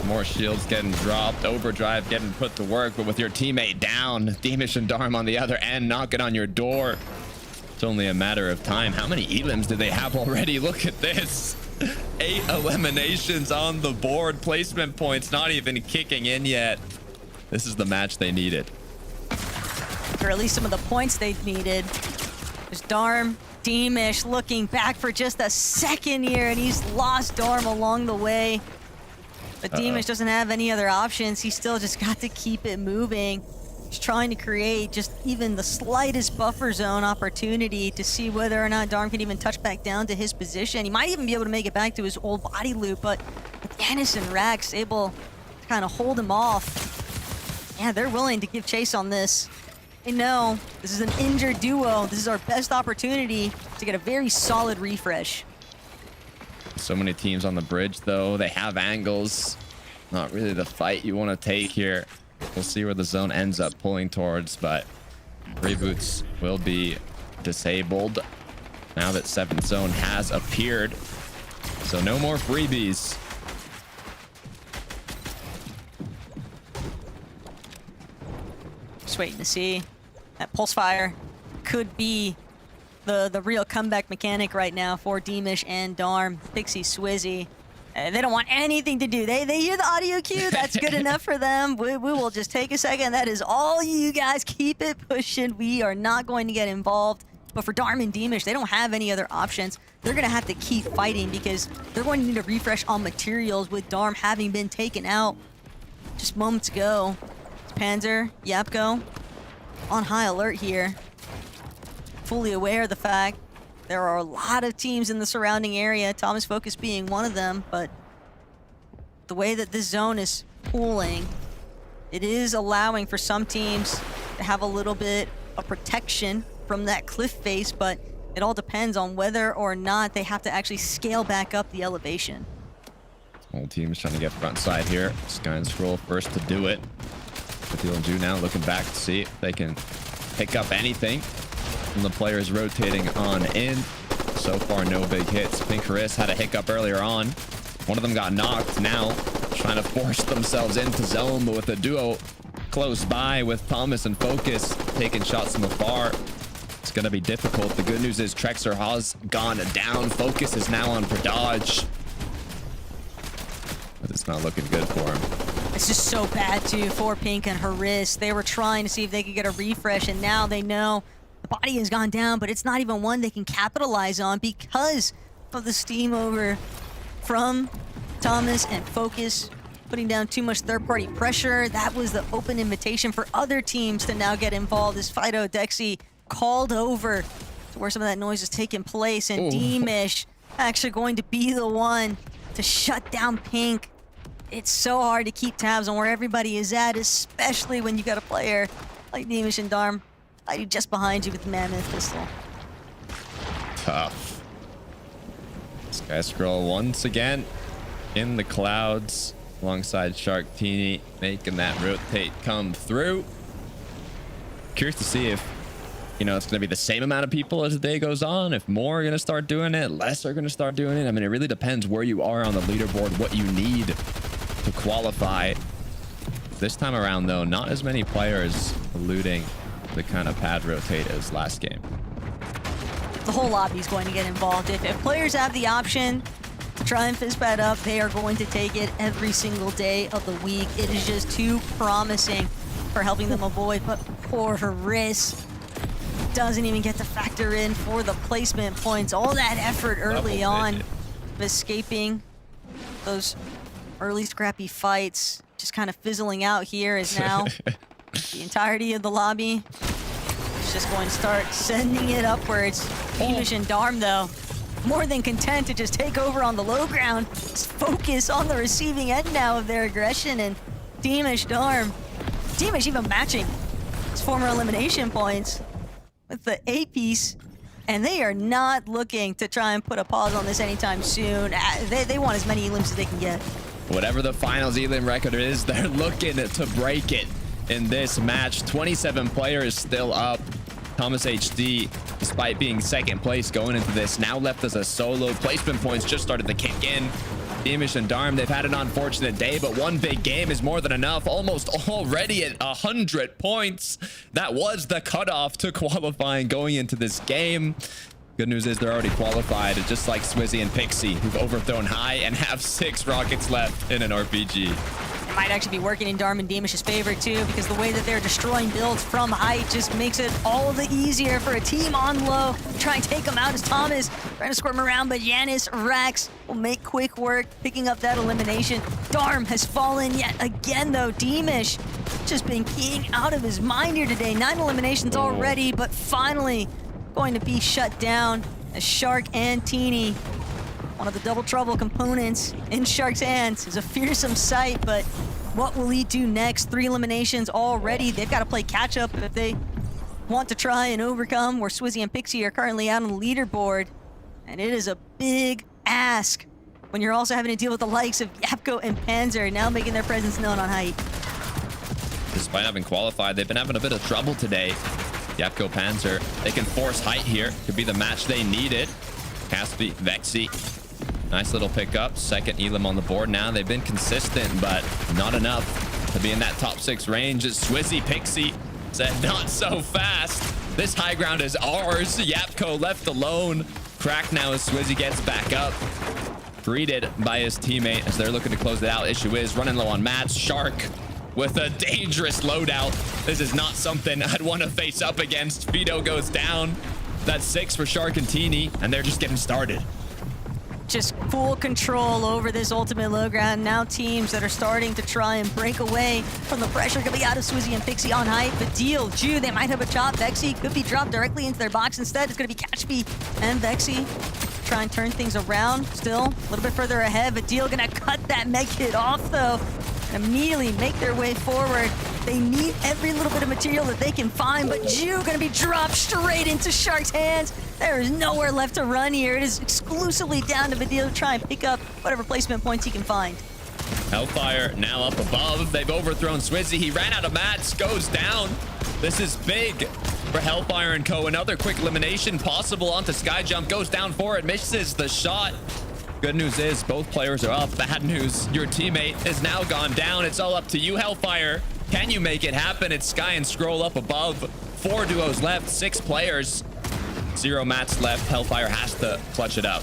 More shields getting dropped, overdrive getting put to work, but with your teammate down, Deemish and Darm on the other end knocking on your door. It's only a matter of time. How many elims do they have already? Look at this. 8 eliminations on the board. Placement points not even kicking in yet. This is the match they needed. back, or at least some of the points they needed. There's Darm, Deemish looking back for just a second here, and he's lost Darm along the way. But Deemish doesn't have any other options. He's still just got to keep it moving. He's trying to create just even the slightest buffer zone opportunity to see whether or not Darm can even touch back down to his position. He might even be able to make it back to his old body loop, but with Dennis and Rax able to kind of hold him off, yeah, they're willing to give chase on this. They know this is an injured duo. This is our best opportunity to get a very solid refresh. So many teams on the bridge, though. They have angles. Not really the fight you want to take here. We'll see where the zone ends up pulling towards, but reboots will be disabled now that 7th zone has appeared. So no more freebies. Just waiting to see. That pulse fire could be the real comeback mechanic right now for Deemish and Darm. Pixie, Swizzy. They don't want anything to do. They hear the audio cue. That's good enough for them. We will just take a second. That is all you guys. Keep it pushing. We are not going to get involved. But for Darm and Deemish, they don't have any other options. They're going to have to keep fighting because they're going to need a refresh on materials with Darm having been taken out just moments ago. Panzer, Yapko, on high alert here. Fully aware of the fact there are a lot of teams in the surrounding area, Thomas Focus being one of them, but the way that this zone is pooling, it is allowing for some teams to have a little bit of protection from that cliff face, but it all depends on whether or not they have to actually scale back up the elevation. Whole team's trying to get front side here. Sky and Scroll first to do it. Deal and Ju now looking back to see if they can pick up anything from the players rotating on in. So far, no big hits. Pinkerus had a hiccup earlier on. One of them got knocked. Now trying to force themselves into zone, but with a duo close by with Thomas and Focus taking shots from afar, it's going to be difficult. The good news is Trexer has gone down. Focus is now on for dodge, but it's not looking good for him. It's just so bad, too, for Pink and Haris. They were trying to see if they could get a refresh, and now they know the body has gone down, but it's not even one they can capitalize on because of the steam over from Thomas and Focus, putting down too much third-party pressure. That was the open invitation for other teams to now get involved as Fido Dexy called over to where some of that noise is taking place, and Deemish actually going to be the one to shut down Pink. It's so hard to keep tabs on where everybody is at, especially when you got a player like Deemish and Darm fighting just behind you with the Mammoth Pistol. Tough. Sky Scroll once again in the clouds alongside Sharktini, making that rotate come through. Curious to see if, you know, it's going to be the same amount of people as the day goes on, if more are going to start doing it, less are going to start doing it. I mean, it really depends where you are on the leaderboard, what you need to qualify. This time around, though, not as many players eluding the kind of pad rotate as last game. The whole lobby is going to get involved. If players have the option to try and fizz pad up, they are going to take it every single day of the week. It is just too promising for helping them avoid, but poor Haris doesn't even get to factor in for the placement points. All that effort early on of escaping those early scrappy fights just kind of fizzling out here is now the entirety of the lobby is just going to start sending it upwards. Deemish and Darm, though, more than content to just take over on the low ground. Just focus on the receiving end now of their aggression, and Deemish, Darm. Deemish even matching his former elimination points with the A-piece, and they are not looking to try and put a pause on this anytime soon. They want as many elims as they can get. Whatever the finals elim record is, they're looking to break it in this match. 27 players still up. Thomas HD, despite being second place going into this, now left as a solo. Placement points just started to kick in. Deemish and Darm, they've had an unfortunate day, but one big game is more than enough. Almost already at 100 points. That was the cutoff to qualifying going into this game. Good news is they're already qualified, just like Swizzy and Pixie, who've overthrown high and have 6 rockets left in an RPG. It might actually be working in Darman Demish's favor too, because the way that they're destroying builds from height just makes it all the easier for a team on low to try and take them out as Thomas trying to squirm around, but Yanis, Rax will make quick work picking up that elimination. Darm has fallen yet again though. Demish just been keying out of his mind here today. 9 eliminations already, but finally going to be shut down as Shark and Teeny, one of the double trouble components in Shark's hands, is a fearsome sight, but what will he do next? 3 eliminations already. They've got to play catch up if they want to try and overcome where Swizzy and Pixie are currently out on the leaderboard. And it is a big ask when you're also having to deal with the likes of Yapko and Panzer now making their presence known on height. Despite having qualified, they've been having a bit of trouble today. Yapko, Panzer, they can force height here. Could be the match they needed. Caspi, Vexy. Nice little pickup. Second Elim on the board now. They've been consistent, but not enough to be in that top 6 range. It's Swizzy, Pixie said, not so fast. This high ground is ours. Yapko left alone. Crack now as Swizzy gets back up. Greeted by his teammate as they're looking to close it out. Issue is running low on mats. Shark with a dangerous loadout. This is not something I'd want to face up against. Fido goes down. That's 6 for Shark and Teeny, and they're just getting started. Just full control over this ultimate low ground. Now teams that are starting to try and break away from the pressure coming out of Swizzy and Pixie on height. But Deal, Jew, they might have a chop. Vexy could be dropped directly into their box instead. It's going to be Catchby and Vexy try and turn things around. Still a little bit further ahead, but Deal going to cut that med kit off though. Immediately make their way forward. They need every little bit of material that they can find, but Jew gonna be dropped straight into Shark's hands. There is nowhere left to run here. It is exclusively down to Vidil to try and pick up whatever placement points he can find. Hellfire now up above. They've overthrown Swizzy. He ran out of mats, goes down. This is big for Hellfire and Co. Another quick elimination possible onto Skyjump. Goes down for it, misses the shot. Good news is both players are up. Bad news, your teammate is now gone down. It's all up to you, Hellfire. Can you make it happen? It's Sky and Scroll up above. 4 duos left, 6 players. 0 mats left. Hellfire has to clutch it up.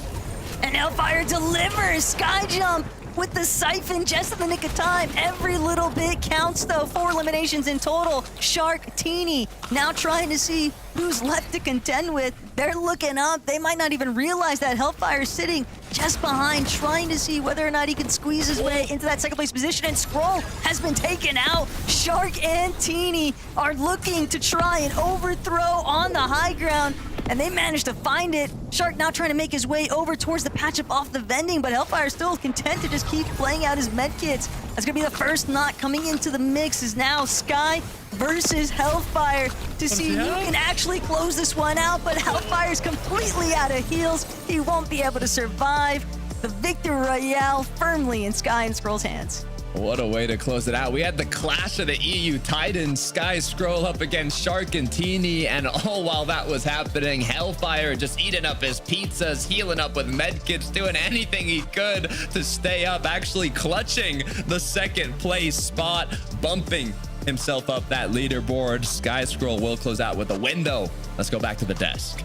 And Hellfire delivers. Skyjump with the siphon just in the nick of time. Every little bit counts though. 4 eliminations in total. Shark, Teeny now trying to see who's left to contend with. They're looking up. They might not even realize that Hellfire's sitting just behind, trying to see whether or not he can squeeze his way into that second place position. And Scroll has been taken out. Shark and Teeny are looking to try and overthrow on the high ground, and they managed to find it. Shark now trying to make his way over towards the patch-up off the vending, but Hellfire still content to just keep playing out his med kits. That's gonna be the first knock coming into the mix. Is now Sky versus Hellfire to see who can actually close this one out, but Hellfire's completely out of heals. He won't be able to survive. The Victor Royale firmly in Sky and Scroll's hands. What a way to close it out. We had the clash of the EU Titans. Sky Scroll up against Shark and Teeny, and all while that was happening, Hellfire just eating up his pizzas, healing up with medkits, doing anything he could to stay up, actually clutching the second place spot, bumping himself up that leaderboard. Sky Scroll will close out with a win though. Let's go back to the desk.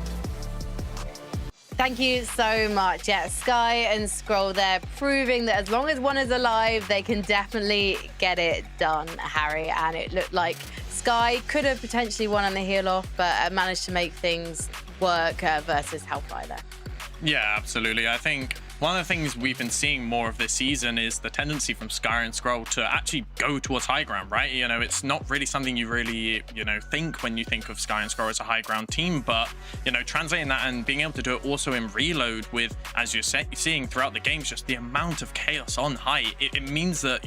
Thank you so much. Yeah, Sky and Scroll there, proving that as long as one is alive, they can definitely get it done, Harry. And it looked like Sky could have potentially won on the heel off, but managed to make things work versus Hellfire there. Yeah, absolutely. I think one of the things we've been seeing more of this season is the tendency from Sky and Scroll to actually go towards high ground, right? You know, it's not really something you really, think when you think of Sky and Scroll as a high ground team, but, translating that and being able to do it also in reload with, as you're seeing throughout the games, just the amount of chaos on high, it means that,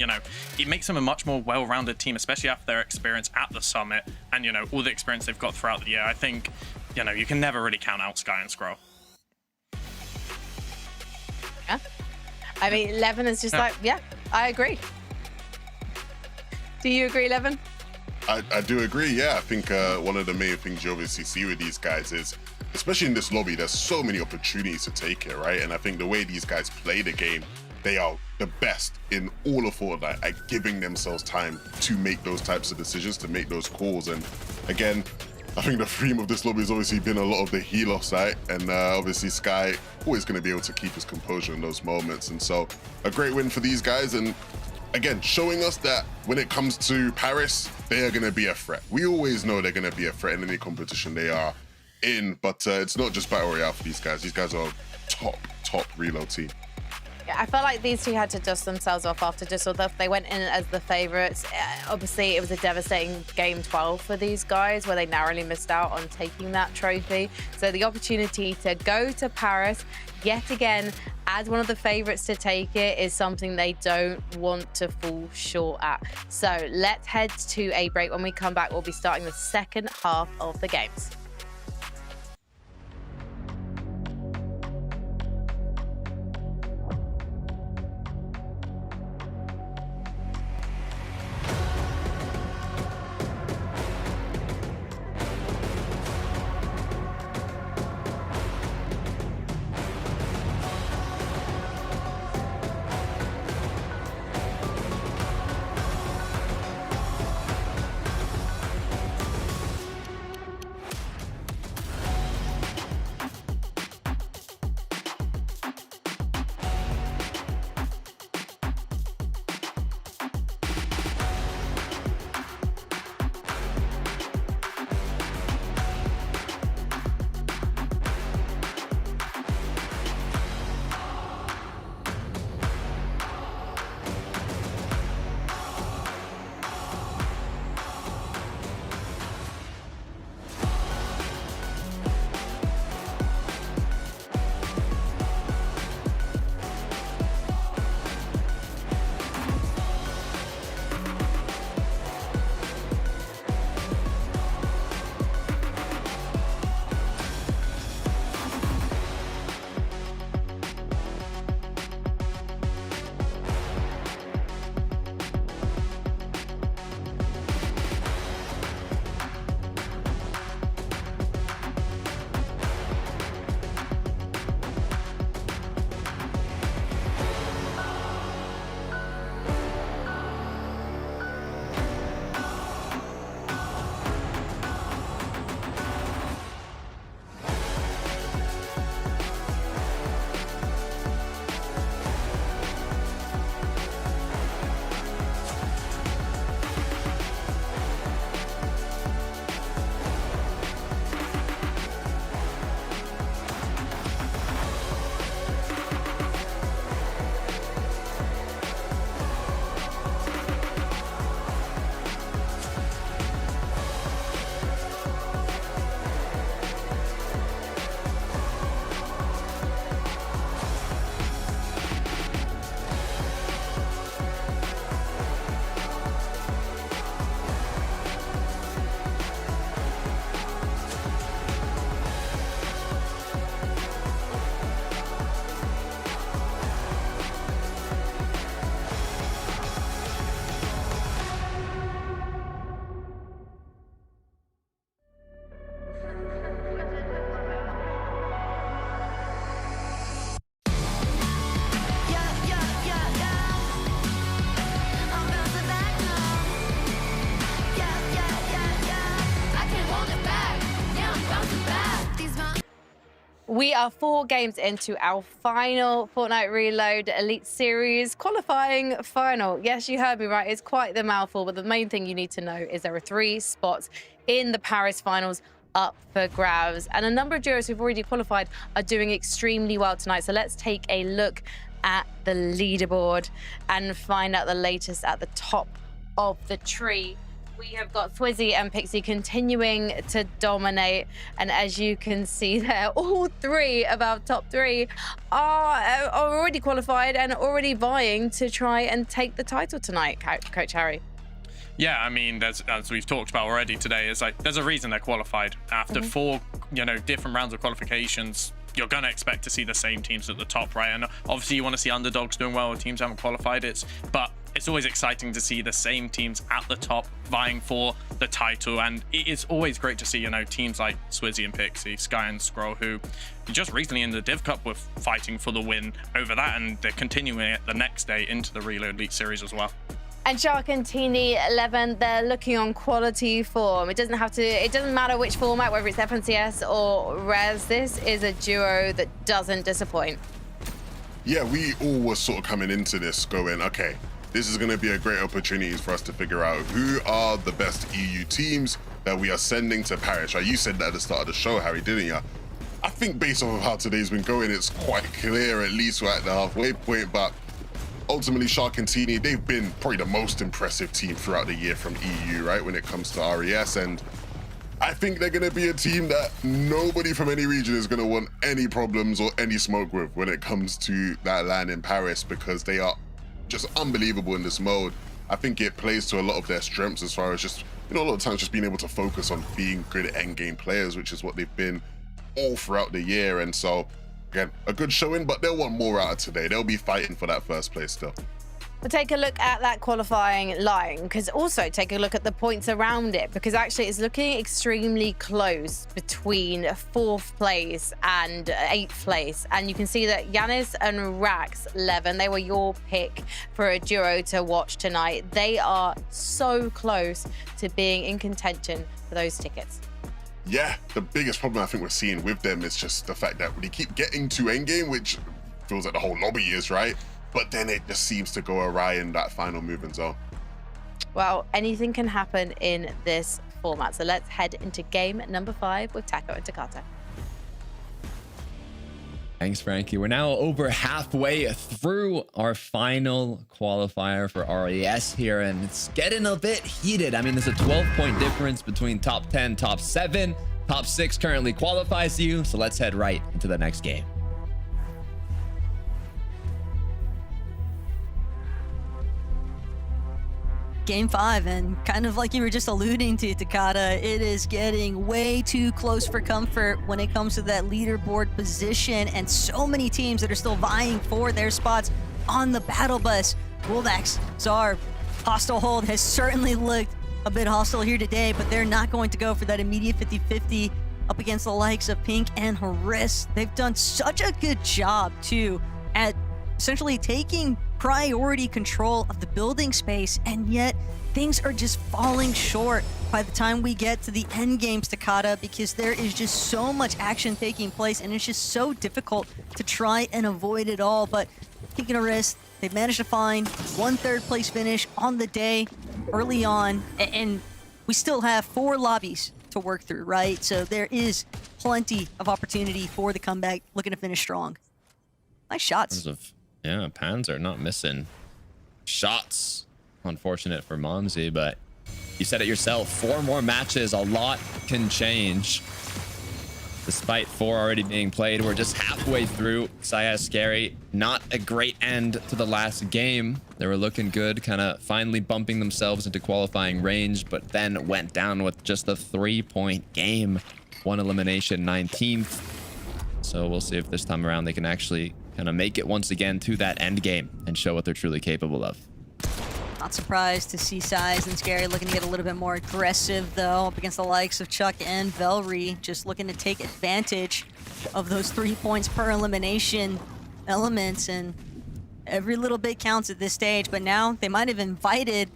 it makes them a much more well-rounded team, especially after their experience at the Summit and, all the experience they've got throughout the year. I think, you can never really count out Sky and Scroll. Yeah. I mean, Levin is just yeah, I agree. Do you agree, Levin? I do agree, yeah. I think one of the main things you obviously see with these guys is, especially in this lobby, there's so many opportunities to take it, right? And I think the way these guys play the game, they are the best in all of Fortnite at giving themselves time to make those types of decisions, to make those calls. And again, I think the theme of this lobby has obviously been a lot of the heal off site, and obviously Sky always going to be able to keep his composure in those moments. And so a great win for these guys. And again, showing us that when it comes to Paris, they are going to be a threat. We always know they're going to be a threat in any competition they are in, but it's not just Battle Royale for these guys. These guys are top reload team. Yeah, I felt like these two had to dust themselves off after Düsseldorf. They went in as the favourites. Obviously, it was a devastating Game 12 for these guys where they narrowly missed out on taking that trophy. So the opportunity to go to Paris yet again as one of the favourites to take it is something they don't want to fall short at. So let's head to a break. When we come back, we'll be starting the second half of the games. We are 4 games into our final Fortnite Reload Elite Series qualifying final. Yes, you heard me right. It's quite the mouthful, but the main thing you need to know is there are 3 spots in the Paris finals up for grabs. And a number of duos who've already qualified are doing extremely well tonight. So let's take a look at the leaderboard and find out the latest at the top of the tree. We have got Swizzy and Pixie continuing to dominate. And as you can see there, all 3 of our top 3 are already qualified and already vying to try and take the title tonight, Coach Harry. Yeah, I mean, as we've talked about already today, is like there's a reason they're qualified. After 4, different rounds of qualifications, you're gonna expect to see the same teams at the top, right? And obviously you want to see underdogs doing well, teams haven't qualified. But it's always exciting to see the same teams at the top vying for the title, and it's always great to see teams like Swizzy and Pixie, Sky and Scroll, who just recently in the Div Cup were fighting for the win over that, and they're continuing it the next day into the Reload Elite Series as well. And Shark and Teeny 11, they're looking on quality form. It doesn't matter which format, whether it's FNCS or Res. This is a duo that doesn't disappoint. Yeah, we all were sort of coming into this going, okay, this is going to be a great opportunity for us to figure out who are the best EU teams that we are sending to Paris. Right? You said that at the start of the show, Harry, didn't you? I think based off of how today's been going, it's quite clear, at least we're at the halfway point, but ultimately Shark and Teeny, they've been probably the most impressive team throughout the year from EU, right, when it comes to RES, and I think they're going to be a team that nobody from any region is going to want any problems or any smoke with when it comes to that LAN in Paris, because they are just unbelievable in this mode. I think it plays to a lot of their strengths as far as just, you know, a lot of times just being able to focus on being good endgame players, which is what they've been all throughout the year. And so, again, a good showing, but they'll want more out of today. They'll be fighting for that first place still. We'll take a look at that qualifying line, because also take a look at the points around it, because actually it's looking extremely close between 4th place and 8th place. And you can see that Yanis and Rax, Levin, they were your pick for a duo to watch tonight. They are so close to being in contention for those tickets. Yeah, the biggest problem I think we're seeing with them is just the fact that they keep getting to endgame, which feels like the whole lobby is, right? But then it just seems to go awry in that final movement zone. Well, anything can happen in this format. So let's head into game number 5 with Taco and Takata. Thanks, Frankie. We're now over halfway through our final qualifier for RES here, and it's getting a bit heated. I mean, there's a 12-point difference between top 10, top 7. Top 6 currently qualifies you, so let's head right into the next game. Game 5, and kind of like you were just alluding to, Takata, it is getting way too close for comfort when it comes to that leaderboard position, and so many teams that are still vying for their spots on the battle bus. Woldax, Zarb, Hostile Hold has certainly looked a bit hostile here today, but they're not going to go for that immediate 50-50 up against the likes of Pink and Haris. They've done such a good job, too, at essentially taking priority control of the building space, and yet things are just falling short by the time we get to the end games, Takata, because there is just so much action taking place, and it's just so difficult to try and avoid it all. But taking a risk, they've managed to find 1 3rd place finish on the day early on, and we still have 4 lobbies to work through, right? So there is plenty of opportunity for the comeback, looking to finish strong. Nice shots. Yeah, Panzer not missing shots. Unfortunate for Momsy, but you said it yourself. 4 more matches, a lot can change. Despite 4 already being played, we're just halfway through. Saya Scary, not a great end to the last game. They were looking good, kind of finally bumping themselves into qualifying range, but then went down with just a 3-point game. 1 elimination, 19th. So we'll see if this time around they can actually kind of make it once again to that end game and show what they're truly capable of. Not surprised to see Size and Scary looking to get a little bit more aggressive, though, up against the likes of Chuck and Velry, just looking to take advantage of those 3 points per elimination elements, and every little bit counts at this stage. But now they might have invited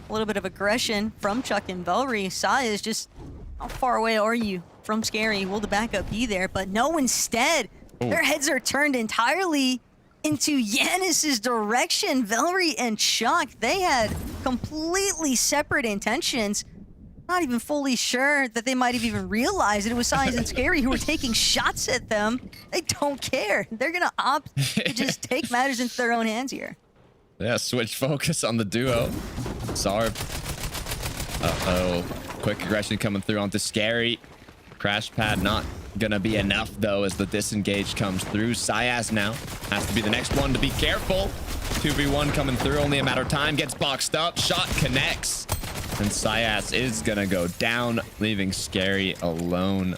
a little bit of aggression from Chuck and Velry. Sai is just, how far away are you from Scary? Will the backup be there? But no, instead, their heads are turned entirely into Yanis's direction. Velry and Chuck, they had completely separate intentions. Not even fully sure that they might have even realized that it was Science and Scary who were taking shots at them. They don't care. They're gonna opt to just take matters into their own hands here. Yeah, switch focus on the duo. Zarb. Uh-oh. Quick aggression coming through onto Scary. Crash pad not gonna be enough, though, as the disengage comes through. Syaz now has to be the next one to be careful. 2v1 coming through, only a matter of time. Gets boxed up, shot connects. And Syaz is gonna go down, leaving Scary alone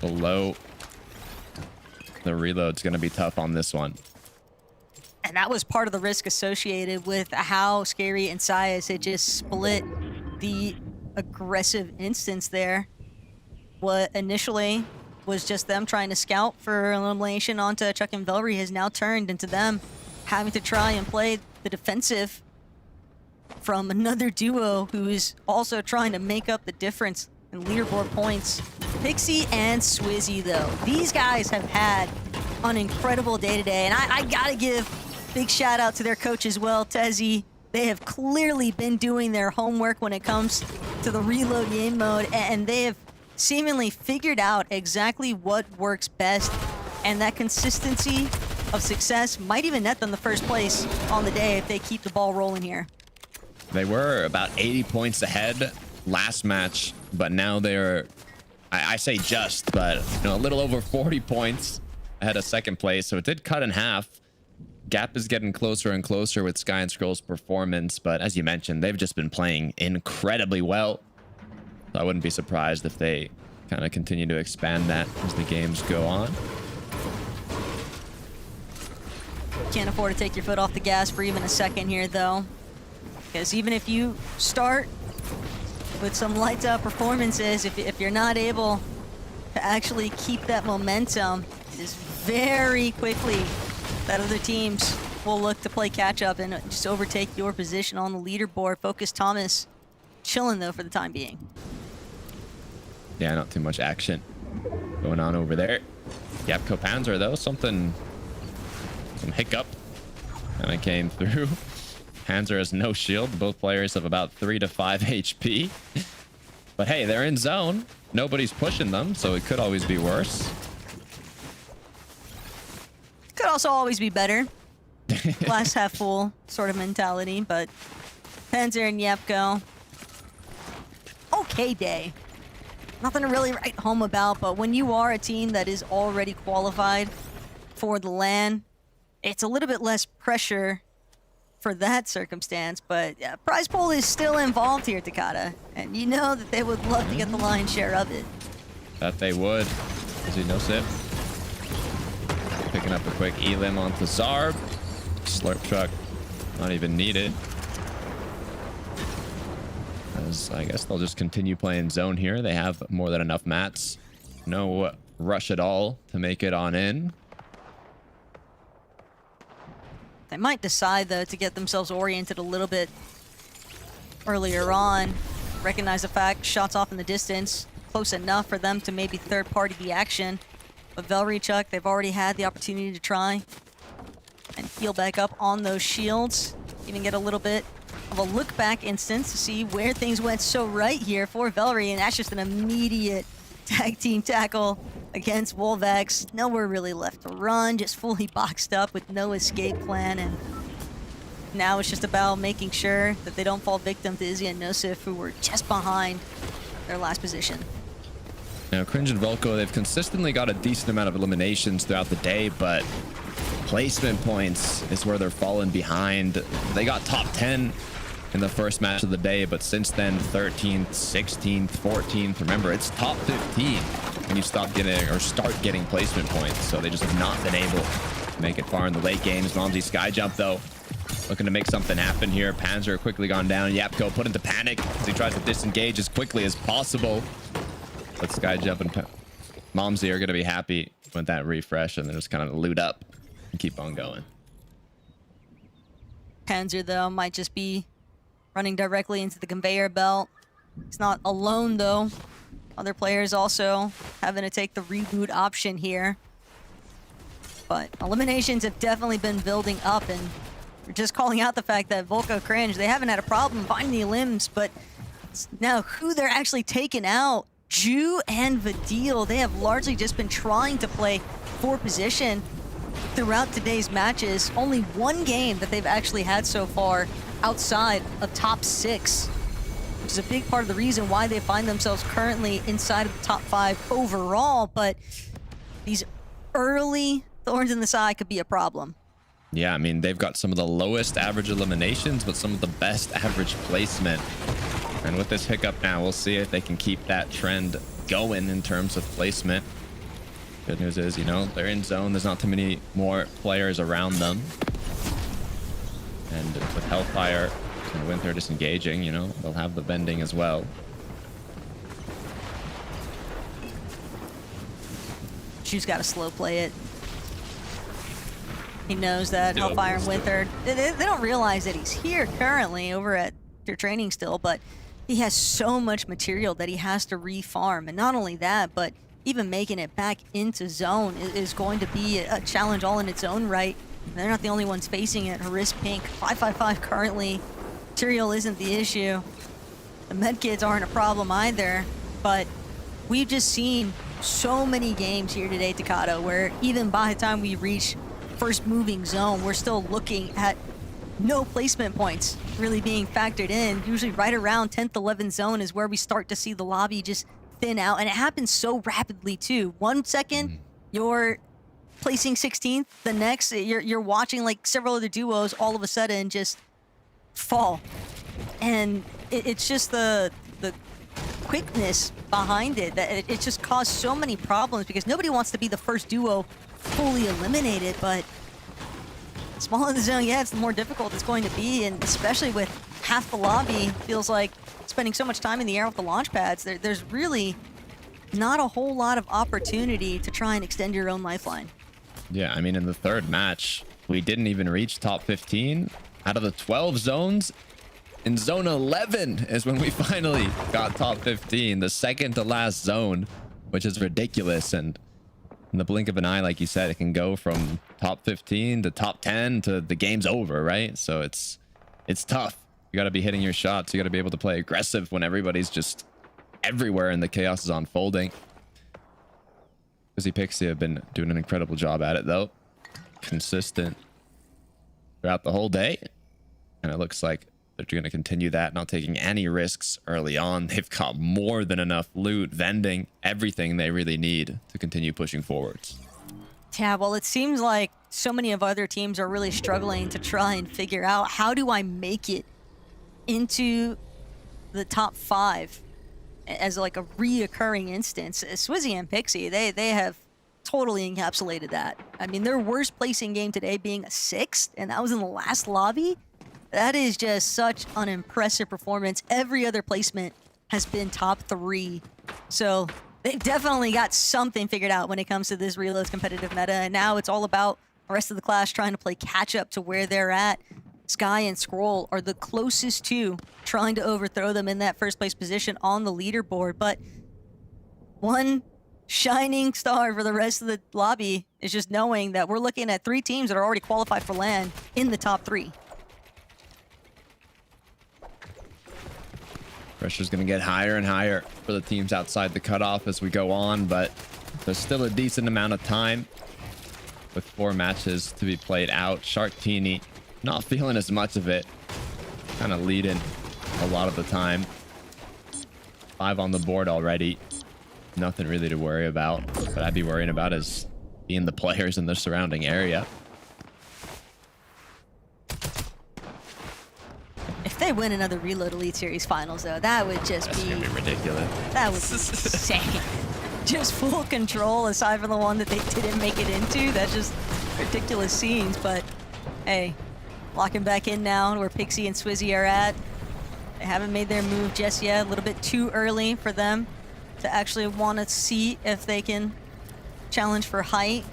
below. The reload's gonna be tough on this one. And that was part of the risk associated with how Scary and Syaz had just split the aggressive instance there. What initially was just them trying to scout for elimination onto Chuck and Velry has now turned into them having to try and play the defensive from another duo who is also trying to make up the difference in leaderboard points. Pixie and Swizzy, though. These guys have had an incredible day today, and I gotta give big shout out to their coach as well, Tezzy. They have clearly been doing their homework when it comes to the reload game mode, and they have seemingly figured out exactly what works best, and that consistency of success might even net them the first place on the day if they keep the ball rolling here. They were about 80 points ahead last match, but now they're, I say just, but a little over 40 points ahead of second place, so it did cut in half. Gap is getting closer and closer with Sky and Scroll's performance, but as you mentioned, they've just been playing incredibly well. So I wouldn't be surprised if they kind of continue to expand that as the games go on. Can't afford to take your foot off the gas for even a second here, though, because even if you start with some lights out performances, if you're not able to actually keep that momentum, it is very quickly that other teams will look to play catch up and just overtake your position on the leaderboard. Focus Thomas chilling though for the time being. Yeah, not too much action going on over there. Yapko Panzer though, some hiccup kind of came through. Panzer has no shield. Both players have about 3 to 5 HP. But hey, they're in zone. Nobody's pushing them, so it could always be worse. Could also always be better. Glass half full sort of mentality, but Panzer and Yapko. Okay day. Nothing to really write home about, but when you are a team that is already qualified for the LAN, it's a little bit less pressure for that circumstance, but yeah, prize pool is still involved here, Takata, and you know that they would love to get the lion's share of it. That they would. Is he no sip? Picking up a quick elim onto Zarb. Slurp truck, not even needed. As I guess they'll just continue playing zone here. They have more than enough mats. No rush at all to make it on in. They might decide, though, to get themselves oriented a little bit earlier on. Recognize the fact, shots off in the distance, close enough for them to maybe third-party the action. But Velrychuk, they've already had the opportunity to try and heal back up on those shields. Even get a little bit of a look-back instance to see where things went so right here for Velry, and that's just an immediate tag team tackle against Wolvex. Nowhere really left to run, just fully boxed up with no escape plan, and now it's just about making sure that they don't fall victim to Izzy and Nosif, who were just behind their last position. Now, Cringe and Volko, they've consistently got a decent amount of eliminations throughout the day, but placement points is where they're falling behind. They got top 10 in the first match of the day, but since then, 13th, 16th, 14th. Remember, it's top 15 when you start getting placement points. So they just have not been able to make it far in the late games. Momsy sky jump, though, looking to make something happen here. Panzer quickly gone down. Yapko put into panic as he tries to disengage as quickly as possible. But sky jump and Momsy are going to be happy with that refresh, and they're just kind of loot up and keep on going. Panzer, though, might just be running directly into the conveyor belt. He's not alone, though. Other players also having to take the reboot option here. But eliminations have definitely been building up, and we're just calling out the fact that Volko Cringe, they haven't had a problem finding the limbs, but now who they're actually taking out, Ju and Vadil, they have largely just been trying to play for position throughout today's matches. Only one game that they've actually had so far outside of top 6, which is a big part of the reason why they find themselves currently inside of the top 5 overall. But these early thorns in the side could be a problem. Yeah, I mean, they've got some of the lowest average eliminations, but some of the best average placement. And with this hiccup now, we'll see if they can keep that trend going in terms of placement. Good news is, you know, they're in zone. There's not too many more players around them. And with Hellfire and Winter disengaging, you know, they'll have the bending as well. Ju's got to slow play it. He knows that Hellfire and Winter, they don't realize that he's here currently over at their training still, but he has so much material that he has to refarm. And not only that, but even making it back into zone is going to be a challenge all in its own right. They're not the only ones facing it. Haris Pink, 555 currently Material isn't the issue. The medkits aren't a problem either, but we've just seen so many games here today, Takata, where even by the time we reach first moving zone, we're still looking at no placement points really being factored in. Usually right around 10th, 11th zone is where we start to see the lobby just thin out, and it happens so rapidly too. 1 second, you're placing 16th, the next, you're watching like several other duos all of a sudden just fall. And it's just the quickness behind it that it just caused so many problems, because nobody wants to be the first duo fully eliminated, but the smaller the zone gets, the more difficult it's going to be, and especially with half the lobby feels like spending so much time in the air with the launch pads, there's really not a whole lot of opportunity to try and extend your own lifeline. Yeah, I mean, in the third match, we didn't even reach top 15 out of the 12 zones. In zone 11 is when we finally got top 15, the second to last zone, which is ridiculous. And in the blink of an eye, like you said, it can go from top 15 to top 10 to the game's over, right? So it's tough. You got to be hitting your shots. You got to be able to play aggressive when everybody's just everywhere and the chaos is unfolding. Pixie have been doing an incredible job at it, though. Consistent throughout the whole day. And it looks like they're going to continue that, not taking any risks early on. They've got more than enough loot, vending, everything they really need to continue pushing forwards. Yeah, well, it seems like so many of other teams are really struggling to try and figure out, how do I make it into the top 5 as like a reoccurring instance. Swizzy and Pixie, they have totally encapsulated that. I mean, their worst placing game today being a 6th, and that was in the last lobby. That is just such an impressive performance. Every other placement has been top 3. So they've definitely got something figured out when it comes to this Reload's competitive meta. And now it's all about the rest of the class trying to play catch up to where they're at. Sky and Scroll are the closest to trying to overthrow them in that first place position on the leaderboard. But one shining star for the rest of the lobby is just knowing that we're looking at 3 teams that are already qualified for LAN in the top 3. Pressure's going to get higher and higher for the teams outside the cutoff as we go on, but there's still a decent amount of time with 4 matches to be played out. Sharktini not feeling as much of it, kind of leading a lot of the time. 5 on the board already. Nothing really to worry about. What I'd be worrying about is being the players in the surrounding area. If they win another Reload Elite Series Finals, though, that would just That's be... gonna be ridiculous. That would be insane. Just full control, aside from the one that they didn't make it into. That's just ridiculous scenes, but hey, locking back in now where Pixie and Swizzy are at. They haven't made their move just yet. A little bit too early for them to actually want to see if they can challenge for height.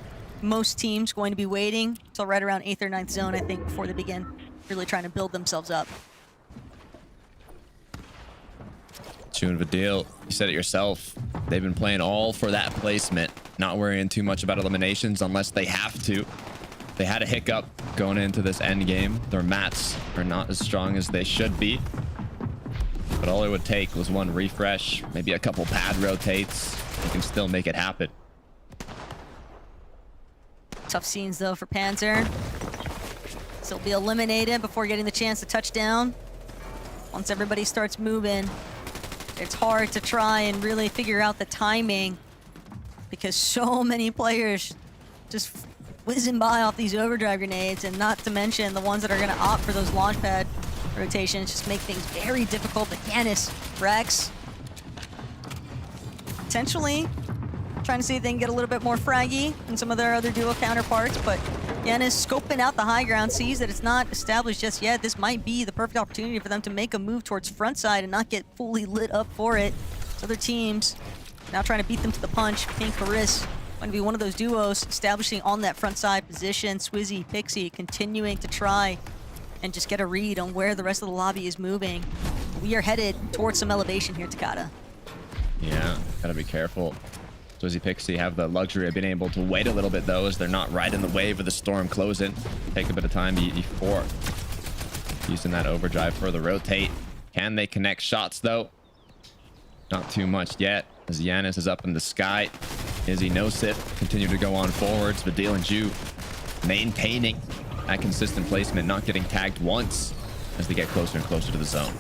Most teams going to be waiting till right around 8th or 9th zone, I think, before they begin really trying to build themselves up. Tune of a deal. You said it yourself. They've been playing all for that placement, not worrying too much about eliminations unless they have to. They had a hiccup going into this end game. Their mats are not as strong as they should be. But all it would take was one refresh, maybe a couple pad rotates. You can still make it happen. Tough scenes, though, for Panzer. Still be eliminated before getting the chance to touch down. Once everybody starts moving, it's hard to try and really figure out the timing because so many players just whizzing by off these overdrive grenades, and not to mention the ones that are going to opt for those launch pad rotations just make things very difficult. But Yanis, Rex, potentially trying to see if they can get a little bit more fraggy than some of their other duo counterparts, but Yanis scoping out the high ground, sees that it's not established just yet. This might be the perfect opportunity for them to make a move towards front side and not get fully lit up for it. Other teams now trying to beat them to the punch. Pink Haris going to be one of those duos establishing on that front side position. Swizzy, Pixie continuing to try and just get a read on where the rest of the lobby is moving. We are headed towards some elevation here, Takata. Yeah, gotta be careful. Swizzy Pixie have the luxury of being able to wait a little bit, though, as they're not right in the wave of the storm closing. Take a bit of time, E4. Using that overdrive for the rotate. Can they connect shots though? Not too much yet, as Giannis is up in the sky. Izzy Nosif continue to go on forwards, but Dylan Ju maintaining that consistent placement, not getting tagged once as they get closer and closer to the zone.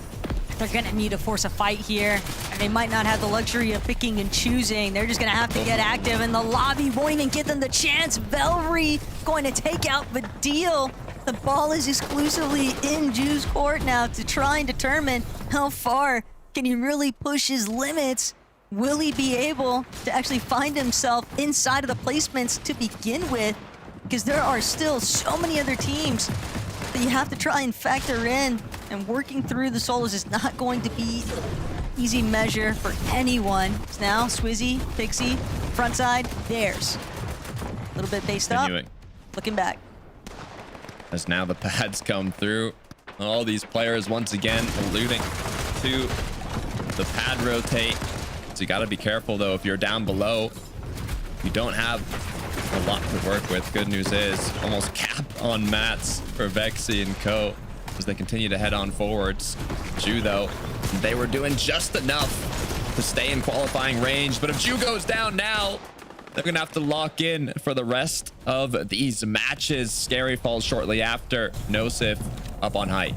They're gonna need to force a fight here, and they might not have the luxury of picking and choosing. They're just gonna have to get active, and the lobby won't even give them the chance. Velry going to take out Vadil. The ball is exclusively in Ju's court now to try and determine how far can he really push his limits. Will he be able to actually find himself inside of the placements to begin with? Because there are still so many other teams that you have to try and factor in, and working through the solos is not going to be easy measure for anyone. So now Swizzy, Pixie, front side, theirs. A little bit based up, looking back. As now the pads come through. All these players once again alluding to the pad rotate. So you got to be careful though if you're down below. You don't have a lot to work with. Good news is almost cap on mats for Vexy and co as they continue to head on forwards. Ju though, they were doing just enough to stay in qualifying range, but if Ju goes down now, they're gonna have to lock in for the rest of these matches. Scary falls shortly after. Nosif up on height.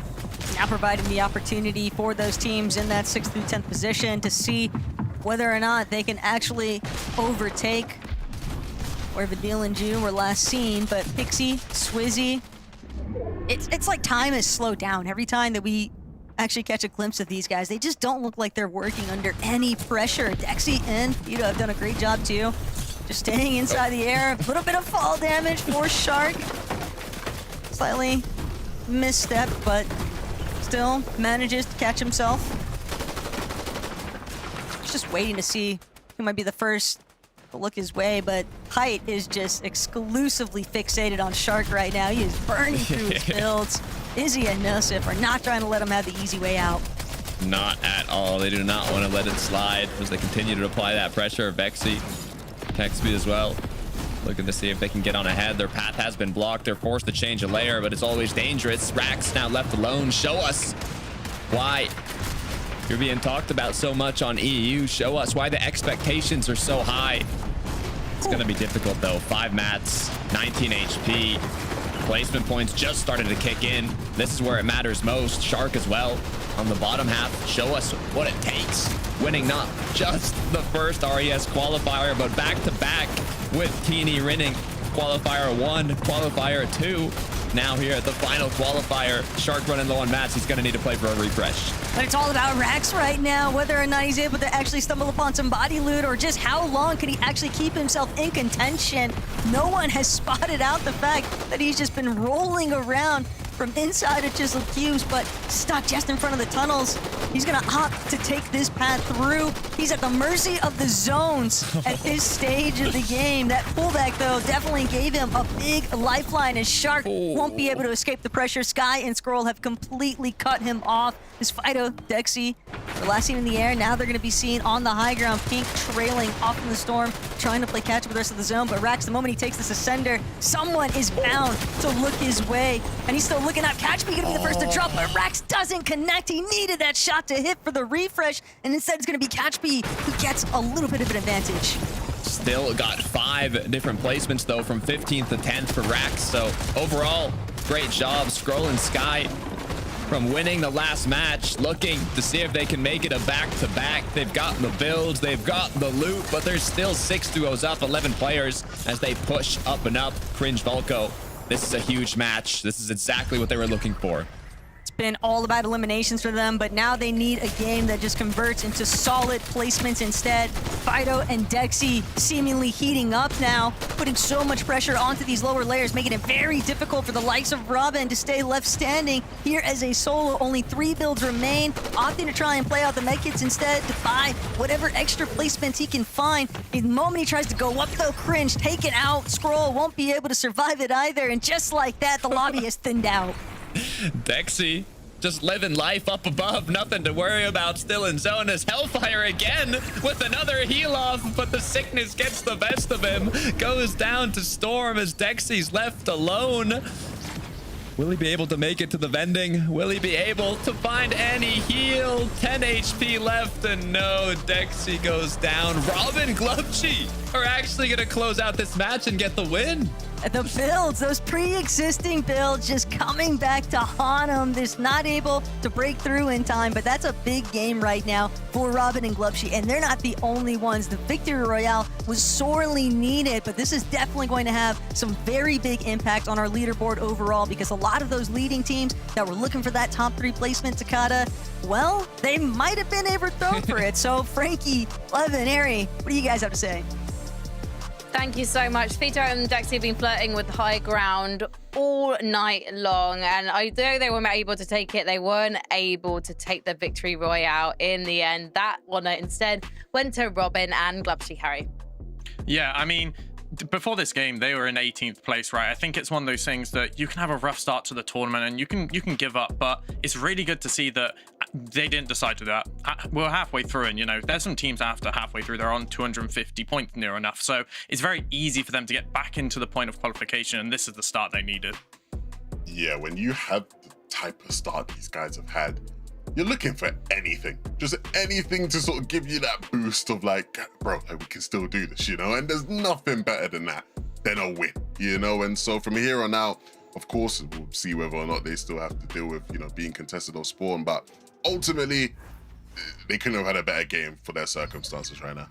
Now providing the opportunity for those teams in that 6th through 10th position to see whether or not they can actually overtake where Vadil and Ju were last seen. But Pixie, Swizzy, it's like time has slowed down. Every time that we actually catch a glimpse of these guys, they just don't look like they're working under any pressure. Dexy and Vito have done a great job too. Just staying inside the air. A little bit of fall damage for Shark. Slightly misstep, but still manages to catch himself. Just waiting to see who might be the first to look his way, but Height is just exclusively fixated on Shark right now. He is burning through his builds. Izzy and Nosif are not trying to let him have the easy way out. Not at all. They do not want to let it slide as they continue to apply that pressure. Vexy, tech speed as well. Looking to see if they can get on ahead. Their path has been blocked. They're forced to change a layer, but it's always dangerous. Rax now left alone. Show us why you're being talked about so much on EU. Show us why the expectations are so high. It's going to be difficult, though. 5 mats, 19 HP. Placement points just started to kick in. This is where it matters most. Shark as well on the bottom half. Show us what it takes. Winning not just the first RES qualifier, but back-to-back with Teeny winning Qualifier 1, Qualifier 2. Now here at the final qualifier, Shark running low on mats. He's going to need to play for a refresh. But it's all about Rax right now, whether or not he's able to actually stumble upon some body loot, or just how long can he actually keep himself in contention. No one has spotted out the fact that he's just been rolling around from inside of Chisel Cubes, but stuck just in front of the tunnels. He's gonna opt to take this path through. He's at the mercy of the zones at this stage of the game. That pullback, though, definitely gave him a big lifeline, as Shark won't be able to escape the pressure. Sky and Scroll have completely cut him off. This Fido, Dexy, the last seen in the air. Now they're gonna be seen on the high ground. Pink trailing off in the storm, trying to play catch up with the rest of the zone. But Rax, the moment he takes this ascender, someone is bound to look his way. And he's still looking up. Catchme gonna be the first to drop, but Rax doesn't connect. He needed that shot to hit for the refresh, and instead it's gonna be Catchme who gets a little bit of an advantage. Still got 5 different placements, though, from 15th to 10th for Rax. So overall, great job. Scroll and Sky from winning the last match, looking to see if they can make it a back-to-back. They've got the builds, they've got the loot, but there's still 6 duos up, 11 players as they push up and up. Cringe Volko. This is a huge match. This is exactly what they were looking for. It's been all about eliminations for them, but now they need a game that just converts into solid placements instead. Fido and Dexy seemingly heating up now, putting so much pressure onto these lower layers, making it very difficult for the likes of Robin to stay left standing here as a solo. Only 3 builds remain, opting to try and play out the medkits instead to buy whatever extra placements he can find. The moment he tries to go up, though, Cringe, taken out. Scroll won't be able to survive it either, and just like that, the lobby is thinned out. Dexy just living life up above, nothing to worry about, still in zone as Hellfire again with another heal off, but the sickness gets the best of him. Goes down to Storm as Dexy's left alone. Will he be able to make it to the vending? Will he be able to find any heal? 10 HP left, and no, Dexy goes down. Robin Glubchi are actually going to close out this match and get the win. The builds, those pre-existing builds just coming back to haunt them. They're just not able to break through in time, but that's a big game right now for Robin and Glubshi, and they're not the only ones. The Victory Royale was sorely needed, but this is definitely going to have some very big impact on our leaderboard overall, because a lot of those leading teams that were looking for that top 3 placement, Takata, well, they might have been overthrown for it. So Frankie, Levin, Harry, what do you guys have to say? Thank you so much. Vito and Dexy have been flirting with high ground all night long, and although they were able to take it, they weren't able to take the Victory Royale in the end. That one instead went to Robin and Glubshi, Harry. Yeah, I mean, before this game, they were in 18th place, right? I think it's one of those things that you can have a rough start to the tournament and you can give up, but it's really good to see that they didn't decide to do that. We're halfway through, and, you know, there's some teams after halfway through, they're on 250 points near enough. So it's very easy for them to get back into the point of qualification, and this is the start they needed. Yeah, when you have the type of start these guys have had, you're looking for anything, just anything to sort of give you that boost of like, bro, like, we can still do this, you know? And there's nothing better than that, than a win, you know? And so from here on out, of course, we'll see whether or not they still have to deal with, you know, being contested or spawn, but ultimately, they couldn't have had a better game for their circumstances right now.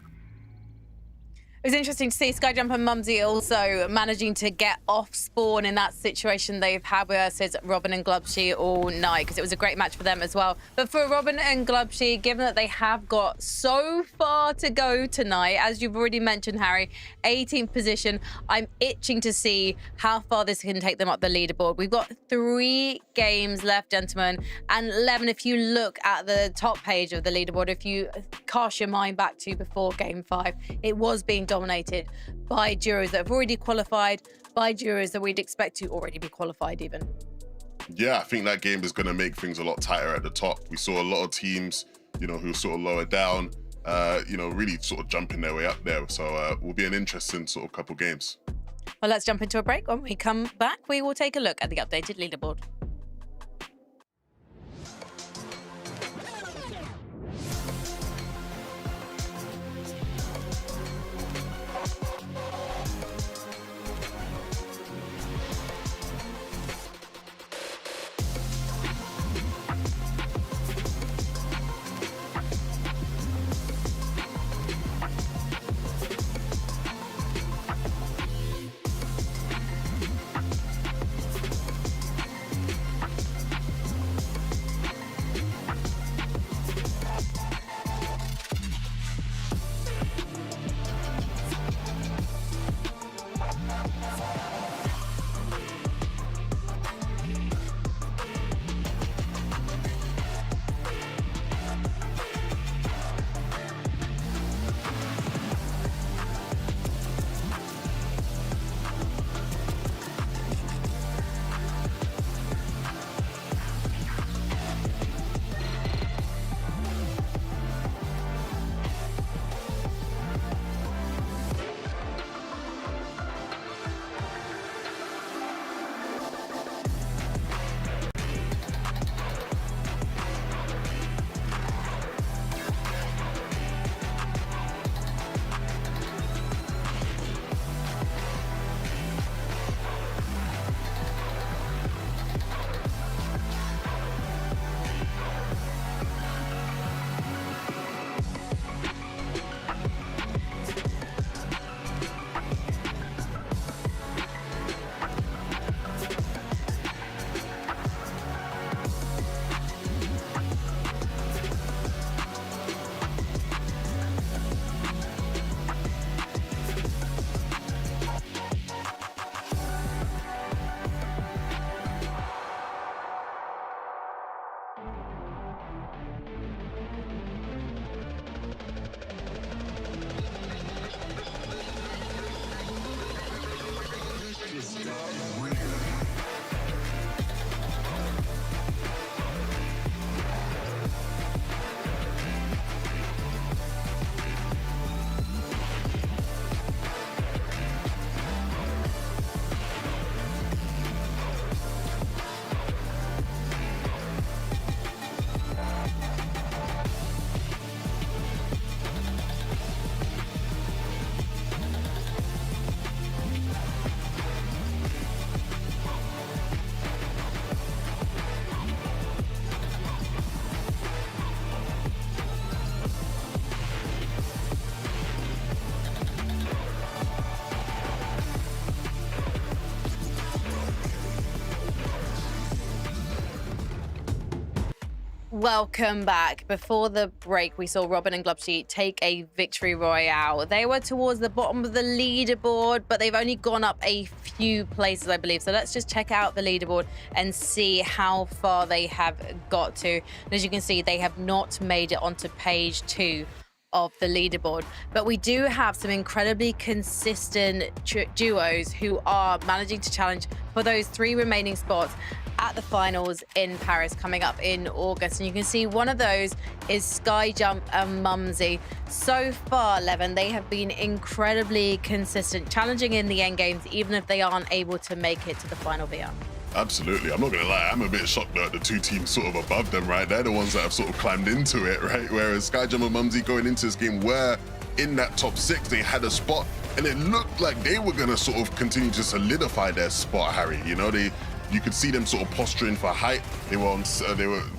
It was interesting to see Skyjump and Mumsy also managing to get off spawn in that situation they've had versus Robin and Glubshi all night, because it was a great match for them as well. But for Robin and Glubshi, given that they have got so far to go tonight, as you've already mentioned, Harry, 18th position, I'm itching to see how far this can take them up the leaderboard. We've got 3 games left, gentlemen, and 11, if you look at the top page of the leaderboard, if you cast your mind back to before game 5, it was being dominated by duos that have already qualified, by duos that we'd expect to already be qualified even. Yeah, I think that game is going to make things a lot tighter at the top. We saw a lot of teams, you know, who sort of lower down, you know, really sort of jumping their way up there. So will be an interesting sort of couple games. Well, let's jump into a break. When we come back, we will take a look at the updated leaderboard. Welcome back. Before the break, we saw Robin and Glubsheet take a victory royale. They were towards the bottom of the leaderboard, but they've only gone up a few places, I believe. So let's just check out the leaderboard and see how far they have got to. And as you can see, they have not made it onto page 2 of the leaderboard, but we do have some incredibly consistent duos who are managing to challenge for those 3 remaining spots at the finals in Paris coming up in August. And you can see one of those is Skyjump and Mumsy. So far, Levin, they have been incredibly consistent, challenging in the end games, even if they aren't able to make it to the final VR. Absolutely. I'm not going to lie. I'm a bit shocked that the 2 teams sort of above them, right? They're the ones that have sort of climbed into it, right? Whereas Skyjump and Mumsy going into this game were in that top 6. They had a spot and it looked like they were going to sort of continue to solidify their spot, Harry. You know, you could see them sort of posturing for height. They were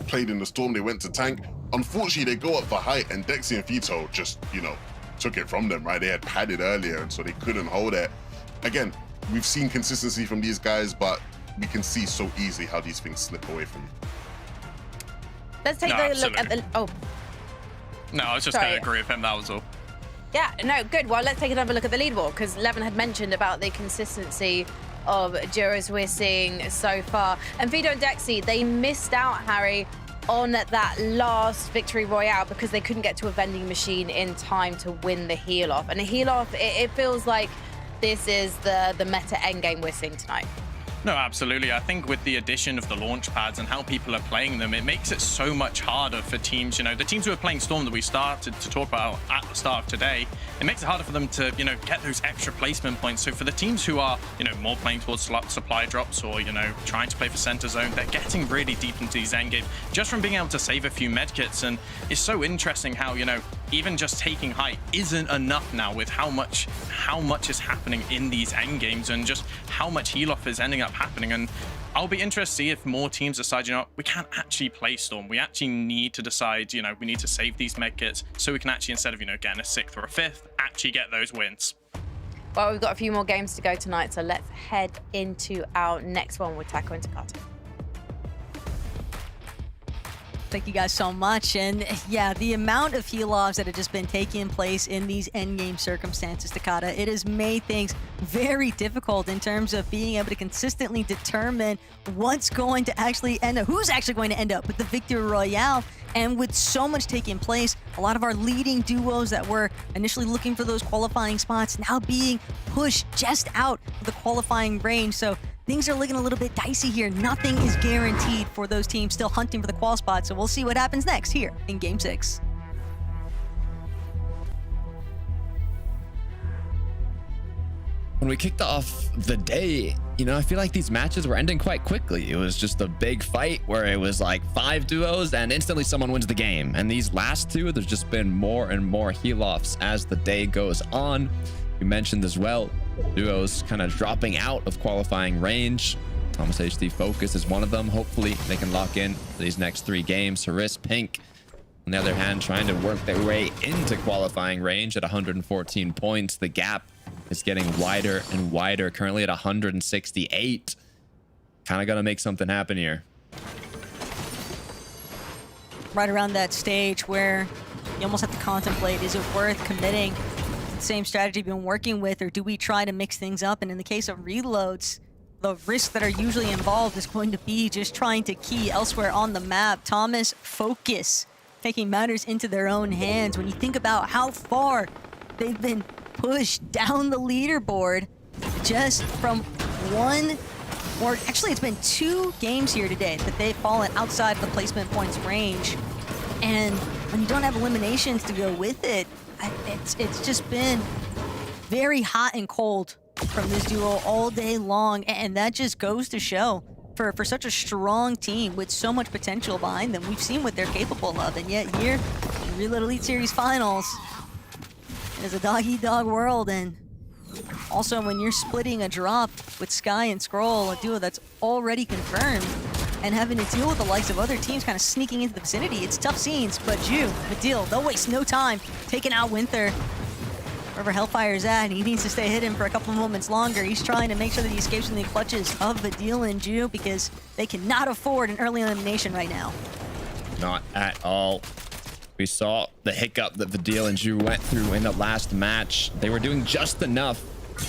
played in the storm. They went to tank. Unfortunately, they go up for height and Dexy and Fito just, you know, took it from them, right? They had padded earlier and so they couldn't hold it. Again, we've seen consistency from these guys, but we can see so easily how these things slip away from you. Let's take a look at the... Oh. No, I was just going to agree with him, that was all. Yeah, no, good. Well, let's take another look at the leaderboard, because Levin had mentioned about the consistency of duos we're seeing so far. And Vito and Dexy, they missed out, Harry, on that last victory royale because they couldn't get to a vending machine in time to win the heal off. And a heal off, it feels like this is the meta endgame we're seeing tonight. No, absolutely. I think with the addition of the launch pads and how people are playing them, it makes it so much harder for teams. You know, the teams who are playing Storm that we started to talk about at the start of today, it makes it harder for them to, you know, get those extra placement points. So for the teams who are, you know, more playing towards supply drops or, you know, trying to play for center zone, they're getting really deep into these end games just from being able to save a few medkits. And it's so interesting how, you know, even just taking height isn't enough now with how much is happening in these end games and just how much heal off is ending up happening. And I'll be interested to see if more teams decide, you know, we can't actually play Storm. We actually need to decide, you know, we need to save these medkits so we can actually, instead of, you know, getting a 6th or a 5th, actually get those wins. Well, we've got a few more games to go tonight, so let's head into our next one with Taco and Takata. Thank you guys so much. And yeah, the amount of heal-offs that have just been taking place in these endgame circumstances, Takata, it has made things very difficult in terms of being able to consistently determine what's going to actually end up, who's actually going to end up with the victory royale. And with so much taking place, a lot of our leading duos that were initially looking for those qualifying spots now being pushed just out of the qualifying range. So things are looking a little bit dicey here. Nothing is guaranteed for those teams still hunting for the qual spot. So we'll see what happens next here in Game 6. When we kicked off the day, you know, I feel like these matches were ending quite quickly. It was just a big fight where it was like 5 duos and instantly someone wins the game. And these last 2, there's just been more and more heal-offs as the day goes on. You mentioned as well, duos kind of dropping out of qualifying range. Thomas HD Focus is one of them. Hopefully they can lock in these next 3 games. Haris Pink, on the other hand, trying to work their way into qualifying range at 114 points. The gap is getting wider and wider, currently at 168. Kind of got to make something happen here. Right around that stage where you almost have to contemplate, is it worth committing the same strategy we've been working with, or do we try to mix things up? And in the case of reloads, the risks that are usually involved is going to be just trying to key elsewhere on the map. Thomas Focus taking matters into their own hands. When you think about how far they've been pushed down the leaderboard just from one, or actually it's been 2 games here today that they've fallen outside of the placement points range. And when you don't have eliminations to go with it, it's just been very hot and cold from this duo all day long. And that just goes to show for such a strong team with so much potential behind them. We've seen what they're capable of. And yet here in Reload Elite Series Finals, it's a dog-eat-dog world. And also when you're splitting a drop with Sky and Scroll, a duo that's already confirmed, and having to deal with the likes of other teams kind of sneaking into the vicinity, it's tough scenes. But Ju, Midil, they'll waste no time taking out Winther. Wherever Hellfire's at, he needs to stay hidden for a couple moments longer. He's trying to make sure that he escapes from the clutches of Midil and Ju because they cannot afford an early elimination right now. Not at all. We saw the hiccup that Vidal and Zhu went through in the last match. They were doing just enough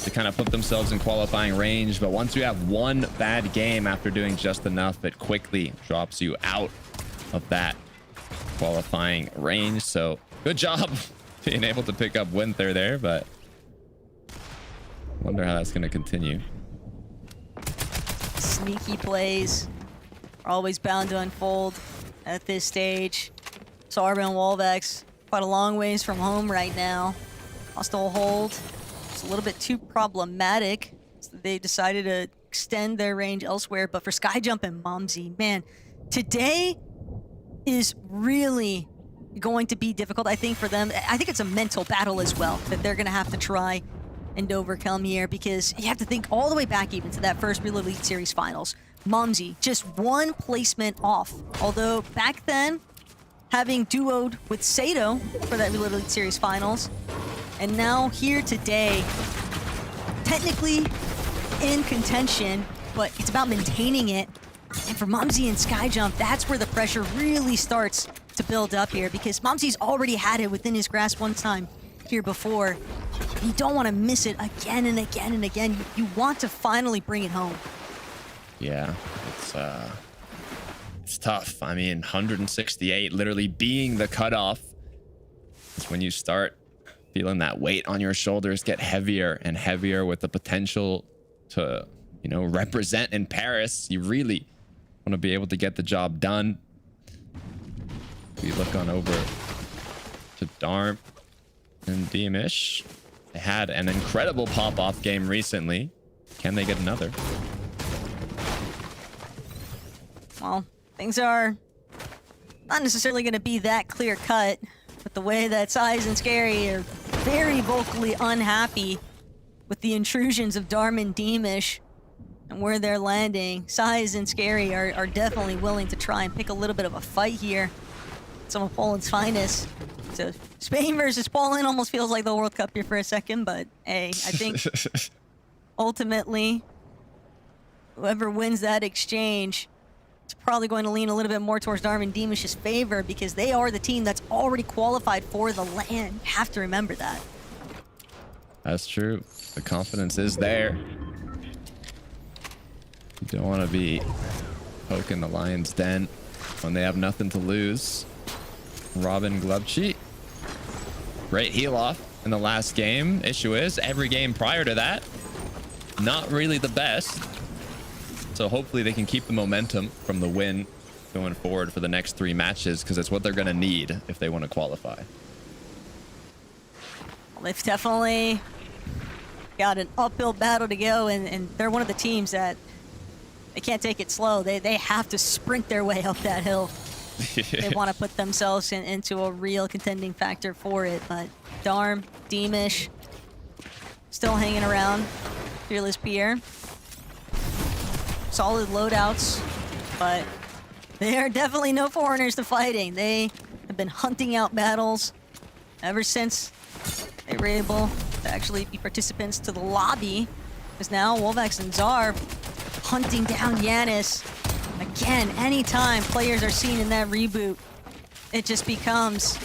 to kind of put themselves in qualifying range, but once you have one bad game after doing just enough, it quickly drops you out of that qualifying range. So good job being able to pick up Winther there, but wonder how that's going to continue. Sneaky plays are always bound to unfold at this stage. Zarba and Wolvex quite a long ways from home right now. Hostile hold. It's a little bit too problematic. So they decided to extend their range elsewhere. But for Skyjump and Momsy, man, today is really going to be difficult, I think, for them. I think it's a mental battle as well that they're going to have to try and overcome here, because you have to think all the way back even to that first Real Elite Series finals. Momsy just one placement off. Although back then, having duoed with Sato for that Real Elite Series finals, and now here today, technically in contention, but it's about maintaining it. And for Momsy and Skyjump, that's where the pressure really starts to build up here, because Momsy's already had it within his grasp one time here before. You don't want to miss it again and again and again. You want to finally bring it home. Yeah, it's tough. I mean, 168 literally being the cutoff. It's when you start feeling that weight on your shoulders get heavier and heavier with the potential to, you know, represent in Paris. You really want to be able to get the job done. We look on over to Darm and Dimish. They had an incredible pop-off game recently. Can they get another? Well, things are not necessarily going to be that clear-cut, but the way that Size and Scary are very vocally unhappy with the intrusions of Darm and Dimish and where they're landing. Size and Scary are definitely willing to try and pick a little bit of a fight here. Some of Poland's finest. So Spain versus Poland almost feels like the World Cup here for a second, but hey, I think ultimately whoever wins that exchange is probably going to lean a little bit more towards Darm and Dimish's favor, because they are the team that's already qualified for the LAN. You have to remember that. That's true. The confidence is there. You don't want to be poking the lion's den when they have nothing to lose. Robin Glubchi. Great heal off in the last game. Issue is, every game prior to that, not really the best. So hopefully they can keep the momentum from the win going forward for the next 3 matches, because it's what they're going to need if they want to qualify. Well, they've definitely got an uphill battle to go, and they're one of the teams that they can't take it slow. They have to sprint their way up that hill. They want to put themselves into a real contending factor for it. But Darm, Dimish, still hanging around. Fearless Pierre. Solid loadouts, but they are definitely no foreigners to fighting. They have been hunting out battles ever since they were able to actually be participants to the lobby. Because now Wolvex and Zarb hunting down Yanis. Again, anytime players are seen in that reboot, it just becomes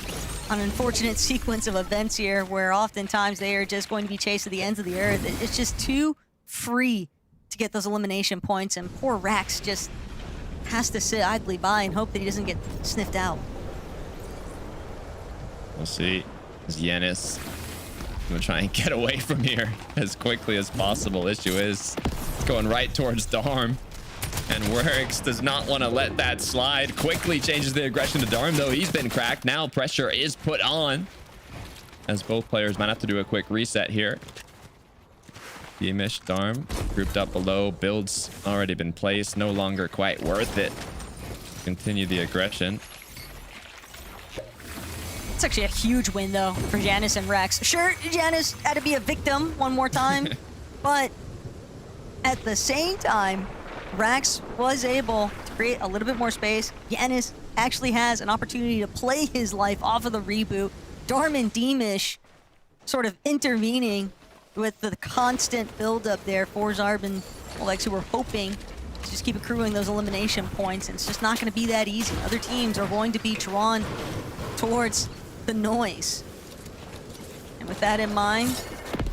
an unfortunate sequence of events here where oftentimes they are just going to be chased to the ends of the earth. It's just too free to get those elimination points, and poor Rax just has to sit idly by and hope that he doesn't get sniffed out. We'll see. Is Yanis gonna try and get away from here as quickly as possible? Issue is, it's going right towards Darm. And Werix does not want to let that slide. Quickly changes the aggression to Darm, though he's been cracked. Now pressure is put on, as both players might have to do a quick reset here. Dimish, Darm, grouped up below. Builds already been placed. No longer quite worth it. Continue the aggression. It's actually a huge win, though, for Janus and Rex. Sure, Janus had to be a victim one more time, but at the same time, Rax was able to create a little bit more space. Yanis actually has an opportunity to play his life off of the reboot. Darm and Dimish sort of intervening with the constant build-up there for Zarb and Alex, who were hoping to just keep accruing those elimination points, and it's just not going to be that easy. Other teams are going to be drawn towards the noise. And with that in mind,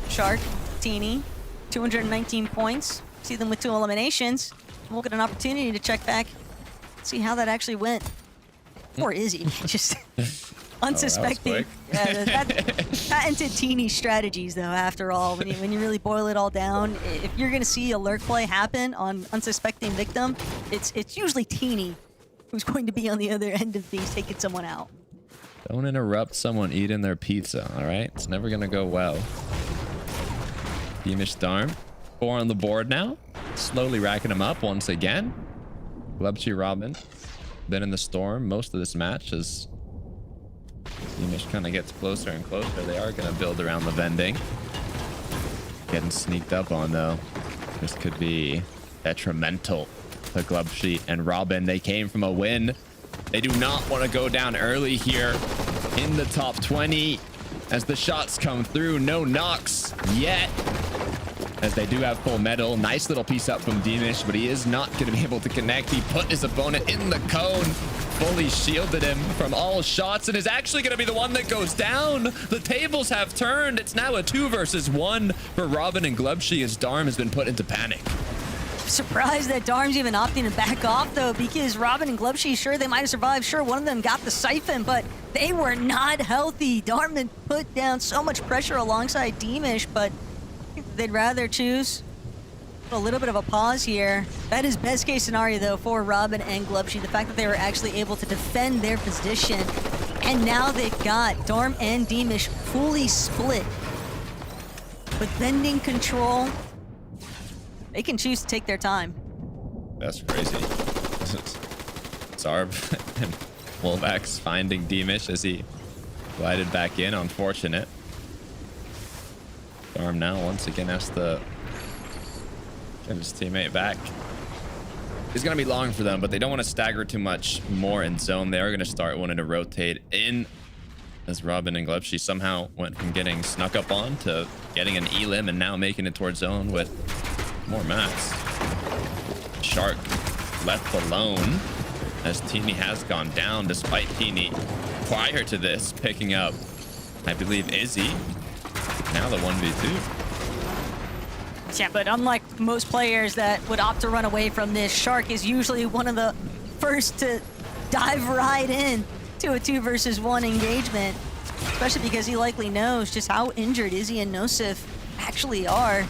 Shark, Teeny, 219 points. See them with 2 eliminations. We'll get an opportunity to check back, see how that actually went. Poor Izzy, just unsuspecting. Patented Teeny strategies, though. After all, when you really boil it all down, if you're going to see a lurk play happen on unsuspecting victim, it's usually Teeny who's going to be on the other end of these, taking someone out. Don't interrupt someone eating their pizza, all right? It's never going to go well. Beamish Darm. 4 on the board now. Slowly racking them up once again. Glubshy Robin. Been in the storm most of this match as Beamish kind of gets closer and closer. They are going to build around the vending. Getting sneaked up on, though. This could be detrimental to Glubshy and Robin. They came from a win. They do not want to go down early here in the top 20 as the shots come through. No knocks yet, as they do have full metal. Nice little piece up from Beamish, but he is not going to be able to connect. He put his opponent in the cone, fully shielded him from all shots, and is actually going to be the one that goes down. The tables have turned. It's now a 2 versus 1 for Robin and Glubshy as Darm has been put into panic. Surprised that Darm's even opting to back off, though, because Robin and Glubshy, sure, they might have survived. Sure, one of them got the siphon, but they were not healthy. Darm had put down so much pressure alongside Beamish, but they'd rather choose a little bit of a pause here. That is best case scenario, though, for Robin and Glubshy. The fact that they were actually able to defend their position. And now they've got Darm and Beamish fully split. With vending control, they can choose to take their time. That's crazy. Zarb and Wolvax finding Beamish as he glided back in. Unfortunate. Darm now once again has to get his teammate back. It's going to be long for them, but they don't want to stagger too much more in zone. They are going to start wanting to rotate in as Robin and Glubshy somehow went from getting snuck up on to getting an elim and now making it towards zone with more mats. Shark left alone as Teeny has gone down, despite Teeny prior to this picking up, I believe, Izzy. Now the 1v2. Yeah, but unlike most players that would opt to run away from this, Shark is usually one of the first to dive right in to a 2 versus 1 engagement, especially because he likely knows just how injured Izzy and Nosif actually are.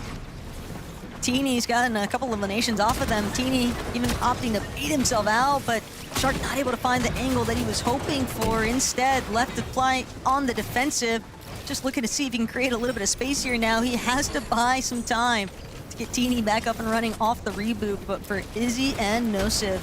Teeny's gotten a couple eliminations off of them. Teeny even opting to beat himself out, but Shark not able to find the angle that he was hoping for. Instead, left to play on the defensive. Just looking to see if he can create a little bit of space here now. He has to buy some time to get Teeny back up and running off the reboot, but for Izzy and Nosif,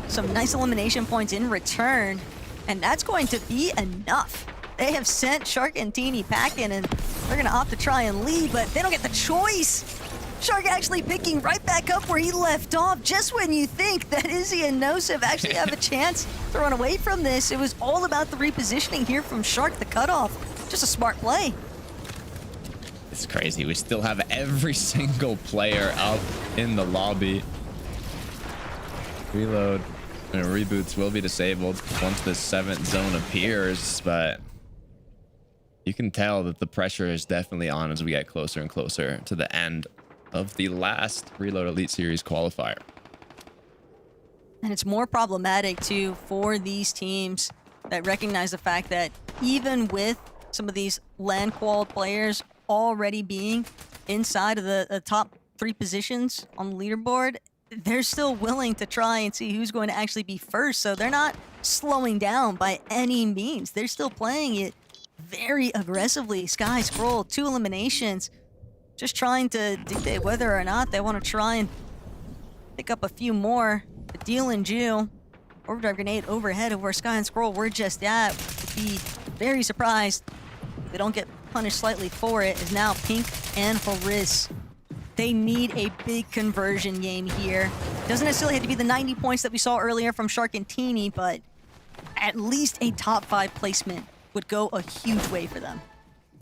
some nice elimination points in return, and that's going to be enough. They have sent Shark and Teeny packing, and they're going to opt to try and leave, but they don't get the choice. Shark actually picking right back up where he left off, just when you think that Izzy and Nosif actually have a chance to run away from this. It was all about the repositioning here from Shark, the cutoff. Just a smart play. It's crazy. We still have every single player up in the lobby. Reload and reboots will be disabled once the 7th zone appears, but you can tell that the pressure is definitely on as we get closer and closer to the end of the last Reload Elite Series qualifier. And it's more problematic, too, for these teams that recognize the fact that even with some of these LAN qual players already being inside of the top 3 positions on the leaderboard, they're still willing to try and see who's going to actually be first. So they're not slowing down by any means. They're still playing it very aggressively. Sky Scroll, 2 eliminations, just trying to dictate whether or not they want to try and pick up a few more. The deal in Jew, overdrive grenade overhead of where Sky and Scroll were just at. Would be very surprised if they don't get punished slightly for it. Is now Pink and Haris. They need a big conversion game here. Doesn't necessarily have to be the 90 points that we saw earlier from Shark and Teeny, but at least a top 5 placement would go a huge way for them.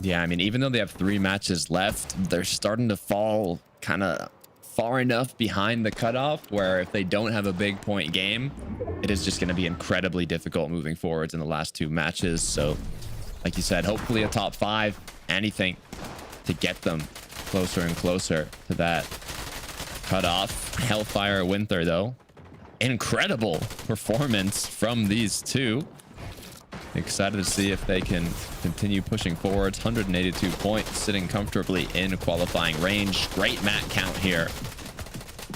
Yeah, I mean, even though they have 3 matches left, they're starting to fall kind of far enough behind the cutoff where if they don't have a big point game, it is just going to be incredibly difficult moving forwards in the last 2 matches. So like you said, hopefully a top 5, anything to get them closer and closer to that cutoff. Hellfire, Winter, though, incredible performance from these two. Excited to see if they can continue pushing forwards. 182 points, sitting comfortably in qualifying range. Great mat count here.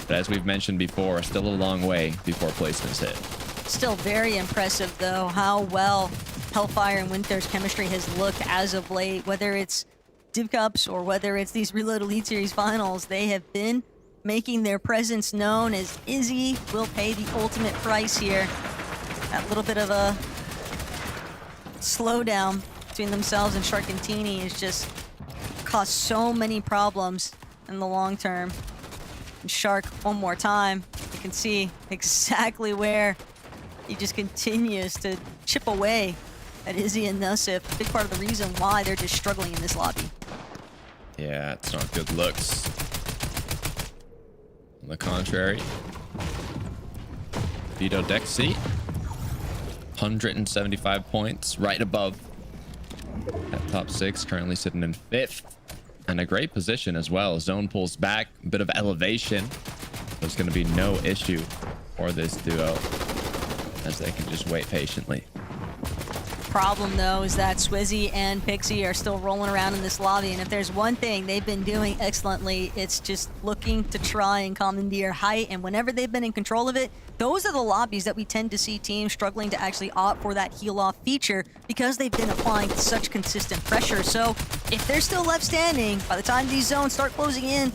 But as we've mentioned before, still a long way before placements hit. Still very impressive, though, how well Hellfire and Winter's chemistry has looked as of late. Whether it's Div Cups or whether it's these Reload Elite Series finals, they have been making their presence known, as Izzy will pay the ultimate price here. That little bit of a slowdown between themselves and Sharkantini has just caused so many problems in the long term. And Shark, one more time, you can see exactly where he just continues to chip away at Izzy and Nusif. Big part of the reason why they're just struggling in this lobby. Yeah, it's not good looks. On the contrary, Vito Dexy, 175 points, right above that top 6, currently sitting in 5th. And a great position as well. Zone pulls back, a bit of elevation. There's going to be no issue for this duo, as they can just wait patiently. Problem, though, is that Swizzy and Pixie are still rolling around in this lobby, and if there's one thing they've been doing excellently, it's just looking to try and commandeer height, and whenever they've been in control of it, those are the lobbies that we tend to see teams struggling to actually opt for that heal-off feature because they've been applying such consistent pressure. So if they're still left standing, by the time these zones start closing in,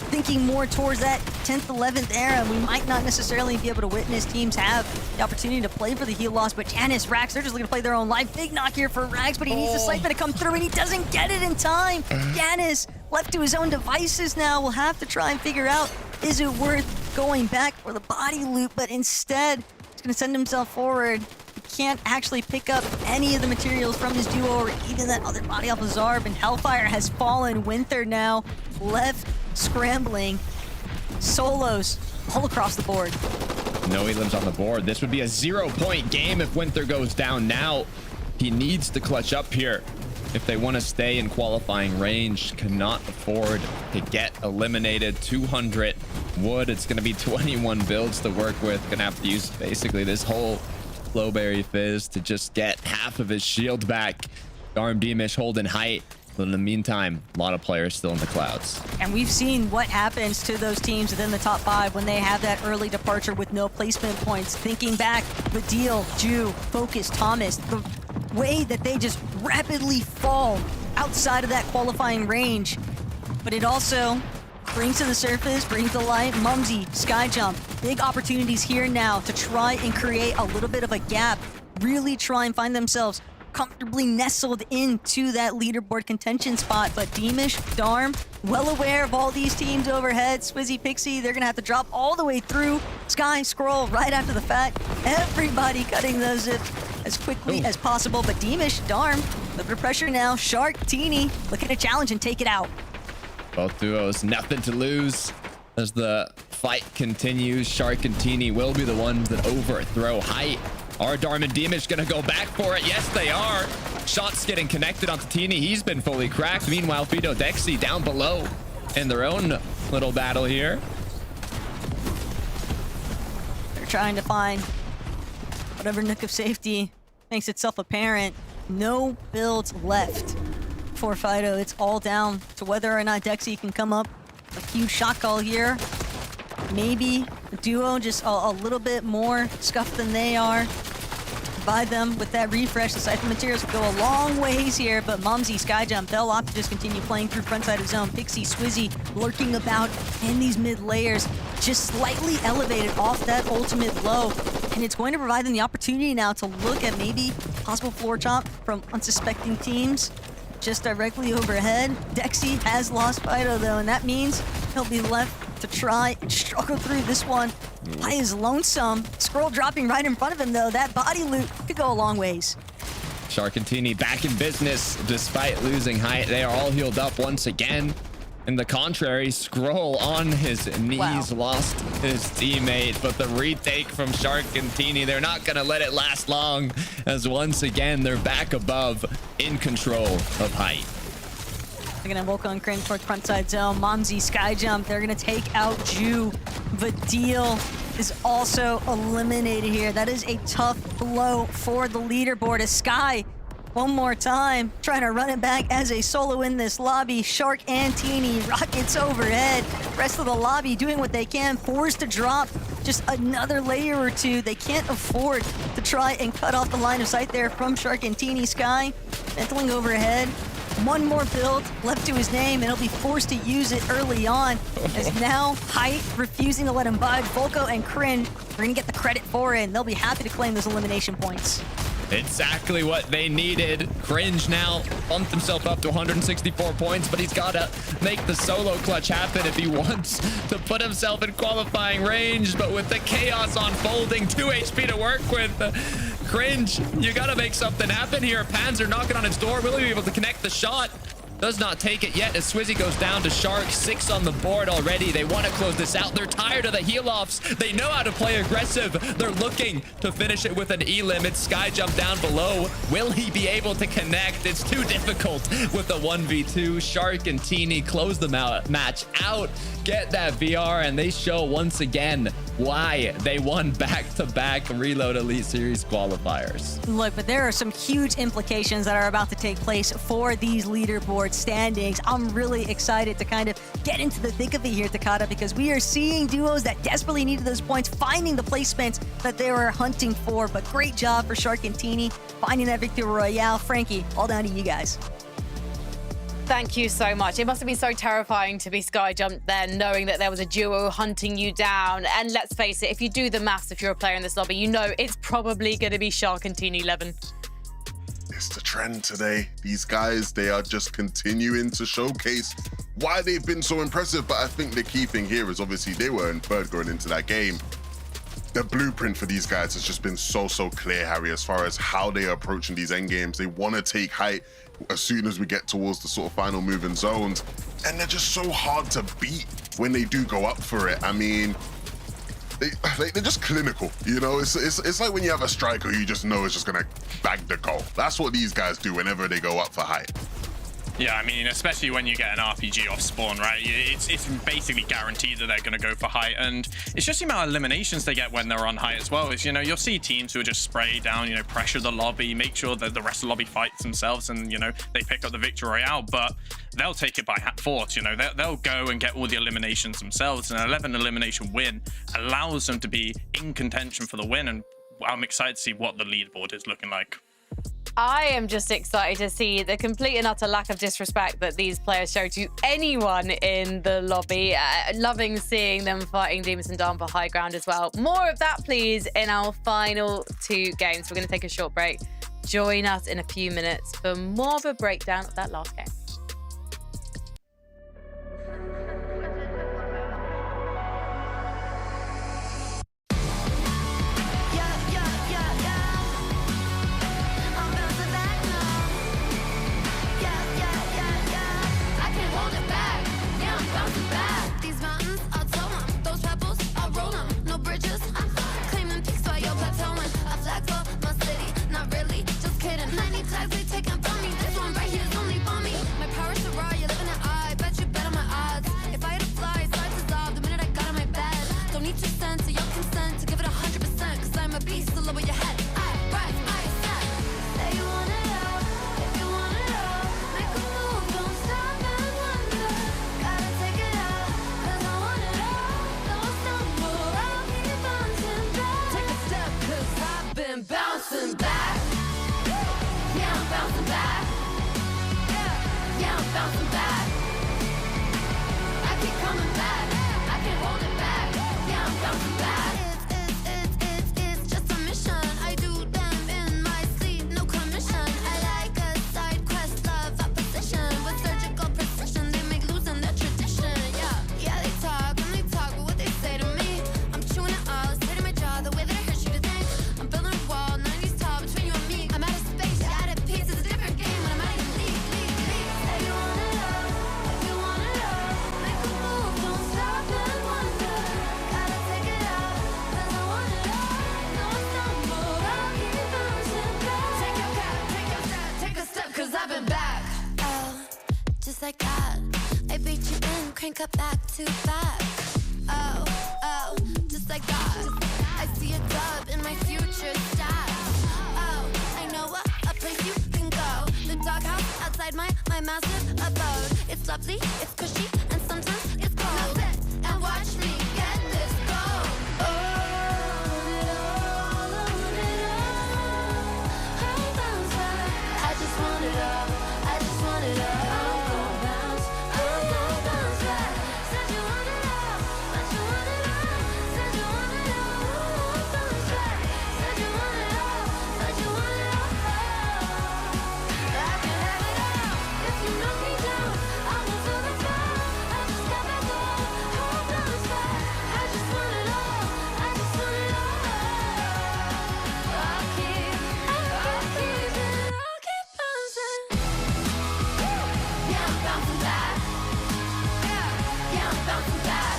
thinking more towards that 10th, 11th era, we might not necessarily be able to witness teams have the opportunity to play for the heal loss, but Janice, Rax, they're just looking to play their own life. Big knock here for Rax, but he needs the siphon to come through, and he doesn't get it in time. Janice, left to his own devices now, will have to try and figure out, is it worth going back for the body loop, but instead, he's going to send himself forward. He can't actually pick up any of the materials from his duo or even that other body off of Zarb, and Hellfire has fallen. Winter now left scrambling. Solos all across the board. No elims on the board. This would be a 0-point game if Winter goes down now. He needs to clutch up here if they want to stay in qualifying range. Cannot afford to get eliminated. 200 wood. It's going to be 21 builds to work with. Going to have to use basically this whole Flowberry Fizz to just get half of his shield back. Darm Demish holding height. But in the meantime, a lot of players still in the clouds. And we've seen what happens to those teams within the top 5 when they have that early departure with no placement points. Thinking back, Badil, Ju, Focus, Thomas, the way that they just rapidly fall outside of that qualifying range. But it also brings to the surface, brings to light Mumsy, Skyjump. Big opportunities here now to try and create a little bit of a gap. Really try and find themselves comfortably nestled into that leaderboard contention spot. But Demish, Darm, well aware of all these teams overhead. Swizzy, Pixie, they're gonna have to drop all the way through. Sky, Scroll, right after the fact. Everybody cutting those as quickly as possible. But Demish, Darm, a little bit of pressure now. Shark, Teeny, looking to challenge and take it out. Both duos, nothing to lose as the fight continues. Shark and Teeny will be the ones that overthrow height. Are Darm and Demish gonna go back for it? Yes, they are. Shots getting connected onto Teeny. He's been fully cracked. Meanwhile, Fido Dexy down below in their own little battle here. They're trying to find whatever nook of safety makes itself apparent. No builds left for Fido. It's all down to whether or not Dexy can come up. A huge shot call here. Maybe the duo just a little bit more scuffed than they are. Provide them with that refresh. The siphon materials will go a long ways here, but Mumsy, Skyjump, they'll opt to just continue playing through front side of zone. Pixie, Swizzy lurking about in these mid layers, just slightly elevated off that ultimate low. And it's going to provide them the opportunity now to look at maybe possible floor chop from unsuspecting teams just directly overhead. Dexy has lost Fido though, and that means he'll be left to try and struggle through this one by his lonesome. Scroll dropping right in front of him though. That body loot could go a long ways. Shark and Teeny back in business despite losing height. They are all healed up once again. In the contrary, Scroll on his knees lost his teammate, but the retake from Shark and Teeny, they're not gonna let it last long, as once again they're back above in control of height. They're gonna Volko and Cringe towards front side zone. Momsy sky jump. They're gonna take out Ju. Vadil is also eliminated here. That is a tough blow for the leaderboard. As Sky, one more time, trying to run it back as a solo in this lobby. Shark and Teeny, rockets overhead. Rest of the lobby doing what they can, forced to drop just another layer or two. They can't afford to try and cut off the line of sight there from Shark and Teeny. Sky, ventiling overhead. One more build left to his name, and he'll be forced to use it early on, as now Height refusing to let him budge. Volko and Cringe are going to get the credit for it, and they'll be happy to claim those elimination points. Exactly what they needed. Cringe now bumped himself up to 164 points, but he's got to make the solo clutch happen if he wants to put himself in qualifying range. But with the chaos unfolding, 2 HP to work with. Cringe, you got to make something happen here. Panzer knocking on its door. Will he be able to connect the shot? Does not take it yet as Swizzy goes down to Shark. 6 on the board already. They want to close this out. They're tired of the heal-offs. They know how to play aggressive. They're looking to finish it with an E-limit. Sky jump down below. Will he be able to connect? It's too difficult with the 1v2. Shark and Teeny close the match out, get that VR, and they show once again why they won back-to-back Reload Elite Series qualifiers. Look, but there are some huge implications that are about to take place for these leaderboard standings. I'm really excited to kind of get into the thick of it here, Takada, because we are seeing duos that desperately needed those points, finding the placements that they were hunting for. But great job for Shark and Teeny, finding that victory royale. Frankie, all down to you guys. Thank you so much. It must have been so terrifying to be sky jumped then, knowing that there was a duo hunting you down. And let's face it, if you do the maths, if you're a player in this lobby, you know it's probably going to be Shark and Teeny 11. It's the trend today. These guys, they are just continuing to showcase why they've been so impressive. But I think the key thing here is obviously they were in third going into that game. The blueprint for these guys has just been so clear, Harry, as far as how they are approaching these end games. They want to take height as soon as we get towards the sort of final moving zones, and they're just so hard to beat when they do go up for it. I mean, they're just clinical, you know. It's like when you have a striker who you just know is just gonna bag the goal. That's what these guys do whenever they go up for height. Yeah, I mean, especially when you get an RPG off spawn, right? It's basically guaranteed that they're going to go for height, and it's just the amount of eliminations they get when they're on height as well. Is, you know, you'll see teams who just spray down, you know, pressure the lobby, make sure that the rest of the lobby fights themselves, and, you know, they pick up the victory royale, but they'll take it by force, you know. They'll go and get all the eliminations themselves, and an 11 elimination win allows them to be in contention for the win, and I'm excited to see what the leaderboard is looking like. I am just excited to see the complete and utter lack of disrespect that these players show to anyone in the lobby. Loving seeing them fighting Demons and Dawn for high ground as well. More of that, please, in our final 2 games. We're going to take a short break. Join us in a few minutes for more of a breakdown of that last game. Bouncing back, yeah, I'm bouncing back, yeah, I'm bouncing back. I keep coming back, I can't hold it back, yeah, I'm bouncing back. It's just a mission. I do them in my sleep, no commission. I like a side quest, love opposition with surgical precision. They make losing their tradition. Yeah, they talk, but what they say to me, I'm chewing it all, straight in my jaw, the way that it hurts you to think. I'm building a wall, 90s tall between you and me. I'm out of space, out of peace. It's a different game when I'm out of your league. Say you wanna love, can't cut back too back. Oh, oh, just like that. I see a dub in my future stats. Oh, I know a place you can go. The doghouse outside my massive abode. It's lovely, it's cushy, and sometimes it's cold. Now sit and watch me get this gold. Oh, I just want it all. I just want it all. I'm gon' bounce. I'm gon' bounce back. Said you want it all, but you want it all. Said you want it all. Bounce back. Said you want it all, but you want it all. I can have it all. If you knock me down, I will feel the fall. I just got back up. Oh, bounce back. I just want it all. I just want it all. I'll keep bouncing. Yeah, I'm bouncing back. Yeah, I'm bouncing back.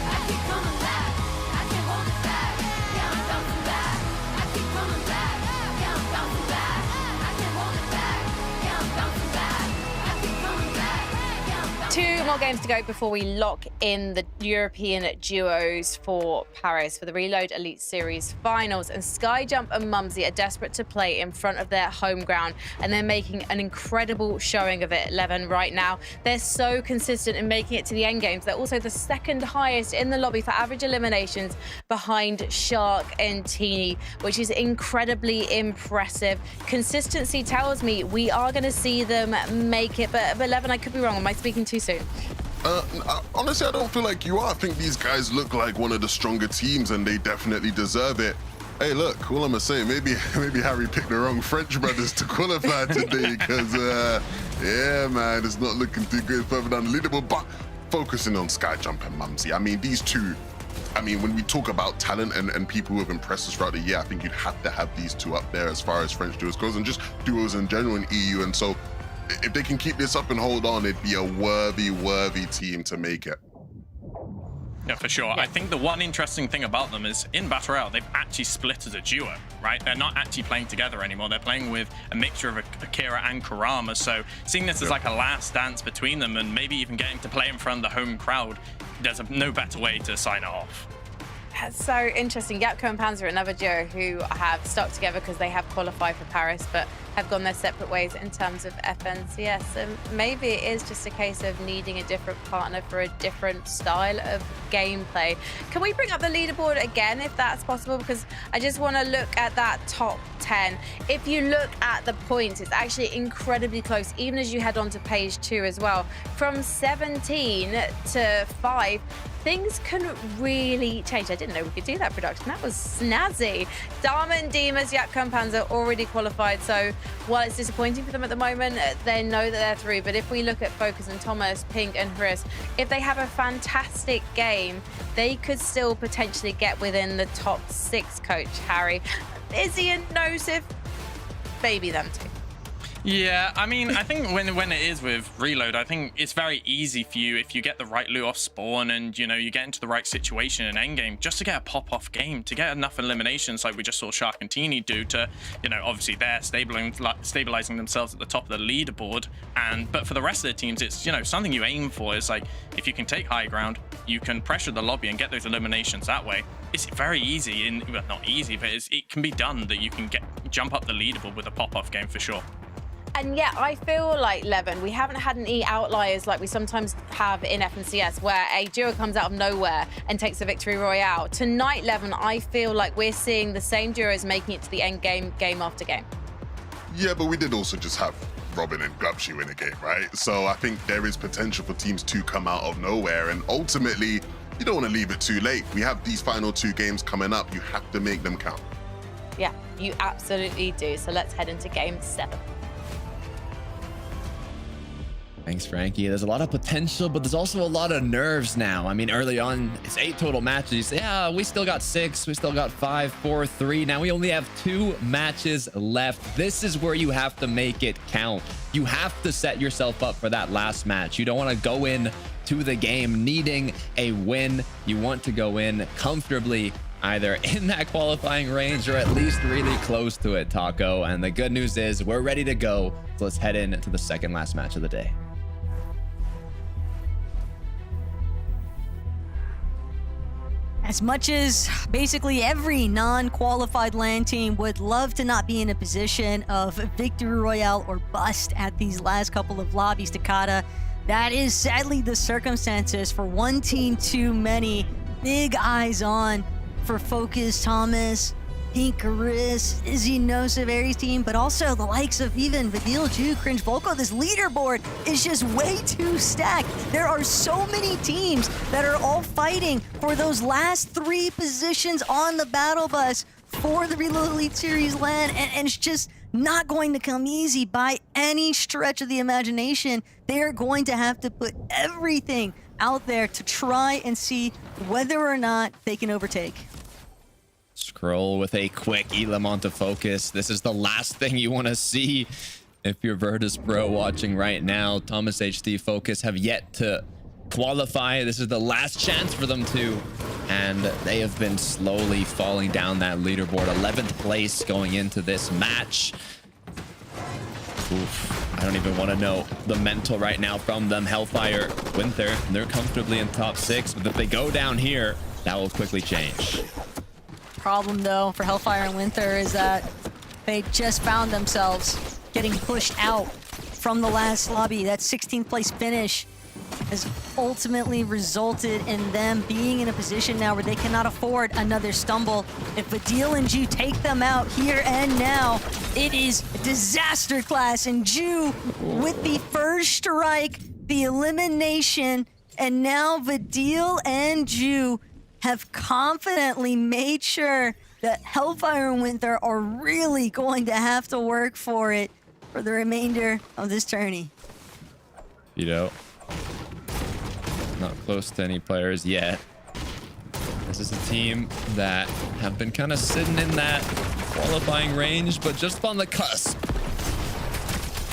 I keep coming back. I can't hold it back. Yeah, I'm bouncing back. I keep coming back. Yeah, I'm bouncing back. I can't hold it back. Yeah, I'm bouncing back. I keep coming back. Yeah, I'm bouncing 2 more games to go before we lock in the European duos for Paris for the Reload Elite Series finals. And Skyjump and Mumsy are desperate to play in front of their home ground, and they're making an incredible showing of it, Levin, right now. They're so consistent in making it to the end games. They're also the second highest in the lobby for average eliminations behind Shark and Teeny, which is incredibly impressive. Consistency tells me we are going to see them make it, but Levin, I could be wrong. Am I speaking too soon? Honestly, I don't feel like you are. I think these guys look like one of the stronger teams, and they definitely deserve it. Hey, look, all I'm gonna say, maybe Harry picked the wrong French brothers to qualify today, because yeah, man, it's not looking too good further down the leaderboard. But focusing on Skyjump and Mumsy, I mean, these two. I mean, when we talk about talent and people who have impressed us throughout the year, I think you'd have to have these two up there as far as French duos goes, and just duos in general in EU. And so, if they can keep this up and hold on, it'd be a worthy team to make it. Yeah, for sure. I think the one interesting thing about them is in Battle Royale, they've actually split as a duo, right? They're not actually playing together anymore. They're playing with a mixture of Akira and Kurama. So seeing this as like a last dance between them, and maybe even getting to play in front of the home crowd, there's no better way to sign it off. That's so interesting. Yapko and Panzer, another duo who have stuck together because they have qualified for Paris, but have gone their separate ways in terms of FNCS. And maybe it is just a case of needing a different partner for a different style of gameplay. Can we bring up the leaderboard again, if that's possible? Because I just want to look at that top 10. If you look at the points, it's actually incredibly close, even as you head on to page 2 as well. From 17 to 5, things can really change. I didn't know we could do that, production. That was snazzy. Diamond, Demas, Yapko and Panzer already qualified. So while it's disappointing for them at the moment, they know that they're through. But if we look at Focus and Thomas, Pink and Haris, if they have a fantastic game, they could still potentially get within the top 6, Coach Harry. Izzy and Nosif, baby them too. Yeah, I mean, I think when it is with Reload, I think it's very easy for you if you get the right loot off spawn and, you know, you get into the right situation in endgame just to get a pop-off game, to get enough eliminations like we just saw Shark and Teeny do to, you know, obviously they're stabilizing themselves at the top of the leaderboard. But for the rest of the teams, it's, you know, something you aim for is like, if you can take high ground, you can pressure the lobby and get those eliminations that way. It's very easy, well, not easy, but it can be done that you can jump up the leaderboard with a pop-off game for sure. And yet, I feel like, Levin, we haven't had any outliers like we sometimes have in FNCS, where a duo comes out of nowhere and takes the victory royale. Tonight, Levin, I feel like we're seeing the same duos making it to the end game, game after game. Yeah, but we did also just have Robin and Glubshoe in a game, right? So I think there is potential for teams to come out of nowhere, and ultimately, you don't want to leave it too late. We have these final 2 games coming up. You have to make them count. Yeah, you absolutely do. So let's head into game 7. Thanks, Frankie. There's a lot of potential, but there's also a lot of nerves now. I mean, early on, it's 8 total matches. Yeah, we still got 6. We still got 5, 4, 3. Now we only have 2 matches left. This is where you have to make it count. You have to set yourself up for that last match. You don't want to go in to the game needing a win. You want to go in comfortably, either in that qualifying range or at least really close to it, Taco. And the good news is we're ready to go. So let's head into the second last match of the day. As much as basically every non-qualified LAN team would love to not be in a position of victory royale or bust at these last couple of lobbies, Takada, that is sadly the circumstances for one team too many. Big eyes on for Focus, Thomas, Pinkaris, Izzy, Nosif, Aries team, but also the likes of even Vidil, Ju, Cringe, Volko. This leaderboard is just way too stacked. There are so many teams that are all fighting for those last 3 positions on the battle bus for the Reload Elite Series LAN, and it's just not going to come easy by any stretch of the imagination. They are going to have to put everything out there to try and see whether or not they can overtake. Scroll with a quick Elam onto Focus. This is the last thing you want to see if you're Virtus Pro watching right now. Thomas HD, Focus have yet to qualify. This is the last chance for them to, and they have been slowly falling down that leaderboard. 11th place going into this match. Oof, I don't even want to know the mental right now from them. Hellfire, Winther, they're comfortably in top 6, but if they go down here, that will quickly change. Problem though for Hellfire and Winther is that they just found themselves getting pushed out from the last lobby. That 16th place finish has ultimately resulted in them being in a position now where they cannot afford another stumble. If Vidil and Ju take them out here and now, it is disaster class, and Ju with the first strike, the elimination, and now Vidil and Ju have confidently made sure that Hellfire and Winther are really going to have to work for it for the remainder of this tourney. You know, not close to any players yet. This is a team that have been kind of sitting in that qualifying range, but just on the cusp.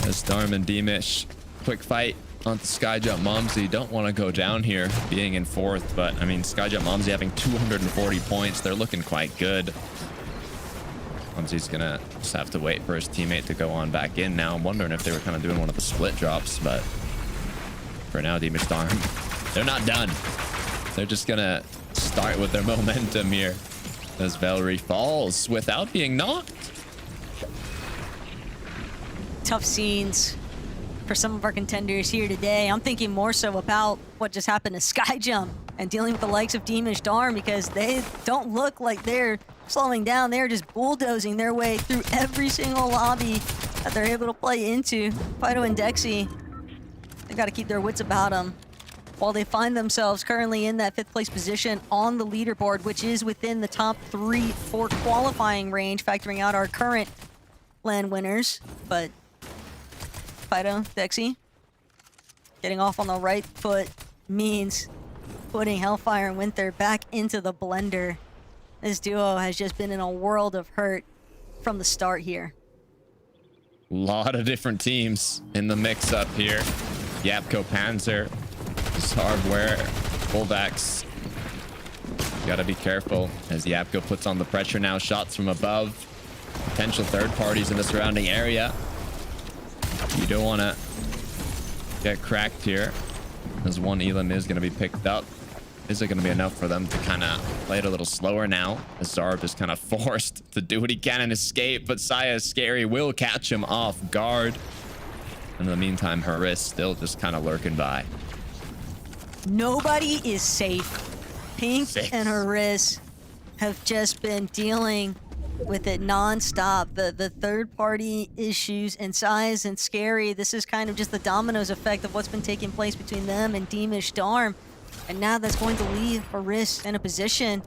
As Storm and Demish, quick fight onto Skyjump Momsy. Don't want to go down here being in 4th, but I mean, Skyjump Momsy having 240 points. They're looking quite good. Momsy's gonna just have to wait for his teammate to go on back in now. I'm wondering if they were kind of doing one of the split drops, but for now, Demish Storm, they're not done. They're just gonna start with their momentum here as Valerie falls without being knocked. Tough scenes for some of our contenders here today. I'm thinking more so about what just happened to Skyjump and dealing with the likes of Demish Darm, because they don't look like they're slowing down. They're just bulldozing their way through every single lobby that they're able to play into. Fido and Dexy, they got to keep their wits about them while they find themselves currently in that 5th place position on the leaderboard, which is within the top 3 for qualifying range, factoring out our current LAN winners. But Fido, Dexy, getting off on the right foot means putting Hellfire and Winther back into the blender. This duo has just been in a world of hurt from the start here. A lot of different teams in the mix-up here. Yapko, Panzer, this hardware, fullbacks. Gotta be careful as Yapko puts on the pressure now. Shots from above. Potential third parties in the surrounding area. You don't want to get cracked here, as one Elam is going to be picked up. Is it going to be enough for them to kind of play it a little slower now, as Zarb is kind of forced to do what he can and escape, but Saya Scary will catch him off guard. In the meantime, Haris still just kind of lurking by. Nobody is safe. Pink 6. and Haris have just been dealing with it non-stop. The third-party issues and Size and Scary, this is kind of just the dominoes effect of what's been taking place between them and Demish Darm. And now that's going to leave Haris in a position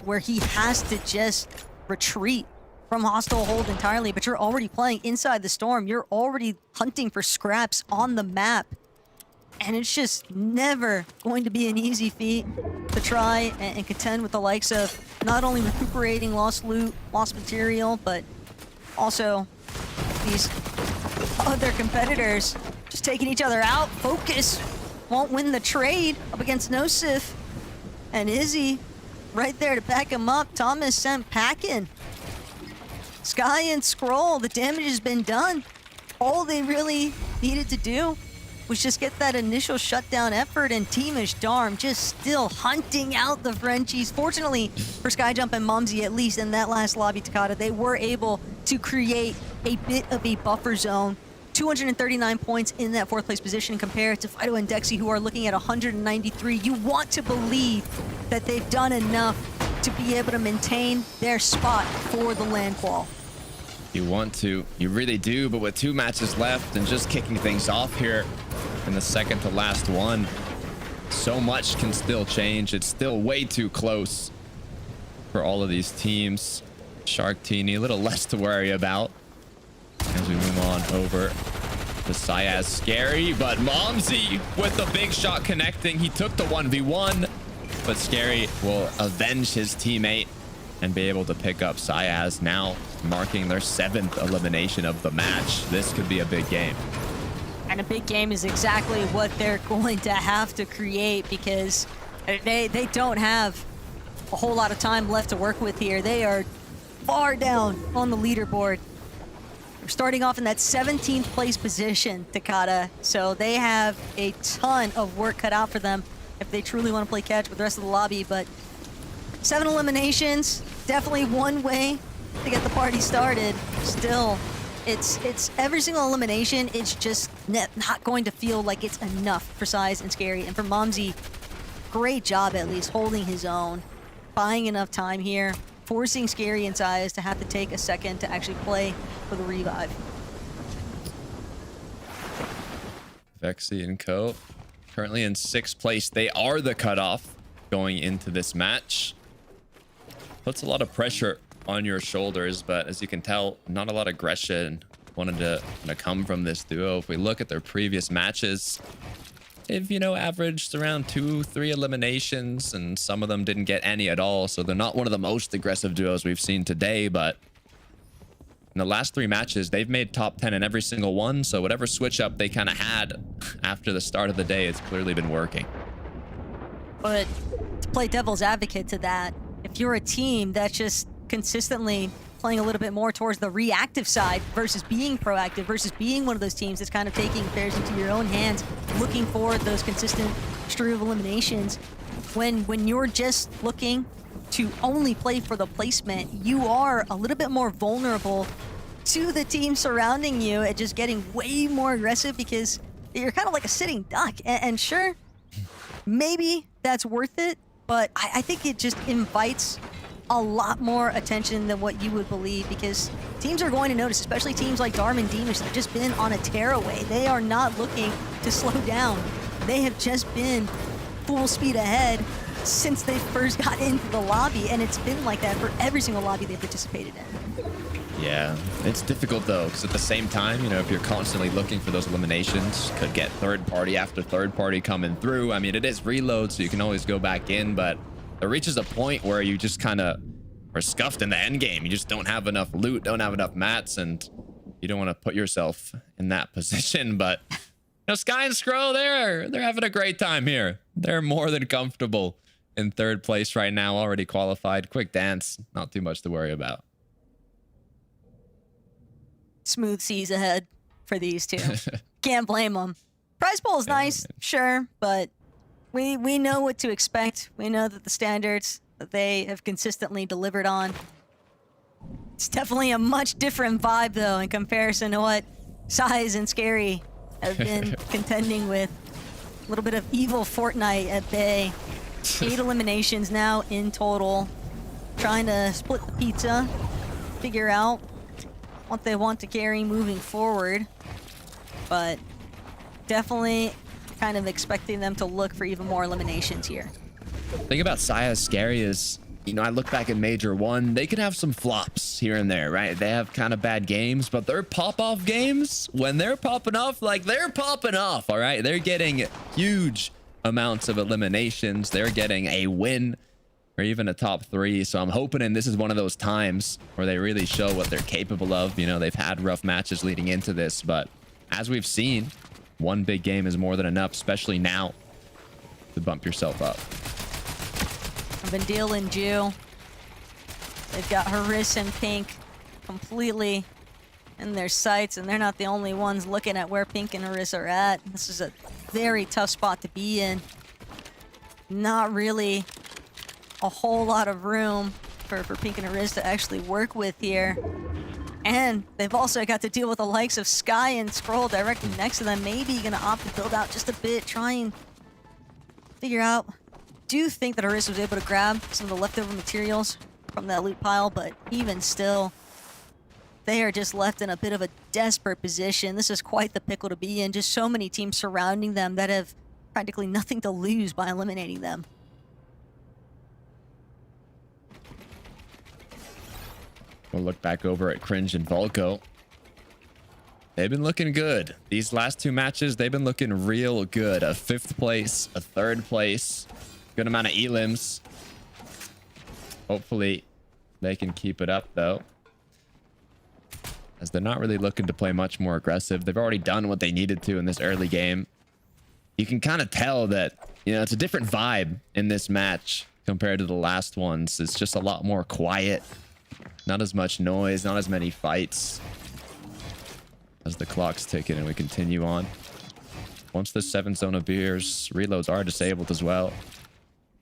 where he has to just retreat from hostile hold entirely. But you're already playing inside the storm. You're already hunting for scraps on the map. And it's just never going to be an easy feat to try and contend with the likes of not only recuperating lost loot, lost material, but also these other competitors just taking each other out. Focus won't win the trade up against Nosif. And Izzy right there to back him up. Thomas sent packing. Sky and Scroll, the damage has been done. All they really needed to do was just get that initial shutdown effort, and Teamish Darm just still hunting out the Frenchies. Fortunately for Skyjump and Mumsy, at least in that last lobby, Takada, they were able to create a bit of a buffer zone. 239 points in that 4th place position compared to Fido and Dexy, who are looking at 193. You want to believe that they've done enough to be able to maintain their spot for the land qual. You want to, you really do, but with 2 matches left and just kicking things off here in the second to last one, so much can still change. It's still way too close for all of these teams. Shark Teeny, a little less to worry about as we move on over to Syaz. Scary, but Momsy with the big shot connecting. He took the 1v1, but Scary will avenge his teammate and be able to pick up Syaz, now marking their 7th elimination of the match. This could be a big game. And a big game is exactly what they're going to have to create, because they don't have a whole lot of time left to work with here. They are far down on the leaderboard. They're starting off in that 17th place position, Takada, so they have a ton of work cut out for them if they truly want to play catch with the rest of the lobby. But 7 eliminations, definitely one way to get the party started. Still, it's every single elimination, it's just not going to feel like it's enough for Syaz and Scary. And for Momsy, great job at least holding his own, buying enough time here, forcing Scary and Syaz to have to take a second to actually play for the revive. Vexy and Co. currently in 6th place. They are the cutoff going into this match. Puts a lot of pressure on your shoulders, but as you can tell, not a lot of aggression wanted to come from this duo. If we look at their previous matches, they've, averaged around 2-3 eliminations, and some of them didn't get any at all. So they're not one of the most aggressive duos we've seen today, but in the last 3 matches, they've made top 10 in every single one. So whatever switch up they kind of had after the start of the day, it's clearly been working. But to play devil's advocate to that, if you're a team that's just consistently playing a little bit more towards the reactive side versus being proactive, versus being one of those teams that's kind of taking affairs into your own hands, looking for those consistent stream of eliminations, when you're just looking to only play for the placement, you are a little bit more vulnerable to the team surrounding you and just getting way more aggressive, because you're kind of like a sitting duck. And sure, maybe that's worth it, but I think it just invites a lot more attention than what you would believe, because teams are going to notice, especially teams like Darm and Deemish that have just been on a tearaway. They are not looking to slow down. They have just been full speed ahead since they first got into the lobby, and it's been like that for every single lobby they've participated in. Yeah, it's difficult though, because at the same time, if you're constantly looking for those eliminations, could get third party after third party coming through. I mean, it is reload, so you can always go back in, but it reaches a point where you just kind of are scuffed in the end game. You just don't have enough loot, don't have enough mats, and you don't want to put yourself in that position. But Sky and Skrull, they're having a great time here. They're more than comfortable in 3rd place right now, already qualified. Quick dance, not too much to worry about. Smooth seas ahead for these two. Can't blame them. Prize pool is nice, sure, but we know what to expect. We know that the standards that they have consistently delivered on. It's definitely a much different vibe, though, in comparison to what Syaz and Scary have been contending with. A little bit of evil Fortnite at bay. 8 eliminations now in total. Trying to split the pizza, figure out what they want to carry moving forward. But definitely kind of expecting them to look for even more eliminations here. The thing about Syaz Scary is, I look back at Major 1, they can have some flops here and there, right? They have kind of bad games, but their pop-off games, when they're popping off, they're popping off, all right? They're getting huge amounts of eliminations. They're getting a win or even a top 3. So I'm hoping this is one of those times where they really show what they're capable of. They've had rough matches leading into this, but as we've seen, one big game is more than enough, especially now, to bump yourself up. I've been dealing Jew. They've got Haris and Pink completely in their sights, and they're not the only ones looking at where Pink and Aris are at. This is a very tough spot to be in. Not really a whole lot of room for Pink and Aris to actually work with here. And they've also got to deal with the likes of Sky and Scroll directly next to them. Maybe gonna opt to build out just a bit, try and figure out. Do think that Aris was able to grab some of the leftover materials from that loot pile, but even still, they are just left in a bit of a desperate position. This is quite the pickle to be in. Just so many teams surrounding them that have practically nothing to lose by eliminating them. We'll look back over at Cringe and Volko. They've been looking good. These last 2 matches, they've been looking real good. A 5th place, a 3rd place, good amount of elims. Hopefully they can keep it up though, as they're not really looking to play much more aggressive. They've already done what they needed to in this early game. You can kind of tell that, you know, it's a different vibe in this match compared to the last ones. It's just a lot more quiet, not as much noise, not as many fights. As the clock's ticking and we continue on. Once the 7th zone appears, reloads are disabled as well.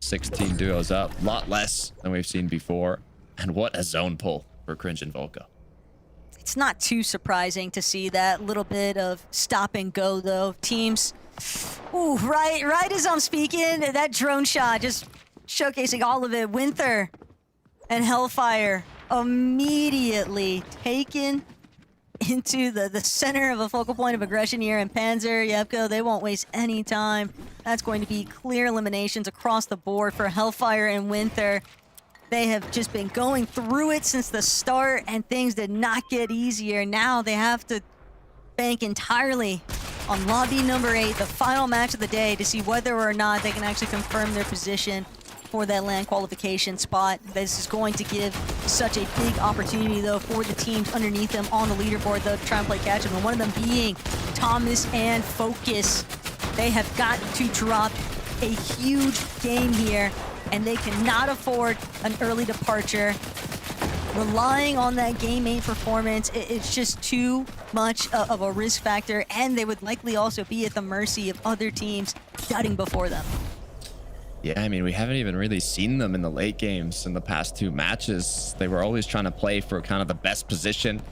16 duos up, a lot less than we've seen before. And what a zone pull for Cringe and Volko. It's not too surprising to see that little bit of stop and go though. Teams, ooh, right as I'm speaking, that drone shot just showcasing all of it. Winther and Hellfire immediately taken into the center of a focal point of aggression here, and Panzer, Yepko, they won't waste any time. That's going to be clear eliminations across the board for Hellfire and Winther. They have just been going through it since the start, and things did not get easier. Now they have to bank entirely on lobby number 8, the final match of the day, to see whether or not they can actually confirm their position for that LAN qualification spot. This is going to give such a big opportunity, though, for the teams underneath them on the leaderboard, though, to try and play catch-up. And one of them being Thomas and Focus. They have got to drop a huge game here, and they cannot afford an early departure. Relying on that Game 8 performance, it's just too much of a risk factor, and they would likely also be at the mercy of other teams gutting before them. Yeah, I mean, we haven't even really seen them in the late games in the past 2 matches. They were always trying to play for kind of the best position,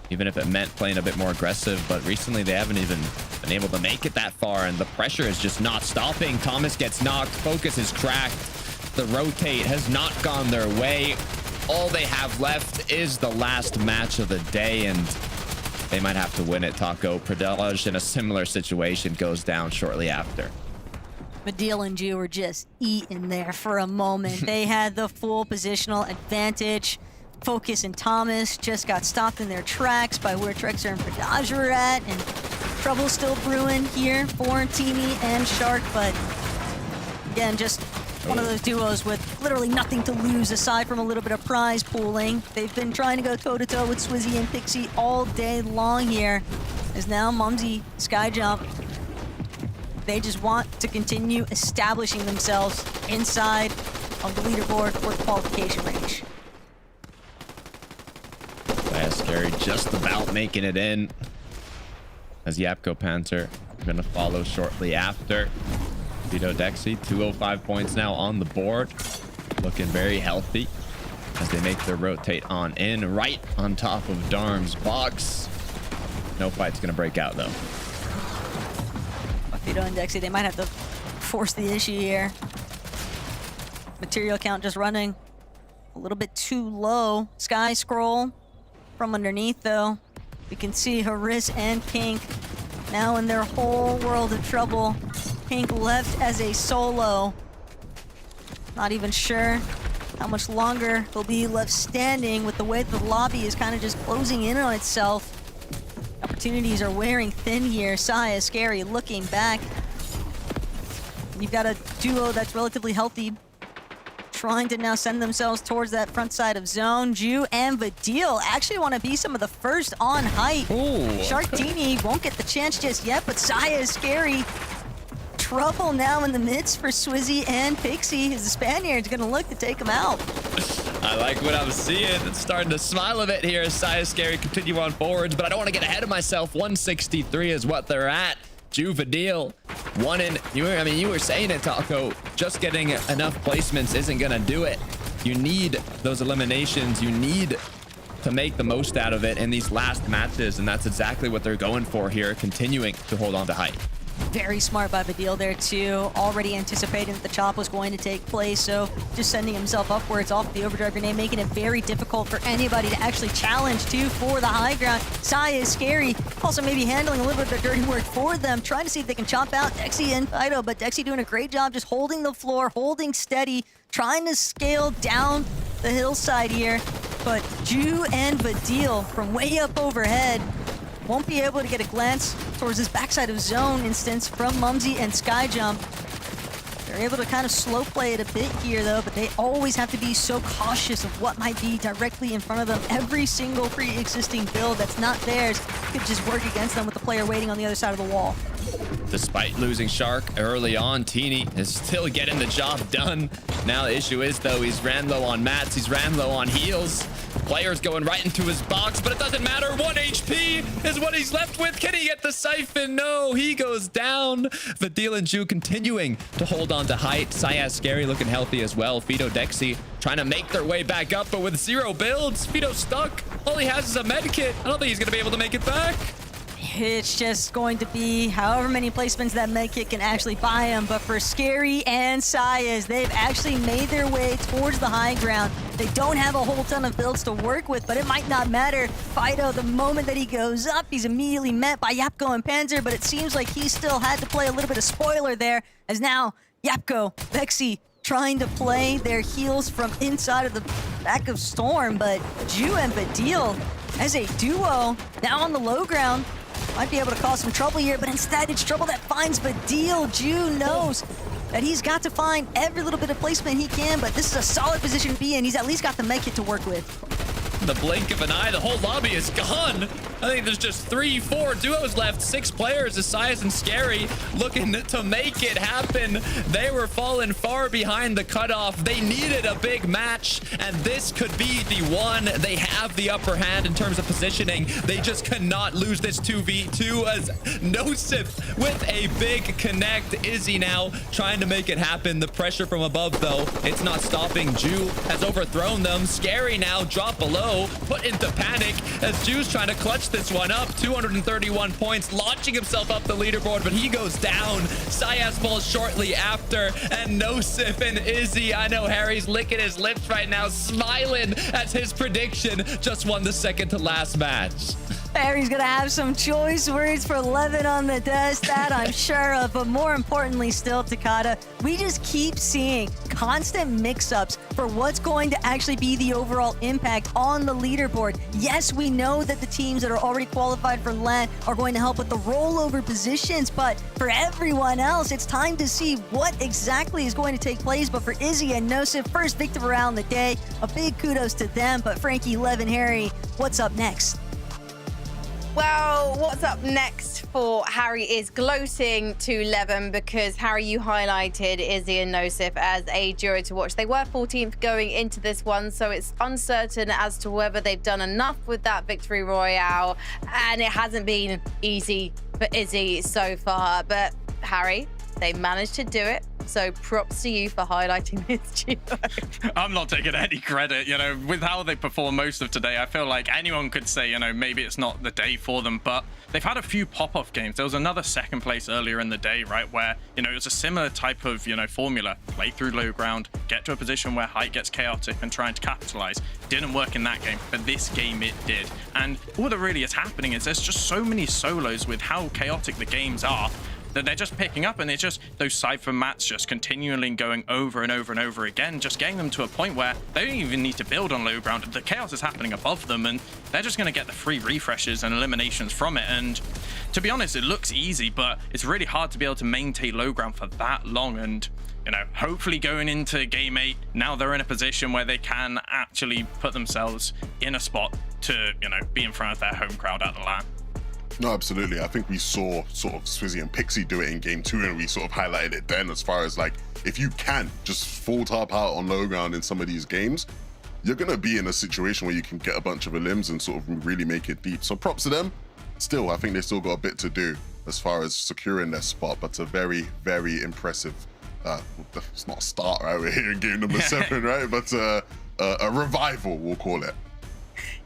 even if it meant playing a bit more aggressive. But recently, they haven't even been able to make it that far, and the pressure is just not stopping. Thomas gets knocked. Focus is cracked. The rotate has not gone their way. All they have left is the last match of the day, and they might have to win it. Taco Pradaj in a similar situation goes down shortly after. Medeal and Jew were just eating there for a moment. They had the full positional advantage. Focus and Thomas just got stopped in their tracks by where Trexer and Pradaj were at, and trouble still brewing here for Teamy and Shark, but again, just one of those duos with literally nothing to lose aside from a little bit of prize pooling. They've been trying to go toe-to-toe with Swizzy and Pixie all day long here, as now Mumsy, Skyjump, they just want to continue establishing themselves inside of the leaderboard for qualification range. Scary just about making it in, as Yapko Panther gonna follow shortly after. Vito Dexy, 205 points now on the board, looking very healthy as they make their rotate on in, right on top of Darm's box. No fight's gonna break out though. Vito and Dexy, they might have to force the issue here. Material count just running a little bit too low. Sky Scroll from underneath though. We can see Haris and Pink now in their whole world of trouble. Pink left as a solo. Not even sure how much longer they'll be left standing with the way the lobby is kind of just closing in on itself. Opportunities are wearing thin here. Saya, Scary, looking back. You've got a duo that's relatively healthy, trying to now send themselves towards that front side of zone. Ju and Vadil actually want to be some of the first on height. Sharktini won't get the chance just yet, but Saya is Scary. Trouble now in the midst for Swizzy and Pixie, as the Spaniard's going to look to take him out. I like what I'm seeing. It's starting to smile a bit here as Saya Scary continue on forwards, but I don't want to get ahead of myself. 163 is what they're at. Juvadil, you were saying it, Taco. Just getting enough placements isn't gonna do it. You need those eliminations. You need to make the most out of it in these last matches, and that's exactly what they're going for here, continuing to hold on to height. Very smart by Badil there too, already anticipating that the chop was going to take place, so just sending himself upwards off the overdrive grenade, making it very difficult for anybody to actually challenge too for the high ground. Saya is scary, also maybe handling a little bit of the dirty work for them, trying to see if they can chop out Dexy and Fido, but Dexy doing a great job just holding the floor, holding steady, trying to scale down the hillside here, but Ju and Badil from way up overhead won't be able to get a glance towards this backside of zone instance from Mumsy and Skyjump. They're able to kind of slow play it a bit here though, but they always have to be so cautious of what might be directly in front of them. Every single pre-existing build that's not theirs could just work against them with the player waiting on the other side of the wall. Despite losing Shark early on, Teeny is still getting the job done. Now the issue is though, he's ran low on mats, he's ran low on heals. Player's going right into his box, but it doesn't matter. 1 HP is what he's left with. Can he get the siphon? No, he goes down. Vadil and Ju continuing to hold on to height. Saya Scary looking healthy as well. Fido Dexy trying to make their way back up, but with 0 builds, Fido's stuck. All he has is a med kit. I don't think he's going to be able to make it back. It's just going to be however many placements that medkit can actually buy him. But for Scary and Sayas, they've actually made their way towards the high ground. They don't have a whole ton of builds to work with, but it might not matter. Fido, the moment that he goes up, he's immediately met by Yapko and Panzer, but it seems like he still had to play a little bit of spoiler there, as now Yapko, Vexy, trying to play their heals from inside of the back of Storm, but Ju and Badil, as a duo, now on the low ground, might be able to cause some trouble here, but instead it's trouble that finds Badil. Ju knows that he's got to find every little bit of placement he can, but this is a solid position to be in. He's at least got the medkit to work with. The blink of an eye, the whole lobby is gone. I think there's just 3-4 duos left. 6 players, Asias and Scary, looking to make it happen. They were falling far behind the cutoff. They needed a big match, and this could be the one. They have the upper hand in terms of positioning. They just cannot lose this 2v2 as Nosif with a big connect. Izzy now trying to make it happen. The pressure from above, though, it's not stopping. Ju has overthrown them. Scary now drop below, put into panic as Ju's trying to clutch this one up. 231 points, launching himself up the leaderboard, but he goes down. Sayas falls shortly after, and Nosif and Izzy, I know Harry's licking his lips right now, smiling as his prediction just won the second to last match. Harry's gonna have some choice words for Levin on the desk, that I'm sure of, but more importantly still, Takada, we just keep seeing constant mix-ups for what's going to actually be the overall impact on the leaderboard. Yes, we know that the teams that are already qualified for LAN are going to help with the rollover positions, but for everyone else, it's time to see what exactly is going to take place. But for Izzy and Nosif, first victim around the day, a big kudos to them. But Frankie, Levin, Harry, what's up next? Well, what's up next for Harry is gloating to Levin, because Harry, you highlighted Izzy and Nosif as a duo to watch. They were 14th going into this one, so it's uncertain as to whether they've done enough with that victory royale, and it hasn't been easy for Izzy so far. But Harry, they managed to do it. So props to you for highlighting this duo. I'm not taking any credit, you know, with how they performed most of today. I feel like anyone could say, you know, maybe it's not the day for them, but they've had a few pop-off games. There was another second place earlier in the day, right, where, you know, it was a similar type of, you know, formula. Play through low ground, get to a position where height gets chaotic and trying to capitalize. Didn't work in that game, but this game it did. And all that really is happening is there's just so many solos with how chaotic the games are, that they're just picking up, and it's just those cypher mats just continually going over and over and over again, just getting them to a point where they don't even need to build on low ground. The chaos is happening above them, and they're just going to get the free refreshes and eliminations from it. And to be honest, it looks easy, but it's really hard to be able to maintain low ground for that long. And, you know, hopefully going into game 8, now they're in a position where they can actually put themselves in a spot to, you know, be in front of their home crowd at the LAN. No, absolutely. I think we saw sort of Swizzy and Pixie do it in game 2, and we sort of highlighted it then, as far as like, if you can just full top out on low ground in some of these games, you're going to be in a situation where you can get a bunch of elims and sort of really make it deep. So props to them. Still, I think they still got a bit to do as far as securing their spot, but a very, very impressive, it's not a start, right? We're here in game number 7, right? But a revival, we'll call it.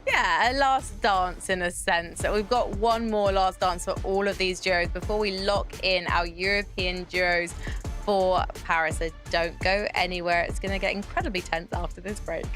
Yeah, a last dance in a sense. So we've got one more last dance for all of these duos before we lock in our European duos for Paris. So don't go anywhere. It's going to get incredibly tense after this break.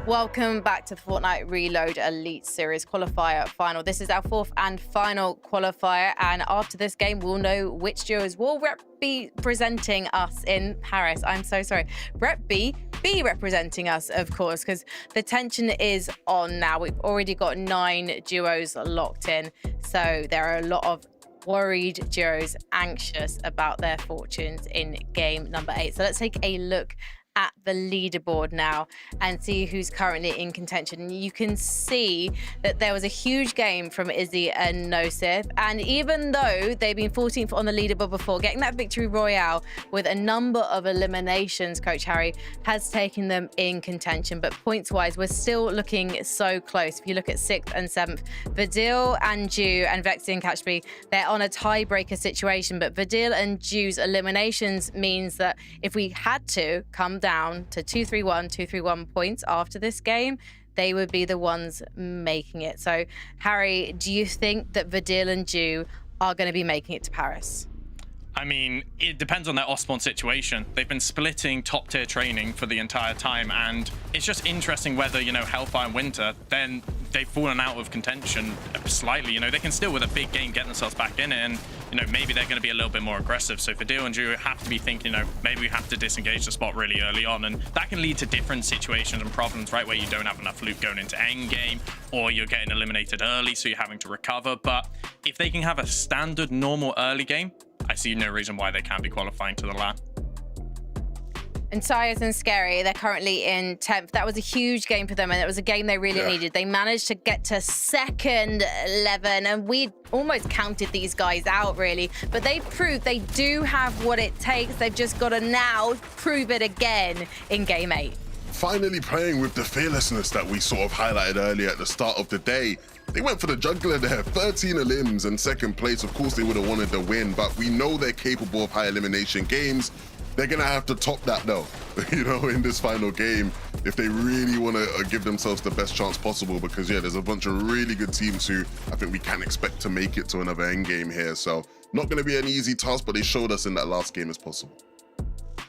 Welcome back to the Fortnite Reload Elite Series Qualifier Final. This is our 4th and final qualifier, and after this game, we'll know which duos will be representing us in Paris. I'm so sorry. Rep B be representing us, of course, because the tension is on now. We've already got 9 duos locked in, so there are a lot of worried duos anxious about their fortunes in game number 8. So let's take a look at the leaderboard now and see who's currently in contention. You can see that there was a huge game from Izzy and Nosif, and even though they've been 14th on the leaderboard before, getting that victory royale with a number of eliminations, Coach Harry has taken them in contention. But points wise, we're still looking so close. If you look at 6th and 7th, Vidil and Jew and Vexy and Catchby, they're on a tiebreaker situation, but Vidil and Jew's eliminations means that if we had to come down to 231 points after this game, they would be the ones making it. So, Harry, do you think that Vidil and Jew are going to be making it to Paris? I mean, it depends on their Osborne situation. They've been splitting top tier training for the entire time, and it's just interesting whether, you know, Hellfire and Winter, then they've fallen out of contention slightly. You know, they can still, with a big game, get themselves back in it. And maybe they're going to be a little bit more aggressive. So for Deal and Drew, have to be thinking, maybe we have to disengage the spot really early on. And that can lead to different situations and problems, right? Where you don't have enough loot going into endgame, or you're getting eliminated early, so you're having to recover. But if they can have a standard, normal early game, I see no reason why they can't be qualifying to the LAN. And Sayas and Scary, they're currently in 10th. That was a huge game for them, and it was a game they really needed. They managed to get to second 11, and we almost counted these guys out, really. But they proved they do have what it takes. They've just got to now prove it again in Game 8. Finally playing with the fearlessness that we sort of highlighted earlier at the start of the day. They went for the juggler there, 13 elims and second place. Of course, they would have wanted the win, but we know they're capable of high elimination games. They're going to have to top that though, in this final game, if they really want to give themselves the best chance possible, because there's a bunch of really good teams who I think we can expect to make it to another end game here. So not going to be an easy task, but they showed us in that last game as possible.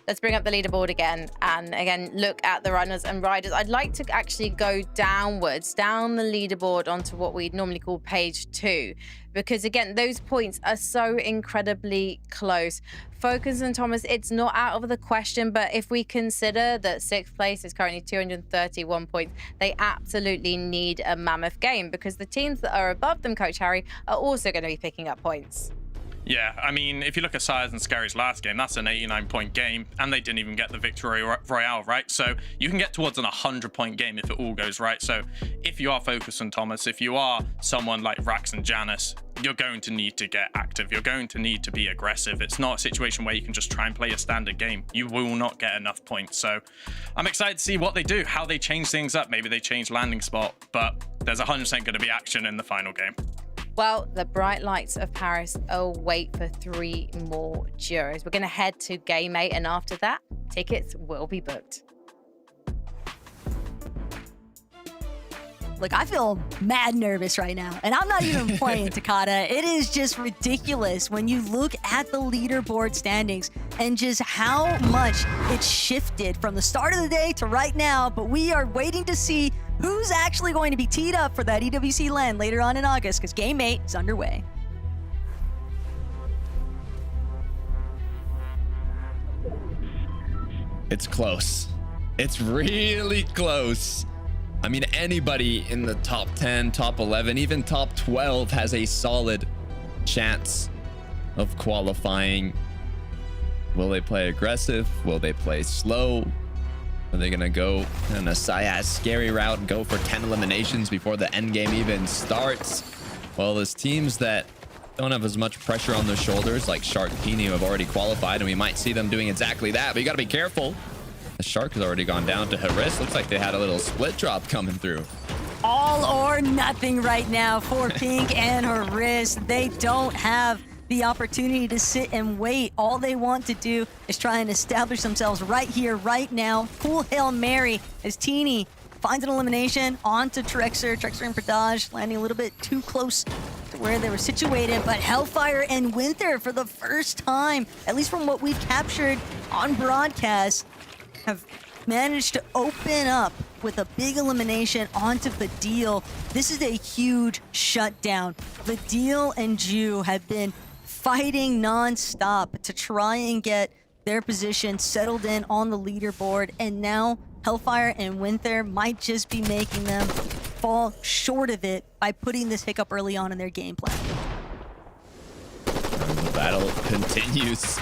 Let's bring up the leaderboard again, and again, look at the runners and riders. I'd like to actually go downwards, down the leaderboard onto what we'd normally call page 2, because again, those points are so incredibly close. Focus and Thomas, it's not out of the question, but if we consider that 6th place is currently 231 points, they absolutely need a mammoth game, because the teams that are above them, Coach Harry, are also going to be picking up points. Yeah, I mean, if you look at Sayas and Scary's last game, that's an 89-point game, and they didn't even get the victory royale, right? So you can get towards an 100-point game if it all goes right. So if you are Focus and Thomas, if you are someone like Rax and Janice, you're going to need to get active. You're going to need to be aggressive. It's not a situation where you can just try and play a standard game. You will not get enough points. So I'm excited to see what they do, how they change things up. Maybe they change landing spot, but there's 100% going to be action in the final game. Well, the bright lights of Paris await for 3 more duos. We're going to head to Game 8, and after that, tickets will be booked. Look, I feel mad nervous right now, and I'm not even playing Takada. It is just ridiculous when you look at the leaderboard standings and just how much it's shifted from the start of the day to right now, but we are waiting to see who's actually going to be teed up for that EWC LAN later on in August, because Game 8 is underway. It's close. It's really close. I mean, anybody in the top 10, top 11, even top 12 has a solid chance of qualifying. Will they play aggressive? Will they play slow? Are they gonna go in a Sayas Scary route and go for 10 eliminations before the end game even starts? Well, there's teams that don't have as much pressure on their shoulders, like Shark Peony, who have already qualified, and we might see them doing exactly that, but you gotta be careful. The Shark has already gone down to Haris. Looks like they had a little split drop coming through. All or nothing right now for Pink and Haris. They don't have the opportunity to sit and wait. All they want to do is try and establish themselves right here, right now. Full Hail Mary as Teeny finds an elimination onto Trexer. Trexer and Pradaj landing a little bit too close to where they were situated, but Hellfire and Winther, for the first time, at least from what we've captured on broadcast, have managed to open up with a big elimination onto the Deal. This is a huge shutdown. The Deal and Ju have been fighting non-stop to try and get their position settled in on the leaderboard, and now Hellfire and Winther might just be making them fall short of it by putting this hiccup early on in their game plan. The battle continues.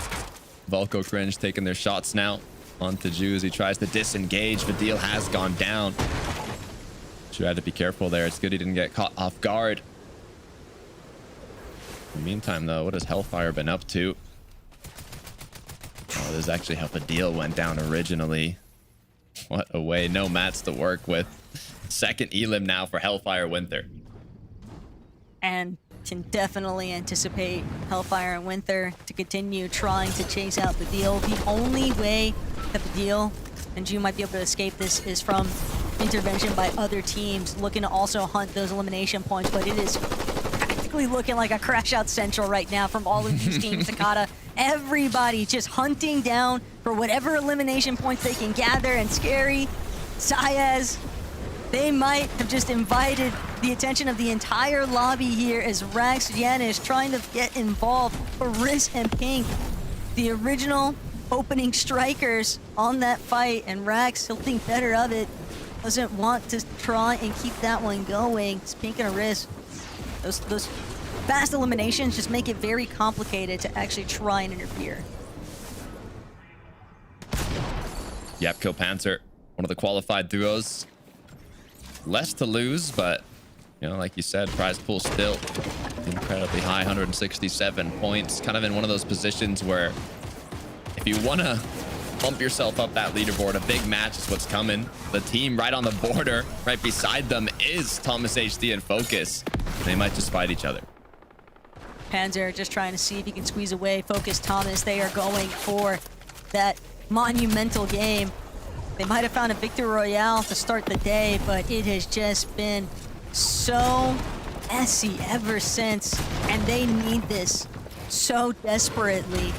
Volko Cringe taking their shots now onto Ju as he tries to disengage. The Deal has gone down. Ju had to be careful there. It's good he didn't get caught off guard. In the meantime, though, what has Hellfire been up to? Oh, this is actually how the Deal went down originally. What a way. No mats to work with. Second elim now for Hellfire Winther. And can definitely anticipate Hellfire and Winther to continue trying to chase out the Deal. The only way that the Deal and Ju might be able to escape this is from intervention by other teams looking to also hunt those elimination points, but it is practically looking like a crash out central right now from all of these teams. Takada, everybody just hunting down for whatever elimination points they can gather, and Scary, Sayas, they might have just invited the attention of the entire lobby here as Rax Yanis trying to get involved. Paris and Pink, the original opening strikers on that fight, and Rax, he'll think better of it. Doesn't want to try and keep that one going. It's Pink and Aris. Those fast eliminations just make it very complicated to actually try and interfere. Yapko Panzer, one of the qualified duos. Less to lose, but, you know, like you said, prize pool still incredibly high, 167 points. Kind of in one of those positions where if you want to bump yourself up that leaderboard, a big match is what's coming. The team right on the border, right beside them, is Thomas HD and Focus. They might just fight each other. Panzer just trying to see if he can squeeze away Focus Thomas. They are going for that monumental game. They might have found a victory royale to start the day, but it has just been so messy ever since, and they need this so desperately.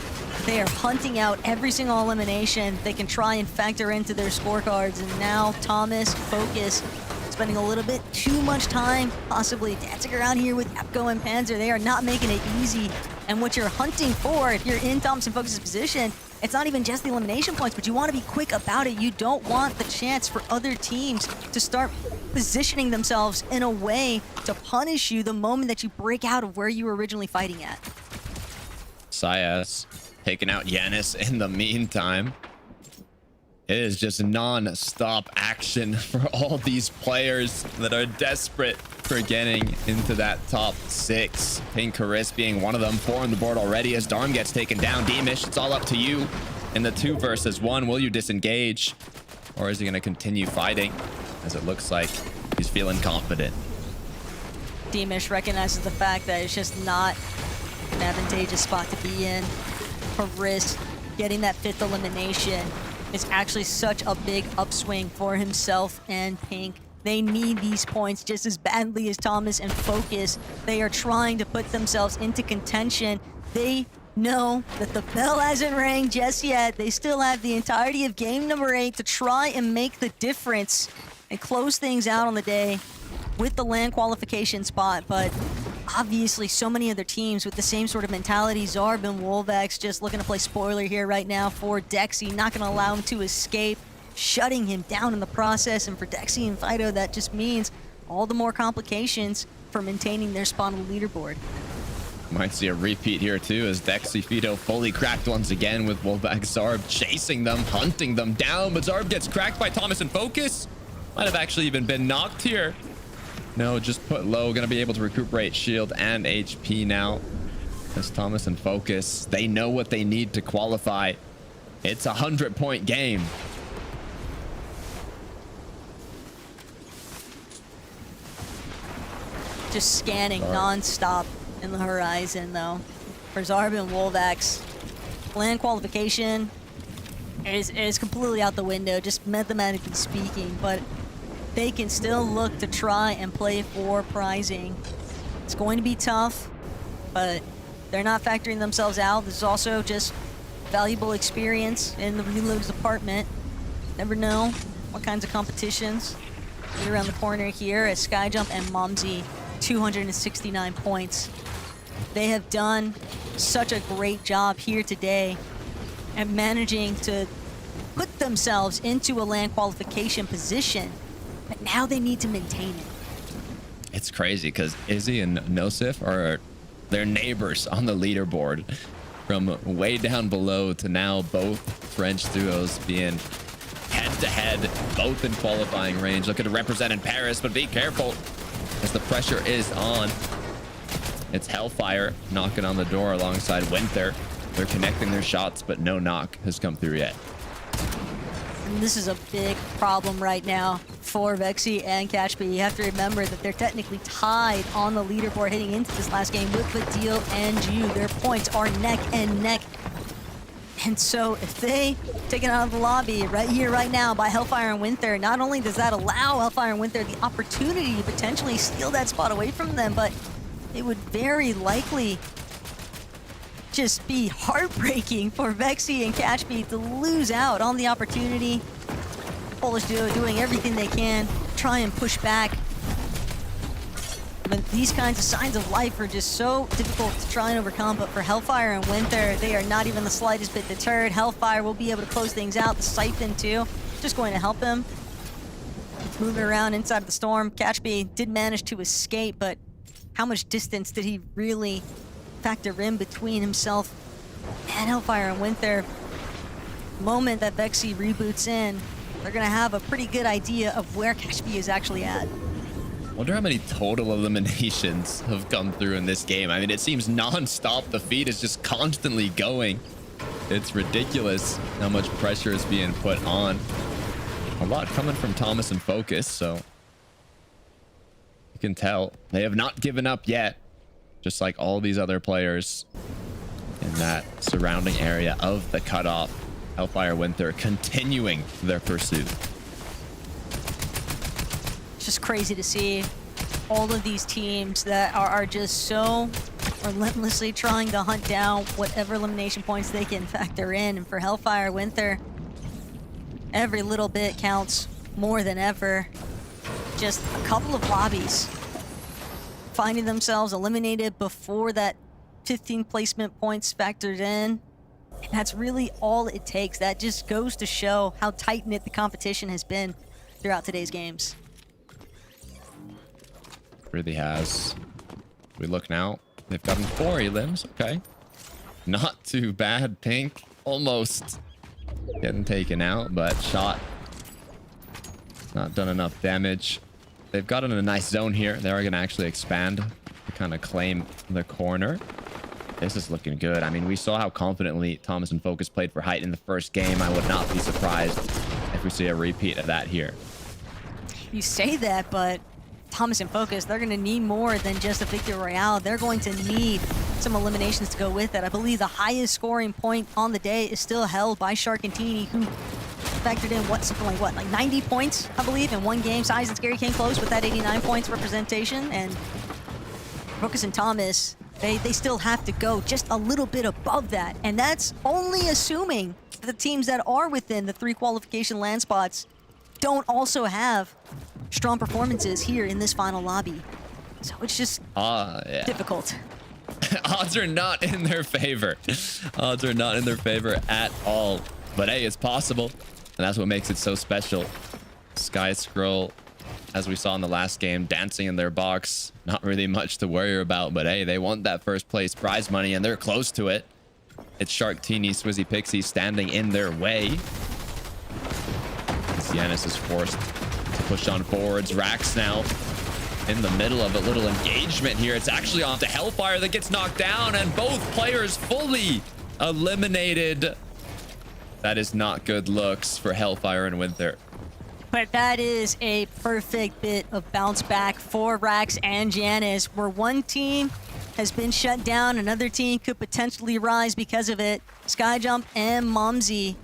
They are hunting out every single elimination they can try and factor into their scorecards, and now Thomas, Focus, spending a little bit too much time possibly dancing around here with Epco and Panzer. They are not making it easy, and what you're hunting for, if you're in Thomas and Focus's position, it's not even just the elimination points, but you want to be quick about it. You don't want the chance for other teams to start positioning themselves in a way to punish you the moment that you break out of where you were originally fighting at. Sayas taking out Yanis in the meantime. It is just non-stop action for all these players that are desperate for getting into that top 6. Pink Karis being one of them. 4 on the board already as Darm gets taken down. Demish, it's all up to you in the 2 versus 1. Will you disengage? Or is he going to continue fighting? As it looks like he's feeling confident. Demish recognizes the fact that it's just not an advantageous spot to be in. Paris getting that 5th elimination is actually such a big upswing for himself and Pink. They need these points just as badly as Thomas and Focus. They are trying to put themselves into contention. They know that the bell hasn't rang just yet. They still have the entirety of game number 8 to try and make the difference and close things out on the day with the LAN qualification spot, but obviously so many other teams with the same sort of mentality. Zarb and Wolvax just looking to play spoiler here right now for Dexy, not going to allow him to escape, shutting him down in the process, and for Dexy and Fido that just means all the more complications for maintaining their spot on the leaderboard. Might see a repeat here too as Dexy Fido fully cracked once again with Wolvax Zarb chasing them, hunting them down, but Zarb gets cracked by Thomas and Focus. Might have actually even been knocked here. No, just put low. Gonna be able to recuperate shield and HP now. As Thomas and Focus, they know what they need to qualify. It's a 100-point game. Just scanning non-stop in the horizon though. For Zarb and Wolvax, LAN qualification is completely out the window, just mathematically speaking, but they can still look to try and play for prizing. It's going to be tough, but they're not factoring themselves out. This is also just valuable experience in the reloads department. Never know what kinds of competitions get around the corner here as Skyjump and Momsy, 269 points. They have done such a great job here today at managing to put themselves into a LAN qualification position. But now they need to maintain it. It's crazy because Izzy and Nosif are their neighbors on the leaderboard. From way down below to now both French duos being head-to-head, both in qualifying range. Looking to represent in Paris, but be careful as the pressure is on. It's Hellfire knocking on the door alongside Winter. They're connecting their shots, but no knock has come through yet. And this is a big problem right now for Vexy and Catchby. You have to remember that they're technically tied on the leaderboard heading into this last game with Badil and Ju. Their points are neck and neck. And so if they take it out of the lobby right here, right now by Hellfire and Winter, not only does that allow Hellfire and Winter the opportunity to potentially steal that spot away from them, but it would very likely just be heartbreaking for Vexy and Catchby to lose out on the opportunity. Polish duo doing everything they can, try and push back. But these kinds of signs of life are just so difficult to try and overcome. But for Hellfire and Winter, they are not even the slightest bit deterred. Hellfire will be able to close things out. The Siphon, too, just going to help him. Moving around inside of the storm. Catchby did manage to escape, but how much distance did he really factor in between himself and Hellfire and Winter? The moment that Vexy reboots in, they're going to have a pretty good idea of where Catchby is actually at. Wonder how many total eliminations have come through in this game. I mean, it seems non-stop. The feed is just constantly going. It's ridiculous how much pressure is being put on. A lot coming from Thomas and Focus, so you can tell they have not given up yet, just like all these other players in that surrounding area of the cutoff. Hellfire Winter continuing their pursuit. It's just crazy to see all of these teams that are just so relentlessly trying to hunt down whatever elimination points they can factor in. And for Hellfire Winter, every little bit counts more than ever. Just a couple of lobbies, finding themselves eliminated before that 15 placement points factored in. And that's really all it takes. That just goes to show how tight-knit the competition has been throughout today's games. Really has. We look now. They've gotten 4 elims. Okay. Not too bad. Pink almost getting taken out, but shot not done enough damage. They've gotten a nice zone here. They are going to actually expand to kind of claim the corner. This is looking good. I mean, we saw how confidently Thomas and Focus played for height in the first game. I would not be surprised if we see a repeat of that here. You say that, but Thomas and Focus, they're going to need more than just a victory royale. They're going to need some eliminations to go with it. I believe the highest scoring point on the day is still held by Sharkantini, who factored in something like 90 points, I believe, in one game. Size and Scary came close with that 89 points representation, and Focus and Thomas, they still have to go just a little bit above that, and that's only assuming that the teams that are within the 3 qualification land spots don't also have strong performances here in this final lobby. So it's just difficult. Odds are not in their favor. Odds are not in their favor at all. But hey, it's possible. And that's what makes it so special. Sky Scroll, as we saw in the last game, dancing in their box. Not really much to worry about. But hey, they want that first place prize money and they're close to it. It's Sharktini, Swizzy Pixie standing in their way. Giannis is forced to push on forwards. Rax now in the middle of a little engagement here. It's actually off to Hellfire that gets knocked down, and both players fully eliminated. That is not good looks for Hellfire and Winter. But that is a perfect bit of bounce back for Rax and Janice, where one team has been shut down, another team could potentially rise because of it. Skyjump and Mumsy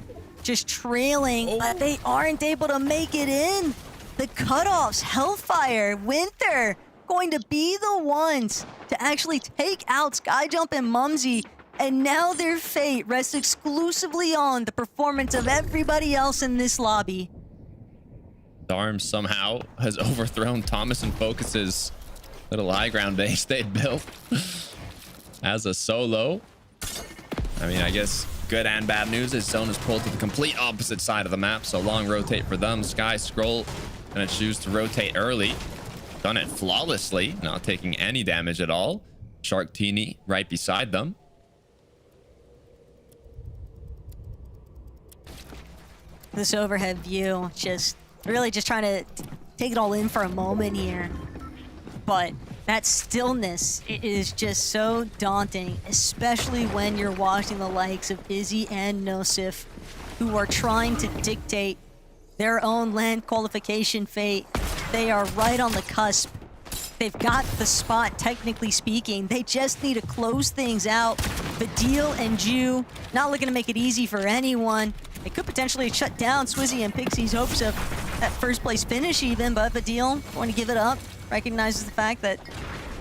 just trailing, but they aren't able to make it in. The cutoffs, Hellfire, Winter, going to be the ones to actually take out Skyjump and Mumsy, and now their fate rests exclusively on the performance of everybody else in this lobby. Darm somehow has overthrown Thomas and Focus's little high ground base they'd built as a solo. I mean, I guess good and bad news is Zone is pulled to the complete opposite side of the map, so long rotate for them. Sky Scroll gonna choose to rotate early. Done it flawlessly, not taking any damage at all. Sharktini right beside them. This overhead view, just really just trying to take it all in for a moment here. But that stillness is just so daunting, especially when you're watching the likes of Izzy and Nosif, who are trying to dictate their own land qualification fate. They are right on the cusp. They've got the spot, technically speaking. They just need to close things out. Badil and Ju not looking to make it easy for anyone. It could potentially shut down Swizzy and Pixie's hopes of that first place finish even, but Badil going to give it up. Recognizes the fact that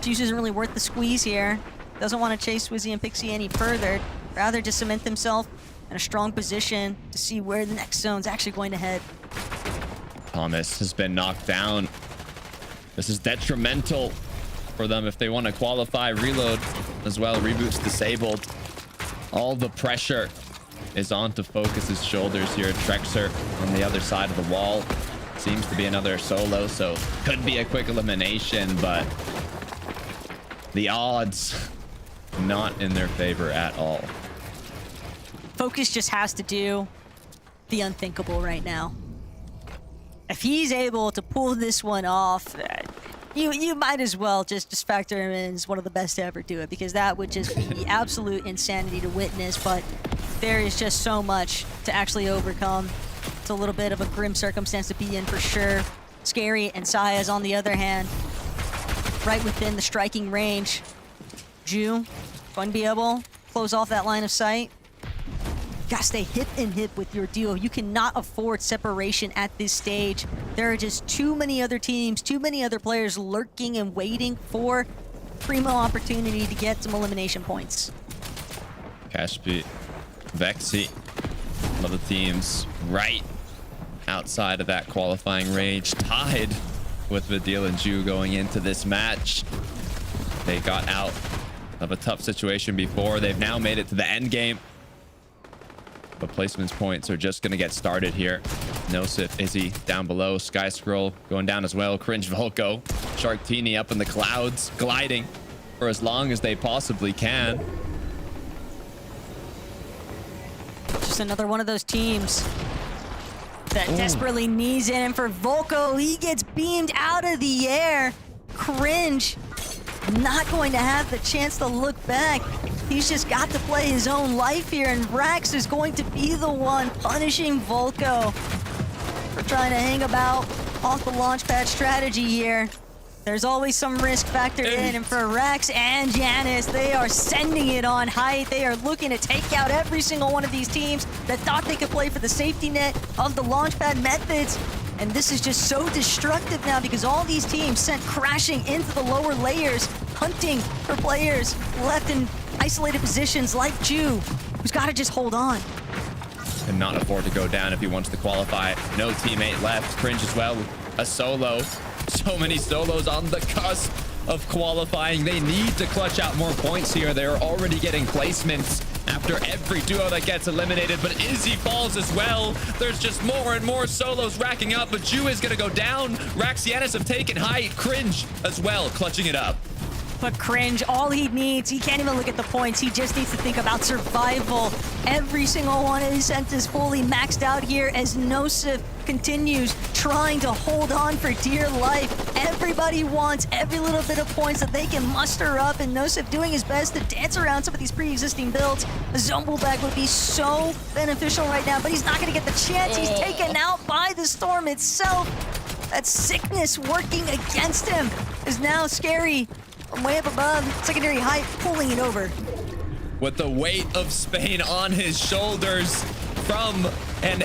Juice isn't really worth the squeeze here. Doesn't want to chase Swizzy and Pixie any further. Rather just cement himself in a strong position to see where the next zone's actually going to head. Thomas has been knocked down. This is detrimental for them if they want to qualify. Reload as well. Reboot's disabled. All the pressure is on to Focus's shoulders here. Trexer on the other side of the wall. Seems to be another solo, so could be a quick elimination, but the odds not in their favor at all. Focus just has to do the unthinkable right now. If he's able to pull this one off, you might as well just factor him in as one of the best to ever do it, because that would just be absolute insanity to witness. But there is just so much to actually overcome. It's a little bit of a grim circumstance to be in for sure. Scary and Saya's on the other hand, right within the striking range. Ju going to be able to close off that line of sight. Gotta stay hip and hip with your duo. You cannot afford separation at this stage. There are just too many other teams, too many other players lurking and waiting for primo opportunity to get some elimination points. Cashbeat, Vexy, one of the teams right outside of that qualifying range, tied with Vidil and Ju going into this match. They got out of a tough situation before. They've now made it to the end game. But placements points are just going to get started here. Nosif, Izzy down below. Sky Scroll going down as well. Cringe Volko. Sharktini up in the clouds, gliding for as long as they possibly can. Just another one of those teams that desperately needs it. And for Volko, he gets beamed out of the air. Cringe not going to have the chance to look back. He's just got to play his own life here, and Rax is going to be the one punishing Volko for trying to hang about off the launchpad strategy here. There's always some risk factored in, and for Rax and Janus, they are sending it on height. They are looking to take out every single one of these teams that thought they could play for the safety net of the launchpad methods. And this is just so destructive now because all these teams sent crashing into the lower layers, hunting for players left in isolated positions like Ju, who's got to just hold on. Cannot afford to go down if he wants to qualify. No teammate left. Cringe as well. A solo. So many solos on the cusp of qualifying. They need to clutch out more points here. They're already getting placements after every duo that gets eliminated, but Izzy falls as well. There's just more and more solos racking up, but Ju is going to go down. Raxianis have taken height. Cringe as well, clutching it up. But Cringe, all he needs, he can't even look at the points. He just needs to think about survival. Every single one of his cents is fully maxed out here as Nosif continues trying to hold on for dear life. Everybody wants every little bit of points that they can muster up, and Nosif doing his best to dance around some of these pre-existing builds. A Zombleback would be so beneficial right now, but he's not going to get the chance. He's taken out by the storm itself. That sickness working against him is now Scary. From way up above, secondary height, pulling it over. With the weight of Spain on his shoulders from an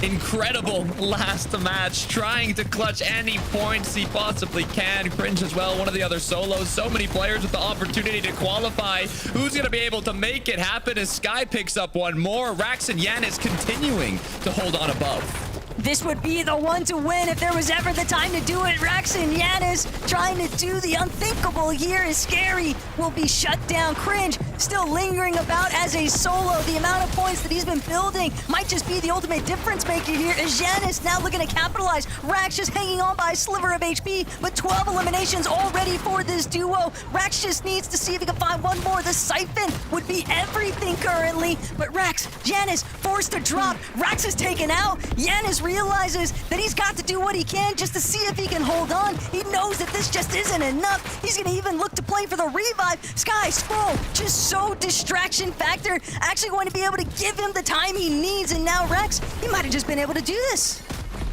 incredible last match, trying to clutch any points he possibly can. Cringe as well, one of the other solos. So many players with the opportunity to qualify. Who's going to be able to make it happen as Sky picks up one more? Rax and Janus continuing to hold on above. This would be the one to win if there was ever the time to do it. Rax and Janus trying to do the unthinkable here is Scary. Will be shut down. Cringe still lingering about as a solo. The amount of points that he's been building might just be the ultimate difference maker here. As Janus now looking to capitalize. Rax just hanging on by a sliver of HP, but 12 eliminations already for this duo. Rax just needs to see if he can find one more. The Siphon would be everything currently, but Rax, Janus forced to drop. Rax is taken out. Janus realizes that he's got to do what he can just to see if he can hold on. He knows that this just isn't enough. He's gonna even look to play for the revive. Sky Scroll, just so distraction factor, actually going to be able to give him the time he needs. And now Rex, he might have just been able to do this.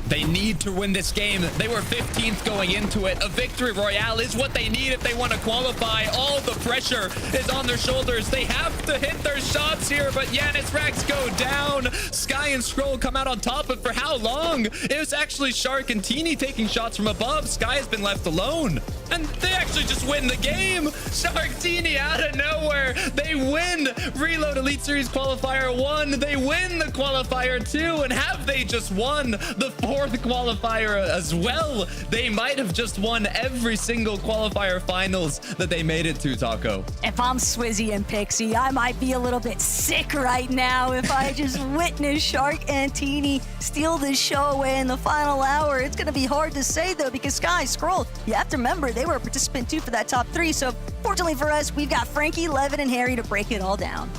They need to win this game. They were 15th going into it. A victory royale is what they need if they want to qualify. All the pressure is on their shoulders. They have to hit their shots here, but Janus Rex go down. Sky and Scroll come out on top, but for how long? It was actually Shark and Teeny taking shots from above. Sky has been left alone. And they actually just win the game. Shark Teeny out of nowhere. They win Reload Elite Series Qualifier 1. They win the Qualifier 2. And have they just won the 4th qualifier as well? They might have just won every single qualifier finals that they made it to, Taco. If I'm Swizzy and Pixie, I might be a little bit sick right now if I just witness Shark and Teeny steal this show away in the final hour. It's going to be hard to say, though, because Sky, Scroll, you have to remember, they were a participant, too, for that top 3. So, fortunately for us, we've got Frankie, Levin, and Harry to break it all down.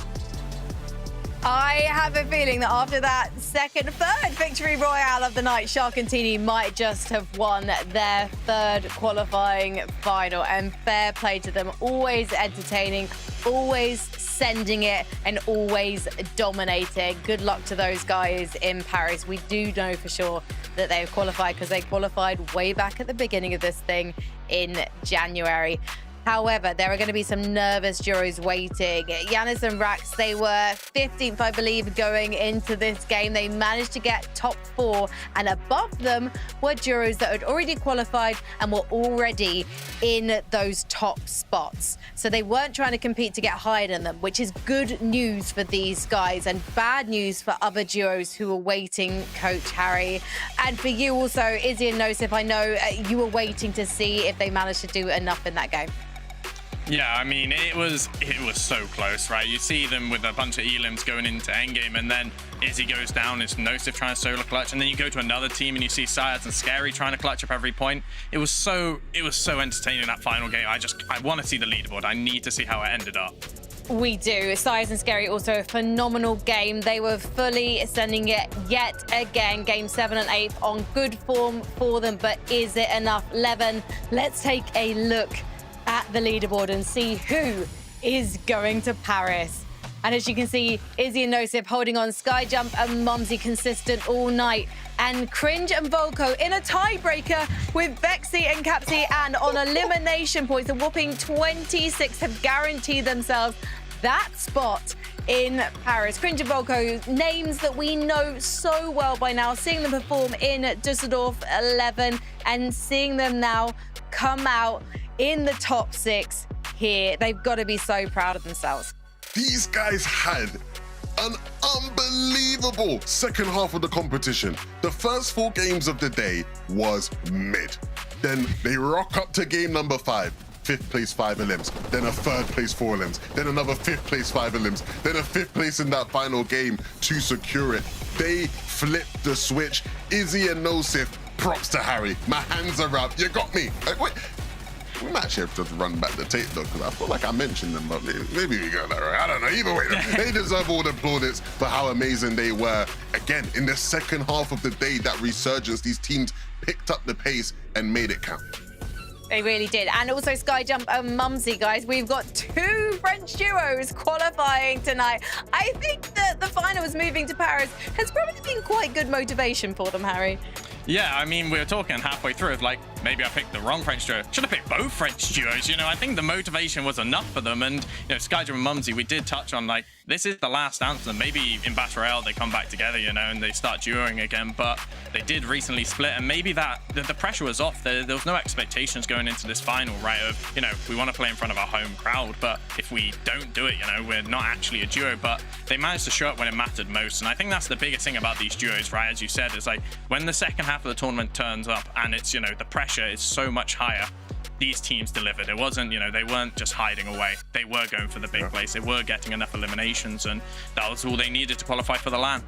I have a feeling that after that third victory royale of the night, Shark and Teeny might just have won their 3rd qualifying final. And fair play to them. Always entertaining, always sending it, and always dominating. Good luck to those guys in Paris. We do know for sure that they've qualified because they qualified way back at the beginning of this thing in January. However, there are going to be some nervous duos waiting. Giannis and Rax, they were 15th, I believe, going into this game. They managed to get top 4, and above them were duos that had already qualified and were already in those top spots. So they weren't trying to compete to get higher than them, which is good news for these guys and bad news for other duos who are waiting, Coach Harry. And for you also, Izzy and Nosif, I know you were waiting to see if they managed to do enough in that game. Yeah, I mean, it was so close, right? You see them with a bunch of elims going into endgame, and then Izzy goes down, it's Nosif trying to solo clutch, and then you go to another team and you see Syaz and Scary trying to clutch up every point. It was so entertaining, that final game. I want to see the leaderboard. I need to see how it ended up. We do. Syaz and Scary also a phenomenal game. They were fully sending it yet again. Game 7 and 8 on good form for them, but is it enough? Levin, let's take a look at the leaderboard and see who is going to Paris. And as you can see, Izzy and Nosif holding on. Skyjump and Mumsy consistent all night. And Cringe and Volko in a tiebreaker with Vexy and Capsy, and on elimination points, a whopping 26 have guaranteed themselves that spot in Paris. Cringe and Volko, names that we know so well by now, seeing them perform in Dusseldorf 11 and seeing them now come out in the top 6 here. They've got to be so proud of themselves. These guys had an unbelievable second half of the competition. The first 4 games of the day was mid. Then they rock up to game number 5. 5th place 5 elims, then a 3rd place 4 elims, then another 5th place 5 elims, then a 5th place in that final game to secure it. They flipped the switch. Izzy and Nosif, props to Harry. My hands are up. You got me. Wait. We might actually have to run back the tape though, because I feel like I mentioned them, but maybe we got that right. I don't know. Either way, they deserve all the plaudits for how amazing they were. Again, in the second half of the day, that resurgence, these teams picked up the pace and made it count. They really did. And also Skyjump and Mumsy, guys. We've got 2 French duos qualifying tonight. I think that the finals moving to Paris has probably been quite good motivation for them, Harry. Yeah, I mean, we were talking halfway through of like, maybe I picked the wrong French duo. Should have picked both French duos, you know. I think the motivation was enough for them. And, you know, Skyjump and Mumsy, we did touch on, like, this is the last anthem. Maybe in Battle Royale they come back together, you know, and they start duoing again. But they did recently split, and maybe that the pressure was off. There was no expectations going into this final, right, of, you know, we want to play in front of our home crowd, but if we don't do it, you know, we're not actually a duo. But they managed to show up when it mattered most. And I think that's the biggest thing about these duos, right? As you said, is like when the second half of the tournament turns up and it's, you know, the pressure is so much higher, these teams delivered. It wasn't, you know, they weren't just hiding away. They were going for the big place. They were getting enough eliminations, and that was all they needed to qualify for the LAN.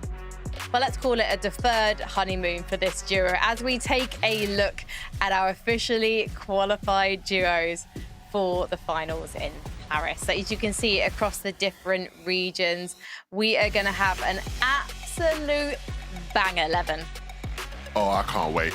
Well, let's call it a deferred honeymoon for this duo as we take a look at our officially qualified duos for the finals in Paris. So as you can see across the different regions, we are going to have an absolute banger, Levin. Oh, I can't wait.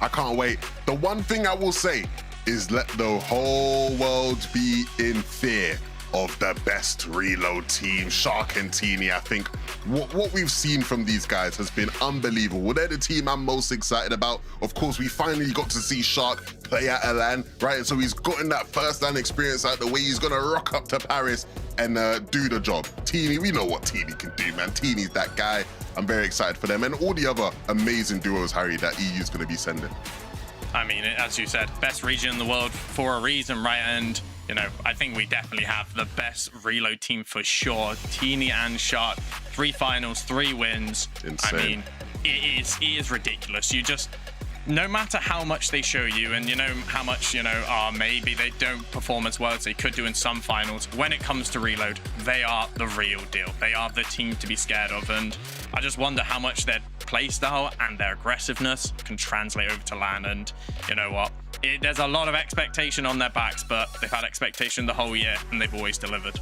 I can't wait. The one thing I will say is let the whole world be in fear of the best reload team, Shark and Teeny. I think what we've seen from these guys has been unbelievable. They're the team I'm most excited about. Of course, we finally got to see Shark play at a LAN, right? So he's gotten that first LAN experience out the way. He's gonna rock up to Paris and do the job. Teeny, we know what Teeny can do, man. Teeny's that guy. I'm very excited for them and all the other amazing duos, Harry, that EU's gonna be sending. I mean, as you said, best region in the world for a reason, right? And you know, I think we definitely have the best Reload team for sure. Teeny and Shark, 3 finals, 3 wins. Insane. I mean, it is ridiculous. You just, no matter how much they show you, and you know how much, you know, maybe they don't perform as well as they could do in some finals, when it comes to Reload, they are the real deal. They are the team to be scared of, and I just wonder how much their playstyle and their aggressiveness can translate over to LAN. And you know what? There's a lot of expectation on their backs, but they've had expectation the whole year, and they've always delivered.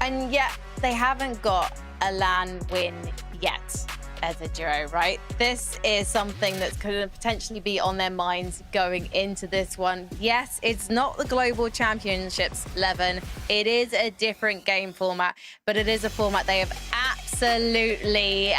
And yet they haven't got a LAN win yet as a duo, right? This is something that's going to potentially be on their minds going into this one. Yes, it's not the Global Championships, Levin. It is a different game format, but it is a format they have absolutely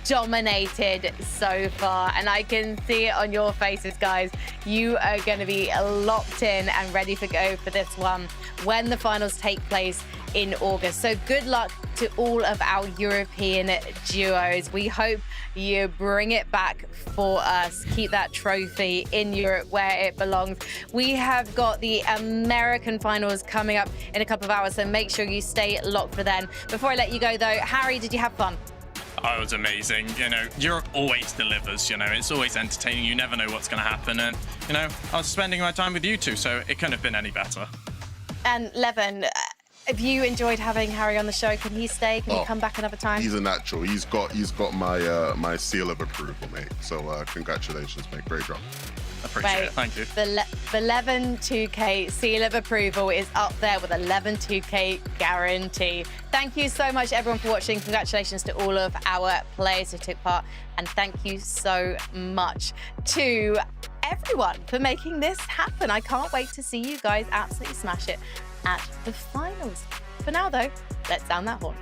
dominated so far. And I can see it on your faces, guys. You are going to be locked in and ready to go for this one when the finals take place in August. So good luck to all of our European duos. We hope you bring it back for us. Keep that trophy in Europe where it belongs. We have got the American finals coming up in a couple of hours, so make sure you stay locked for then. Before I let you go though, Harry, did you have fun? Oh, it was amazing. You know, Europe always delivers, you know, it's always entertaining. You never know what's going to happen. And, you know, I was spending my time with you two, so it couldn't have been any better. And Levin, have you enjoyed having Harry on the show? Can he stay? Can he come back another time? He's a natural. He's got my my seal of approval, mate. So congratulations, mate. Great job. Appreciate it. Thank you. The Levin 2K seal of approval is up there with a Levin 2K guarantee. Thank you so much, everyone, for watching. Congratulations to all of our players who took part. And thank you so much to everyone for making this happen. I can't wait to see you guys absolutely smash it at the finals. For now, though, let's sound that horn.